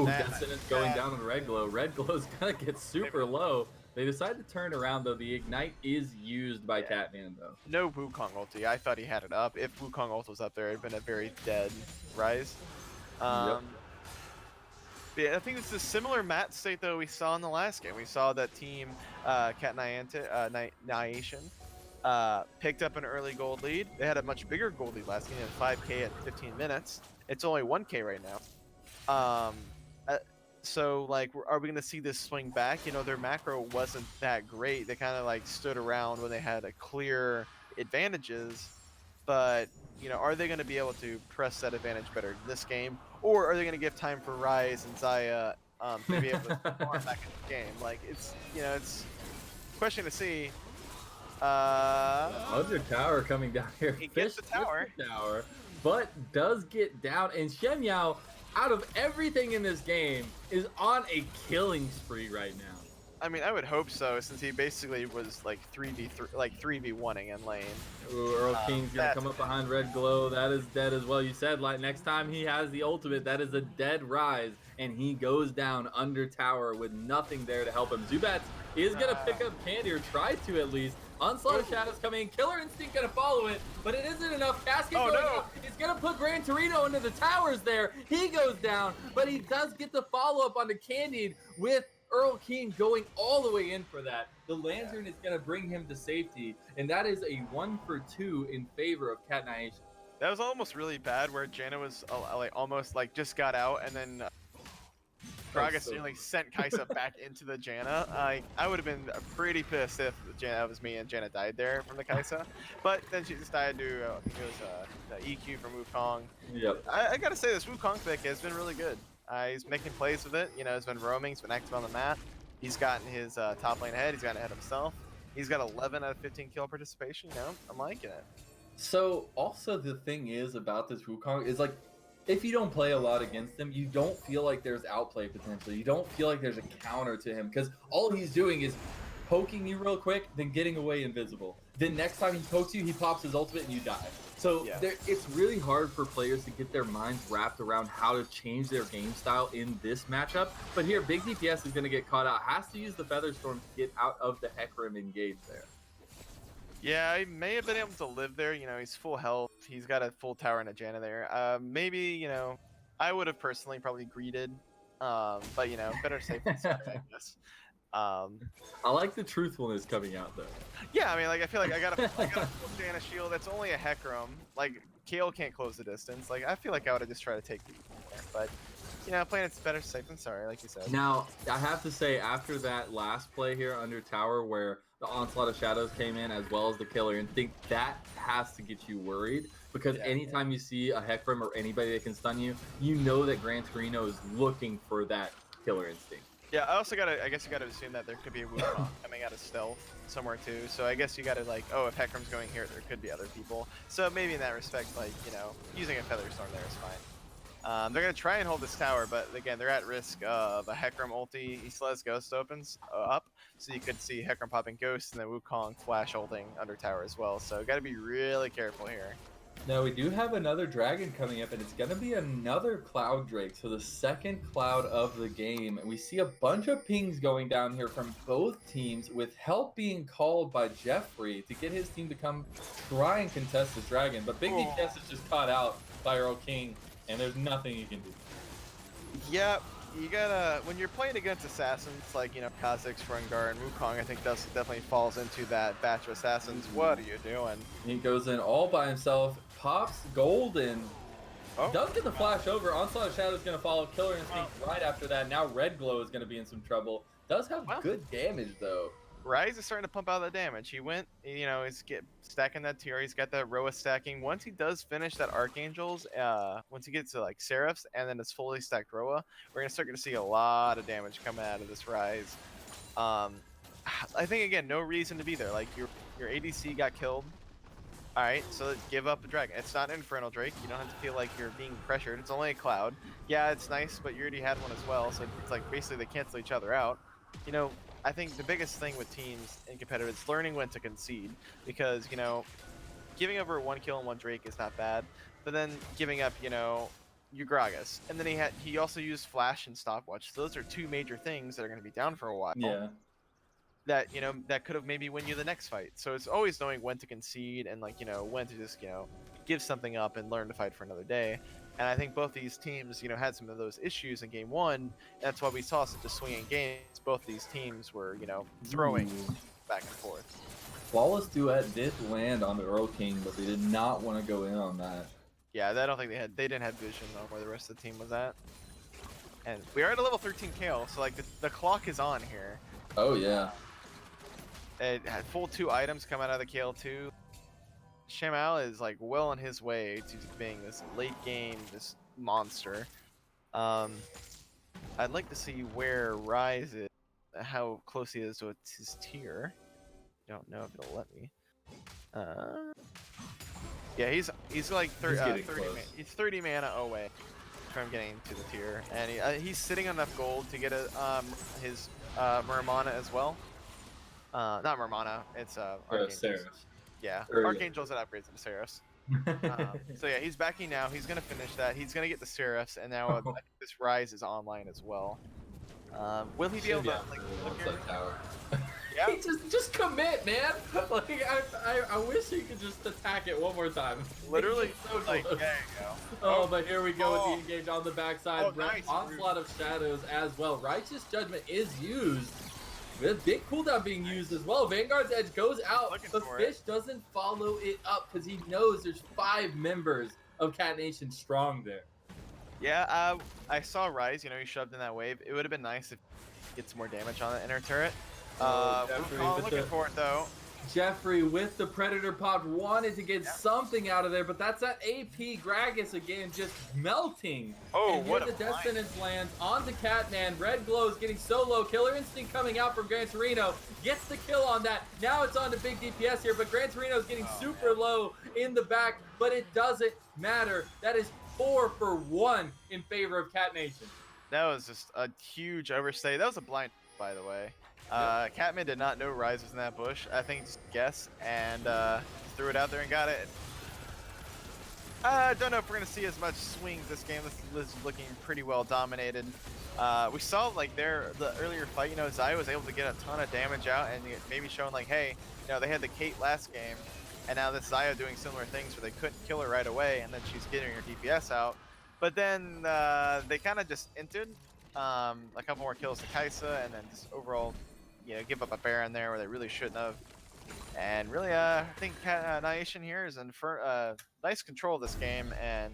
that sentence going down on Red Glow. Red Glow's gonna get super low. They decide to turn around, though. The Ignite is used by Catman, though. No Wukong ulti. I thought he had it up. If Wukong ult was up there, it'd been a very dead Rise. Yep. Yeah, I think it's a similar mat state, though, we saw in the last game. We saw that team, Nyation, picked up an early gold lead. They had a much bigger gold lead last game, at 5k at 15 minutes. It's only 1k right now. So, like, are we going to see this swing back? You know, their macro wasn't that great. They kind of, like, stood around when they had a clear advantages. But, you know, are they going to be able to press that advantage better in this game? Or are they going to give time for Rise and Zaya to be able to farm back in the game? Like, it's, you know, it's a question to see. Other tower coming down here. He gets the tower. But does get down. And Shen Yao, out of everything in this game, is on a killing spree right now. I mean, I would hope so, since he basically was like 3v1ing in lane. Ooh, Earl King's gonna come up behind Red Glow. That is dead as well. You said, like, next time he has the ultimate, that is a dead Rise, and he goes down under tower with nothing there to help him. Zubats is gonna pick up Candy, or try to at least. Onslaught of Shadows coming in. Killer Instinct gonna follow it, but it isn't enough. Casket going up. It's gonna put Gran Torino into the towers there. He goes down, but he does get the follow-up onto Candide with Earl King going all the way in for that. The Lantern is going to bring him to safety, and that is a 1 for 2 in favor of Nyation. That was almost really bad, where Janna was like almost like just got out, and then Gragas nearly sent Kaisa back into the Janna. I would have been pretty pissed if that was me and Janna died there from the Kaisa, but then she just died to I think it was the EQ from Wukong. Yep. I gotta say, this Wukong pick has been really good. He's making plays with it. You know, he's been roaming. He's been active on the map. He's gotten his top lane ahead. He's gotten ahead himself. He's got 11 out of 15 kill participation. You know, I'm liking it. So also the thing is about this Wukong is, like, if you don't play a lot against him, you don't feel like there's outplay potential. You don't feel like there's a counter to him, because all he's doing is poking you real quick, then getting away invisible. Then next time he pokes you, he pops his ultimate and you die. So it's really hard for players to get their minds wrapped around how to change their game style in this matchup. But here, Big DPS is going to get caught out. Has to use the Featherstorm to get out of the Hecarim engage there. Yeah, I may have been able to live there. You know, he's full health. He's got a full tower and a Janna there. Maybe, you know, I would have personally probably greeted. But, you know, better safe than sorry, I guess. I like the truthfulness coming out, though. Yeah, I mean, like, I feel like I got a full Janna shield. That's only a Hecarim. Like, Kale can't close the distance. Like, I feel like I would have just tried to take the there, but you know, playing it's better safe than sorry, like you said. Now, I have to say, after that last play here under tower where the Onslaught of Shadows came in as well as the Killer Instinct, that has to get you worried because anytime you see a Hecarim or anybody that can stun you, you know that Gran Torino is looking for that Killer Instinct. Yeah, I guess you gotta assume that there could be a Wukong coming out of stealth somewhere too. So I guess you gotta like, oh, if Hecarim's going here, there could be other people. So maybe in that respect, like, you know, using a Feather Storm there is fine. They're gonna try and hold this tower, but again, they're at risk of a Hecarim ulti. He still has Ghost opens up, so you could see Hecarim popping Ghost and then Wukong flash holding under tower as well. So gotta be really careful here. Now we do have another dragon coming up, and it's going to be another Cloud Drake, so the second Cloud of the game. And we see a bunch of pings going down here from both teams, with help being called by Jeffrey to get his team to come try and contest this dragon. But Big DPS is just caught out by Earl King, and there's nothing you can do. Yeah, you gotta, when you're playing against assassins like, you know, Kha'Zix, Rengar, and Wukong, I think definitely falls into that batch of assassins. What are you doing? He goes in all by himself, pops Golden, does get the flash over. Onslaught of Shadow is going to follow. Killer Instinct right after that. Now Red Glow is going to be in some trouble. Does have good damage though. Ryze is starting to pump out that damage. He went, you know, he's stacking that tier. He's got that Roa stacking. Once he does finish that Archangels, once he gets to like Seraphs and then it's fully stacked Roa, we're gonna start to see a lot of damage coming out of this Ryze. I think again, no reason to be there. Like your ADC got killed. All right, so let's give up a dragon. It's not an Infernal Drake. You don't have to feel like you're being pressured. It's only a Cloud. Yeah, it's nice, but you already had one as well. So it's like basically they cancel each other out. You know, I think the biggest thing with teams in competitive is learning when to concede, because, you know, giving over 1 kill and 1 Drake is not bad, but then giving up, you know, your Gragas, and then he also used Flash and Stopwatch. So those are 2 major things that are going to be down for a while. Yeah. That, you know, that could have maybe win you the next fight. So it's always knowing when to concede and, like, you know, when to just, you know, give something up and learn to fight for another day. And I think both these teams, you know, had some of those issues in game 1. That's why we saw such a swinging game. Both these teams were, you know, throwing back and forth. Flawless Duet did land on the Earl King, but they did not want to go in on that. Yeah, I don't think they didn't have vision on where the rest of the team was at. And we are at a level 13 KO, so like the clock is on here. Oh yeah. It had full 2 items come out of the KL2. Shamal is like well on his way to being this late game, this monster. I'd like to see where Ryze is, how close he is to his tier. Don't know if it'll let me. Yeah, he's like 30. He's 30 mana away from getting to the tier, and he's sitting on enough gold to get his Muramana as well. Not Muramana, it's Archangels. Yeah, Archangels that upgrades into Seraphs. So yeah, he's backing now. He's gonna finish that. He's gonna get the Seraphs, and now I think this Ryze is online as well. Will he be able to like that tower? Yeah. Hey, just commit, man. Like I wish he could just attack it one more time. Literally, so like there you go. Oh, but here we go with the engage on the backside. Nice. Onslaught of Shadows as well. Righteous Judgment is used. With big cooldown being used as well. Vanguard's Edge goes out. The fish doesn't follow it up because he knows there's 5 members of Cat Nation strong there. Yeah, I saw Ryze. You know, he shoved in that wave. It would have been nice if he gets some more damage on the inner turret. Looking for it though. Jeffrey with the Predator pop wanted to get something out of there, but that's that AP Gragas again just melting. Oh, and what the Death Sentence lands onto Catman. Red Glow is getting so low. Killer Instinct coming out from Gran Torino. Gets the kill on that. Now it's on to big DPS here, but Gran Torino is getting super low in the back, but it doesn't matter. That is 4 for 1 in favor of Cat Nation. That was just a huge overstay. That was a blind, by the way. Catman did not know Ryze was in that bush. I think he just guessed and threw it out there and got it. I don't know if we're going to see as much swings this game. This is looking pretty well dominated. We saw like the earlier fight, you know, Xayah was able to get a ton of damage out and maybe showing like, hey, you know, they had the Kate last game and now this Xayah doing similar things where they couldn't kill her right away and then she's getting her DPS out. But then they kind of just entered a couple more kills to Kaisa and then just overall, you know, give up a Baron there where they really shouldn't have. And really, I think Nyation here is in for nice control of this game, and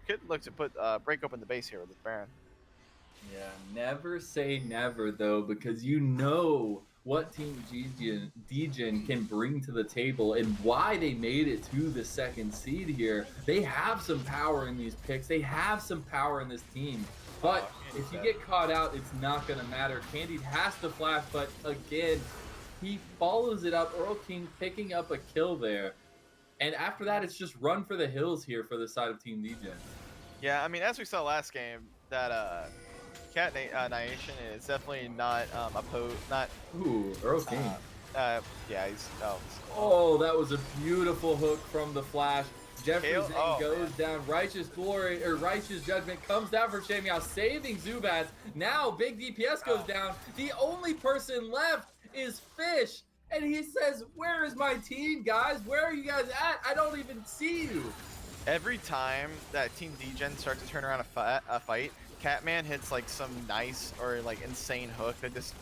could look to put break open the base here with this Baron. Yeah, never say never though, because you know what Team Degen can bring to the table and why they made it to the second seed here. They have some power in these picks. They have some power in this team. But if you get caught out, it's not going to matter. Candied has to flash, but again, he follows it up. Earl King picking up a kill there. And after that, it's just run for the hills here for the side of Team Degen. Yeah, I mean, as we saw last game, that Nyation is definitely not not. Ooh, Earl King. Yeah, he's Oh, that was a beautiful hook from the flash. Jeffrey Zhang goes man. down. Righteous Glory, or Righteous Judgment comes down for Shamiao, saving Zubaz. Now Big DPS goes down. The only person left is Fish. And he says, where is my team, guys? Where are you guys at? I don't even see you. Every time that Team Degen starts to turn around a fight, Catman hits like some nice or like insane hook that just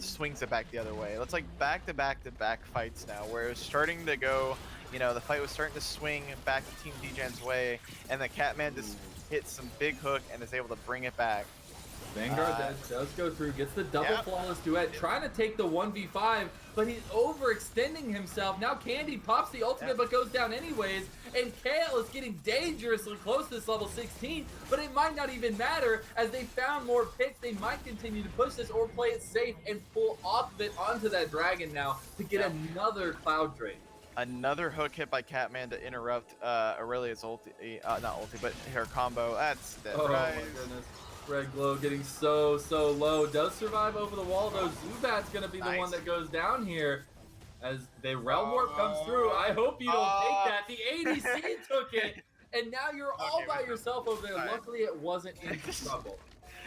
swings it back the other way. It's like back to back fights now, where it was starting to go, you know, the fight was starting to swing back to Team Degen's way, and the Catman just hits some big hook and is able to bring it back. Vanguard does go through, gets the double flawless duet, trying to take the 1v5, but he's overextending himself. Now Candy pops the ultimate, but goes down anyways, and Kale is getting dangerously close to this level 16, but it might not even matter, as they found more picks. They might continue to push this or play it safe and pull off of it onto that dragon now to get another Cloud Drake. Another hook hit by Catman to interrupt Aurelia's ulti, not ulti, but her combo. That's dead. Oh my goodness. Red Glow getting so low. Does survive over the wall though. Zubat's gonna be the one that goes down here as the Realm Warp comes through. I hope you don't take that. The ADC took it, and now you're all by yourself over there. Luckily, it wasn't in trouble.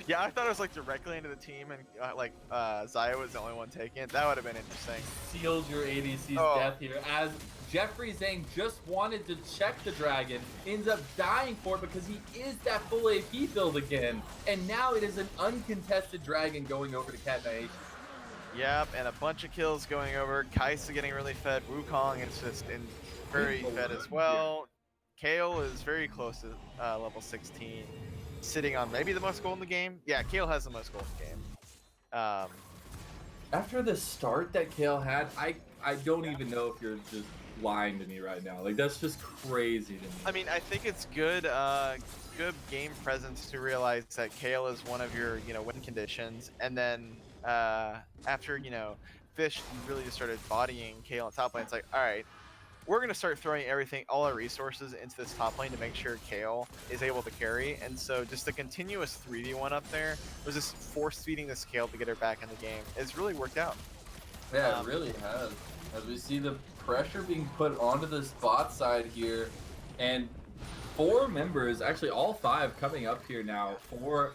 Yeah, I thought it was like directly into the team, and Xayah was the only one taking it. That would have been interesting. Sealed your ADC's death here, as Jeffrey Zhang just wanted to check the dragon, ends up dying for it because he is that full AP build again, and now it is an uncontested dragon going over to Cat Nyation. Yep, and a bunch of kills going over. Kaisa getting really fed. Wukong is just very fed as well. Kale is very close to level 16. Sitting on maybe the most gold in the game. Yeah, Kale has the most gold in the game. After the start that Kale had, I don't even know if you're just lying to me right now. Like, that's just crazy to me. I mean, I think it's good good game presence to realize that Kale is one of your, win conditions, and then after, Fish really just started bodying Kale on top lane. It's like, all right, we're going to start throwing all our resources into this top lane to make sure Kale is able to carry. And so just the continuous 3v1 up there was just force-feeding this Kale to get her back in the game. It's really worked out. Yeah, it really has. As we see the pressure being put onto this bot side here, and 4 members, actually all 5 coming up here now for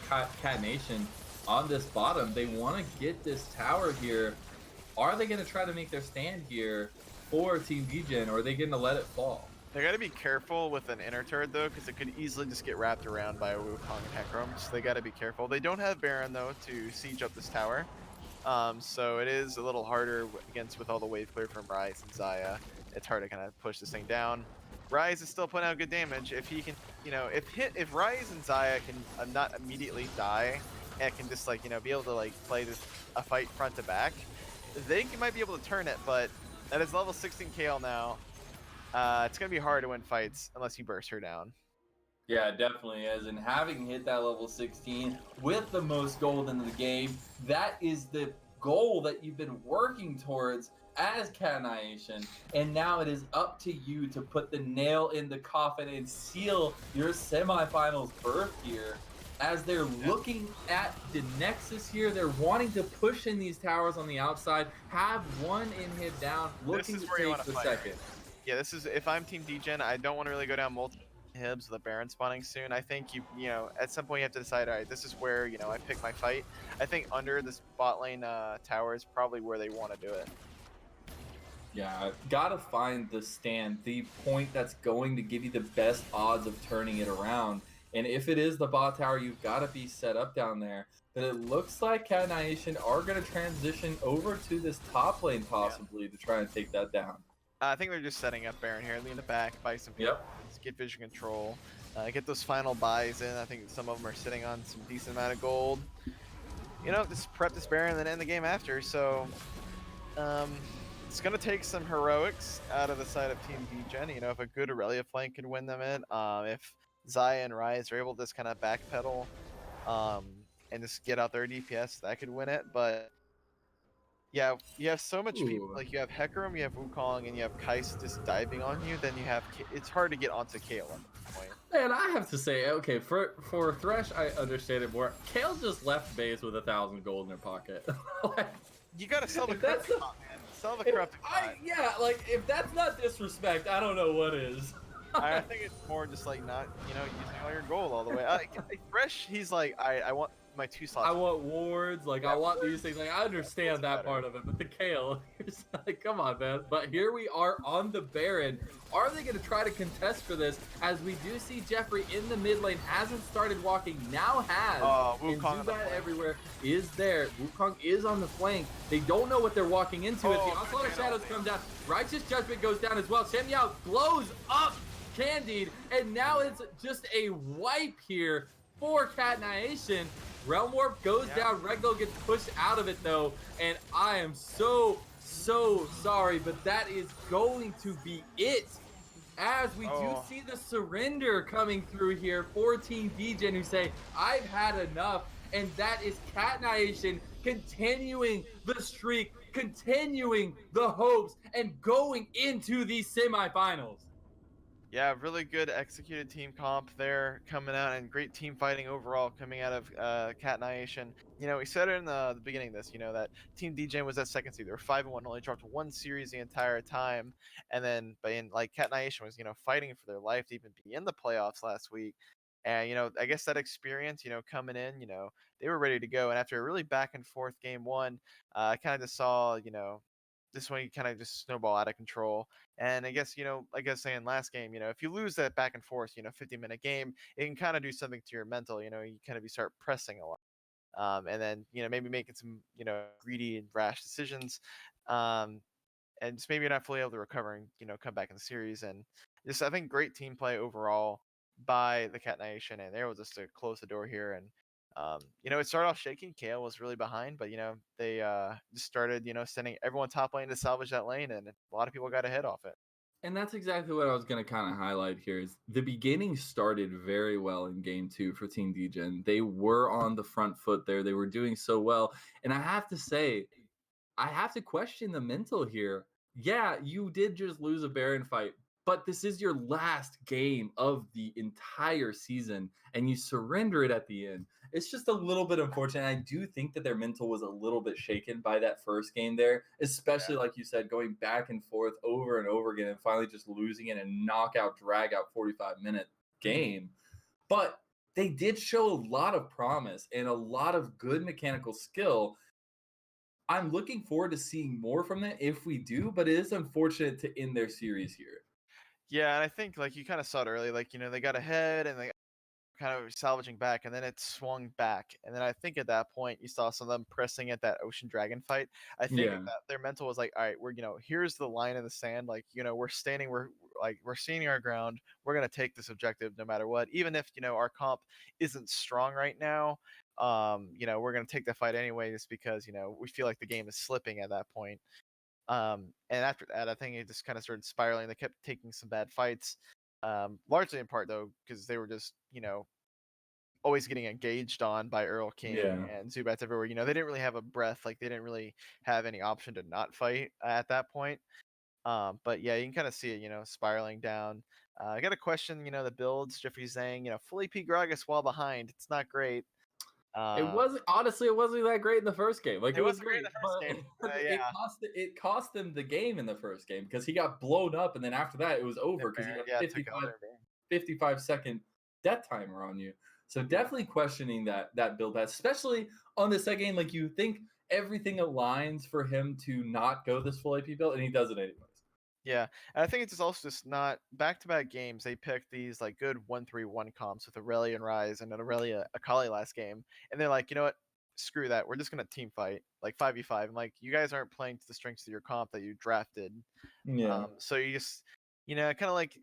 Cat Nation on this bottom. They want to get this tower here. Are they going to try to make their stand here for Team Degen, or are they going to let it fall? They got to be careful with an inner turret though, because it could easily just get wrapped around by a Wukong and Hecarim, so they got to be careful. They don't have Baron though to siege up this tower, so it is a little harder with all the wave clear from Ryze and Xayah. It's hard to kind of push this thing down. Ryze is still putting out good damage. If he can, if Ryze and Xayah can not immediately die and can just be able to play a fight front to back, they might be able to turn it. But that is level 16 Kale now. It's gonna be hard to win fights unless you burst her down. Yeah, it definitely is. And having hit that level 16 with the most gold in the game, that is the goal that you've been working towards as Cat Nyation. And now it is up to you to put the nail in the coffin and seal your semifinals berth here. As they're looking at the Nexus here, they're wanting to push in these towers on the outside, have one inhib down, looking to take the second. Yeah, this is, if I'm Team Degen, I don't want to really go down multiple inhibs with a Baron spawning soon. I think at some point you have to decide, all right, this is where, I pick my fight. I think under this bot lane tower is probably where they want to do it. Yeah, gotta find the stand, the point that's going to give you the best odds of turning it around. And if it is the bot tower, you've got to be set up down there. But it looks like Nyation are going to transition over to this top lane possibly to try and take that down. I think they're just setting up Baron here, lean the back, buy some Yep. get vision control, get those final buys in. I think some of them are sitting on some decent amount of gold. You know, just prep this Baron and then end the game after. So it's gonna take some heroics out of the side of Team Degen. You know, if a good Aurelia flank can win them in, if Xayah and Ryze are able to just kind of backpedal and just get out their DPS, that could win it. But yeah, you have so much people. Like you have Hecarim, you have Wukong, and you have Kais just diving on you. Then you have it's hard to get onto Kayle at this point. And I have to say, okay, for Thresh, I understand it more. Kayle just left base with 1,000 gold in her pocket. Like, you gotta sell the corrupted pot, man. Sell the corrupted pot. Yeah, like if that's not disrespect, I don't know what is. I think it's more just like not, you know, using all your gold all the way. Thresh, he's like, I want my 2 slots. I want wards, like I want these things. Like I understand that part of it, but the Kayle, it's like, come on, man. But here we are on the Baron. Are they going to try to contest for this? As we do see Jeffrey in the mid lane, hasn't started walking, now has. Wukong Zubat everywhere is there. Wukong is on the flank. They don't know what they're walking into. As the Onslaught of Shadows come down, Righteous Judgment goes down as well. Shen Yao blows up Candide, and now it's just a wipe here for Nyation. Realm Warp goes down. Regno gets pushed out of it though, and I am so sorry, but that is going to be it. As we do see the surrender coming through here for Team Degen, who say, I've had enough, and that is Nyation continuing the streak, continuing the hopes, and going into these semifinals. Yeah, really good executed team comp there coming out, and great team fighting overall coming out of Nyation. You know, we said it in the beginning of this, you know, that Team Degen was that second seed. They were 5-1, only dropped 1 series the entire time. And then, like, Nyation was, you know, fighting for their life to even be in the playoffs last week. And, you know, I guess that experience, you know, coming in, you know, they were ready to go. And after a really back and forth game 1, I kind of just saw, you know, this one kind of just snowball out of control. And I guess, you know, like I was saying last game, you know, if you lose that back and forth, you know, 50-minute game, it can kind of do something to your mental, you know, you kind of you start pressing a lot. And then, you know, maybe making some, you know, greedy and rash decisions. And just maybe you're not fully able to recover and, you know, come back in the series. And just, I think, great team play overall by the Nyation, and they're able just to close the door here. And you know, it started off shaky. Kayle was really behind, but you know, they just started, you know, sending everyone top lane to salvage that lane, and a lot of people got ahead off it. And that's exactly what I was going to kind of highlight here is the beginning started very well in game 2 for Team Degen. They were on the front foot there. They were doing so well. And I have to say, I have to question the mental here. Yeah, you did just lose a Baron fight, but this is your last game of the entire season, and you surrender it at the end. It's just a little bit unfortunate. I do think that their mental was a little bit shaken by that first game there, especially like you said, going back and forth over and over again and finally just losing in a knockout, drag out 45-minute game. But they did show a lot of promise and a lot of good mechanical skill. I'm looking forward to seeing more from them if we do, but it is unfortunate to end their series here. Yeah, and I think like you kind of saw it early, like, you know, they got ahead and they kind of salvaging back, and then it swung back. And then I think at that point you saw some of them pressing at that Ocean Dragon fight. I think that their mental was like, all right, we're, you know, here's the line in the sand, like, you know, we're standing our ground, we're gonna take this objective no matter what, even if, you know, our comp isn't strong right now. You know, we're gonna take the fight anyway, just because, you know, we feel like the game is slipping at that point. And after that, I think it just kind of started spiraling. They kept taking some bad fights, largely in part though because they were just, you know, always getting engaged on by Earl King and Zubats everywhere. You know, they didn't really have a breath. Like they didn't really have any option to not fight at that point. But yeah, you can kind of see it, you know, spiraling down. I got a question, you know, the builds, Jeffrey saying, you know, full AP Gragas while behind. It's not great. It wasn't, honestly, it wasn't that great in the first game. Like, it was great in the first game. Yeah. It cost them the game in the first game because he got blown up, and then after that it was over because he got 55-second death timer on you. So definitely questioning that build pass, especially on the second game. Like, you think everything aligns for him to not go this full AP build, and he does it anyways. Yeah, and I think it's just also just not back-to-back games. They picked these like good 1-3-1 comps with Aurelia and Rise and then Aurelia Akali last game, and they're like, you know what? Screw that. We're just gonna team fight like 5v5. And like you guys aren't playing to the strengths of your comp that you drafted. Yeah. So you just kind of like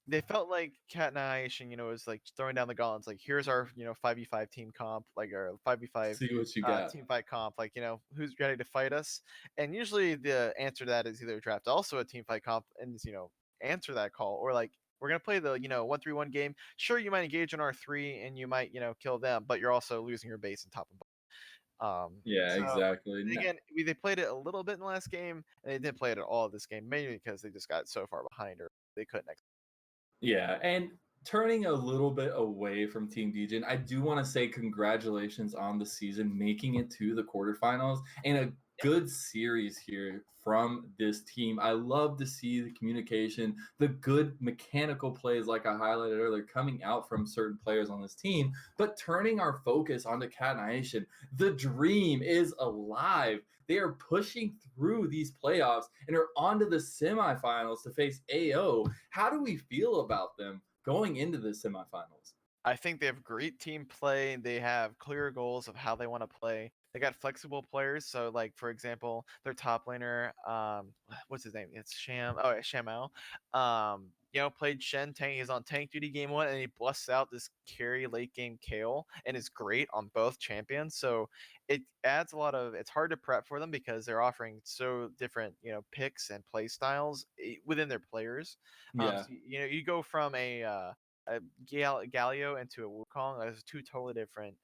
they felt like Cat Nyation, was like throwing down the gauntlets. Like, here's our 5v5 team comp, like our 5v5 See what you got. team fight comp. Like, who's ready to fight us? And usually the answer to that is either draft also a team fight comp and answer that call, or like we're gonna play the 1-3-1 game. Sure, you might engage in R3 and you might kill them, but you're also losing your base and top and bottom. Yeah, So exactly. again, they played it a little bit in the last game, and they didn't play it at all this game, mainly because they just got so far behind, or they couldn't. Yeah, and turning a little bit away from Team Degen, I do want to say congratulations on the season, making it to the quarterfinals, and a good series here from this team. I love to see the communication, the good mechanical plays, like I highlighted earlier, coming out from certain players on this team, but turning our focus onto Cat Nation. The dream is alive. They are pushing through these playoffs and are on to the semifinals to face AO. How do we feel about them going into the semifinals? I think they have great team play. They have clear goals of how they want to play. They got flexible players. So, like for example, their top laner, what's his name? It's Sham. Oh, yeah, Shamao. Played Shen Tank. He's on tank duty game one, and he busts out this carry late game Kale, and is great on both champions. So it adds a lot of. It's hard to prep for them because they're offering so different, picks and play styles within their players. Yeah, So, you go from a Galio into a Wukong. There's two totally different,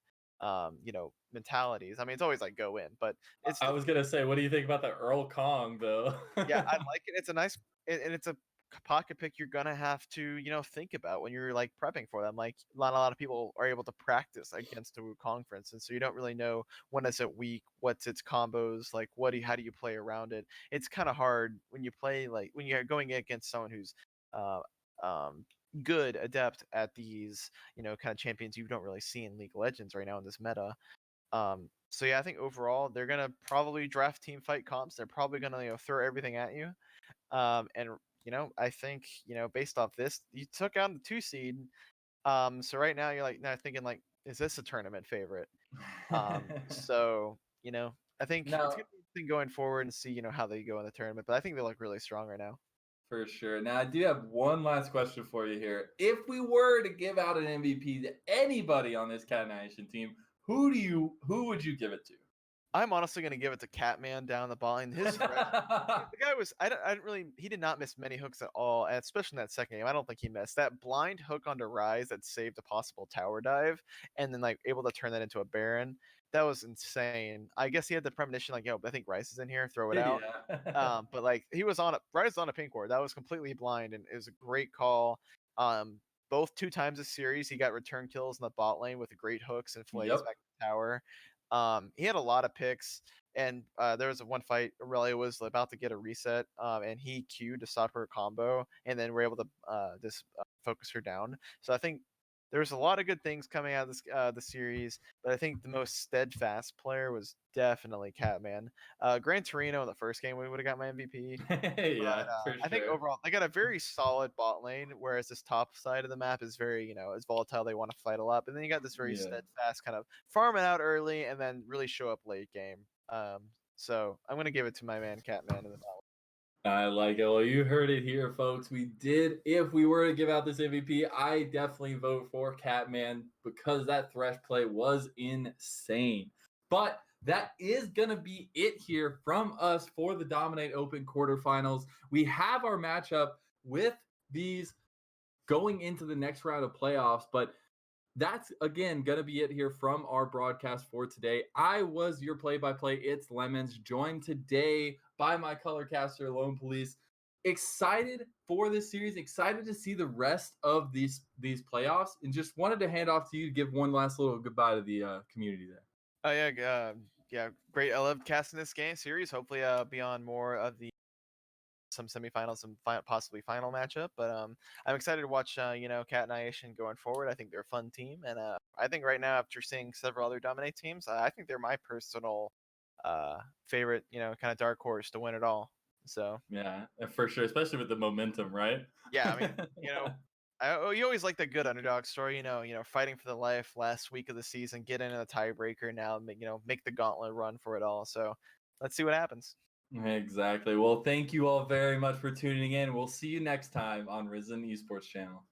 mentalities. I mean, it's always like go in, but it's I still was gonna say, what do you think about the Earl Kong though? yeah, I like it. It's a nice and it's a pocket pick you're gonna have to think about when you're like prepping for them. Like not a lot of people are able to practice against a Wukong, for instance, so you don't really know when is it weak, what's its combos, like how do you play around it. It's kind of hard when you play like when you're going against someone who's uh, um, good adept at these kind of champions you don't really see in League of Legends right now in this meta. So yeah, I think overall they're gonna probably draft team fight comps. They're probably gonna throw everything at you. And I think based off this, you took out the 2 seed. So right now you're like now thinking like, is this a tournament favorite? So I think it's Now, gonna be interesting going forward and see how they go in the tournament. But I think they look really strong right now. for sure. Now, I do have one last question for you here. If we were to give out an MVP to anybody on this Cat Nation team, who would you give it to? I'm honestly gonna give it to Catman down the ball. And his fresh, the guy was I didn't really he did not miss many hooks at all, and especially in that second game. I don't think he missed that blind hook onto Rise that saved a possible tower dive, and then like able to turn that into a Baron. That was insane. I guess he had the premonition like, yo, I think Rice is in here, throw it out. Yeah. But like he was on a Rise on a pink ward. That was completely blind, and it was a great call. Um, both 2 times this series, he got return kills in the bot lane with great hooks and flays Yep. back to the tower. He had a lot of picks, and there was one fight. Aurelia was about to get a reset, and he queued to stop her combo, and then we're able to just focus her down. So I think there's a lot of good things coming out of this the series, but I think the most steadfast player was definitely Catman. Gran Torino in the first game we would have got my MVP. Yeah, But for I think sure. overall they got a very solid bot lane, whereas this top side of the map is very, is volatile. They want to fight a lot, but then you got this very Yeah. steadfast kind of farm it out early and then really show up late game. So I'm gonna give it to my man Catman in the bot. I like it. Well, you heard it here, folks. We did. If we were to give out this MVP, I definitely vote for Catman because that Thresh play was insane. But that is going to be it here from us for the Dominate Open quarterfinals. We have our matchup with these going into the next round of playoffs, but that's again going to be it here from our broadcast for today. I was your play-by-play. It's Lemons, joined today by my color caster, Lone Police. Excited for this series. Excited to see the rest of these playoffs, and just wanted to hand off to you to give one last little goodbye to the community there. Oh yeah, yeah, great. I love casting this game series. Hopefully, be on more of the some semifinals and possibly final matchup. But I'm excited to watch Cat Nyation going forward. I think they're a fun team, and I think right now after seeing several other dominate teams, I think they're my personal favorite kind of dark horse to win it all. So Yeah, for sure, especially with the momentum, right? yeah, I mean, you always like the good underdog story, fighting for the life last week of the season, get into the tiebreaker now, make the gauntlet run for it all. So let's see what happens. Exactly. Well, thank you all very much for tuning in. We'll see you next time on Risen Esports Channel.